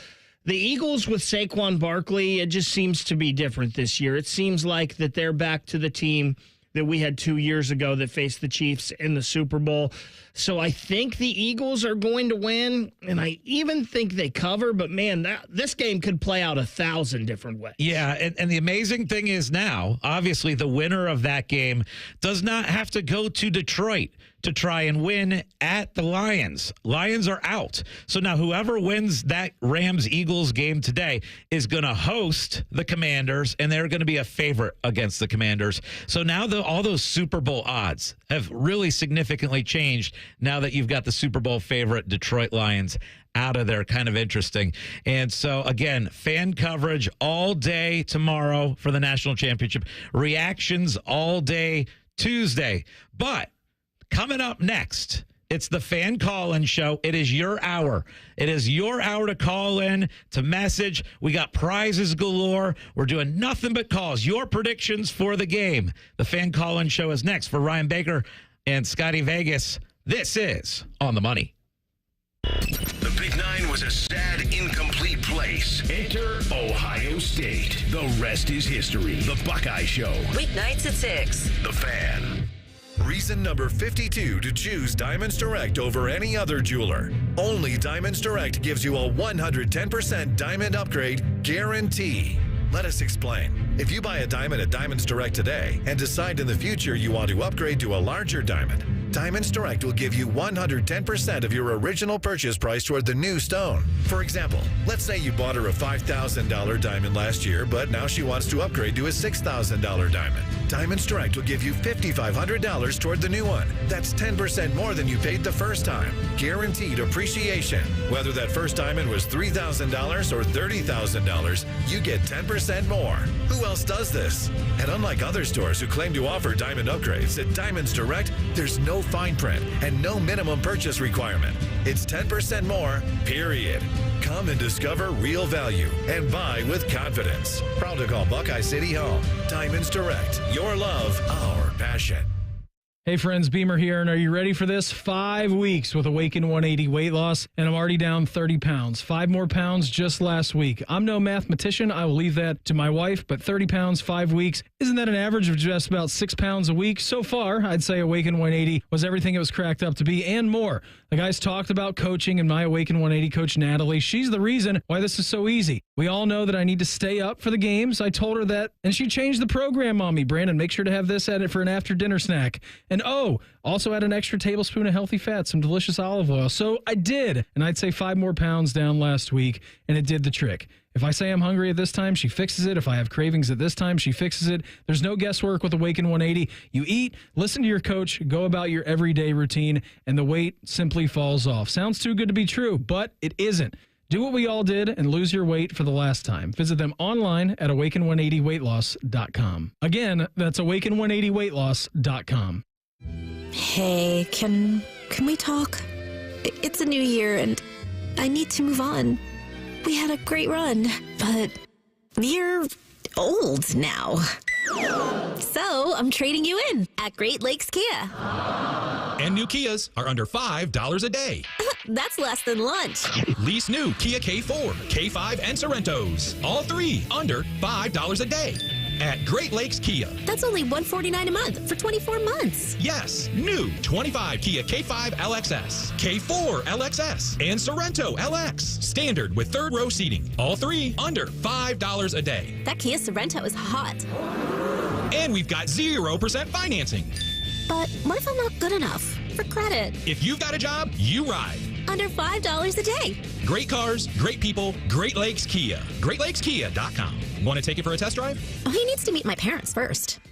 The Eagles with Saquon Barkley, it just seems to be different this year. It seems like that they're back to the team that we had 2 years ago that faced the Chiefs in the Super Bowl. So I think the Eagles are going to win, and I even think they cover. But, man, this game could play out 1,000 different ways. Yeah, and the amazing thing is now, obviously, the winner of that game does not have to go to Detroit to try and win at the Lions. Lions are out. So now whoever wins that Rams-Eagles game today is going to host the Commanders, and they're going to be a favorite against the Commanders. So now all those Super Bowl odds have really significantly changed now that you've got the Super Bowl favorite Detroit Lions out of there. Kind of interesting. And so, again, fan coverage all day tomorrow for the national championship. Reactions all day Tuesday. But coming up next, it's the Fan Call-In Show. It is your hour. It is your hour to call in, to message. We got prizes galore. We're doing nothing but calls. Your predictions for the game. The Fan Call-In Show is next. For Ryan Baker and Scotty Vegas, this is On the Money. The Big Nine was a sad, incomplete place. Enter Ohio State. The rest is history. The Buckeye Show. Weeknights at 6. The Fan. Reason number 52 to choose Diamonds Direct over any other jeweler. Only Diamonds Direct gives you a 110% diamond upgrade guarantee. Let us explain. If you buy a diamond at Diamonds Direct today and decide in the future you want to upgrade to a larger diamond, Diamonds Direct will give you 110% of your original purchase price toward the new stone. For example, let's say you bought her a $5,000 diamond last year, but now she wants to upgrade to a $6,000 diamond. Diamonds Direct will give you $5,500 toward the new one. That's 10% more than you paid the first time. Guaranteed appreciation. Whether that first diamond was $3,000 or $30,000, you get 10% more. Who else does this? And unlike other stores who claim to offer diamond upgrades, at Diamonds Direct, there's no fine print and no minimum purchase requirement. It's 10% more, period. Come and discover real value and buy with confidence. Proud to call Buckeye City home. Diamonds Direct. Your love, our passion. Hey friends, Beamer here, and are you ready for this? 5 weeks with Awaken 180 weight loss, and I'm already down 30 pounds. 5 more pounds just last week. I'm no mathematician. I will leave that to my wife, but 30 pounds, 5 weeks. Isn't that an average of just about 6 pounds a week? So far, I'd say Awaken 180 was everything it was cracked up to be and more. The guys talked about coaching, and my Awaken 180 coach, Natalie, she's the reason why this is so easy. We all know that I need to stay up for the games. I told her that, and she changed the program on me. Brandon, make sure to have this at it for an after-dinner snack. And also add an extra tablespoon of healthy fat, some delicious olive oil. So I did, and I'd say 5 more pounds down last week, and it did the trick. If I say I'm hungry at this time, she fixes it. If I have cravings at this time, she fixes it. There's no guesswork with Awaken 180. You eat, listen to your coach, go about your everyday routine, and the weight simply falls off. Sounds too good to be true, but it isn't. Do what we all did and lose your weight for the last time. Visit them online at awaken180weightloss.com. Again, that's awaken180weightloss.com. Hey, can we talk? It's a new year and I need to move on. We had a great run, but you're old now. So I'm trading you in at Great Lakes Kia. And new Kias are under $5 a day. That's less than lunch. Lease new Kia K4, K5, and Sorrentos. All 3 under $5 a day. At Great Lakes Kia. That's only $149 a month for 24 months. Yes, new 25 Kia K5 LXS, K4 LXS, and Sorrento LX. Standard with 3rd row seating. All 3 under $5 a day. That Kia Sorrento is hot. And we've got 0% financing. But what if I'm not good enough for credit? If you've got a job, you ride. Under $5 a day. Great cars, great people, Great Lakes Kia. GreatLakesKia.com. Want to take it for a test drive? Oh, he needs to meet my parents first.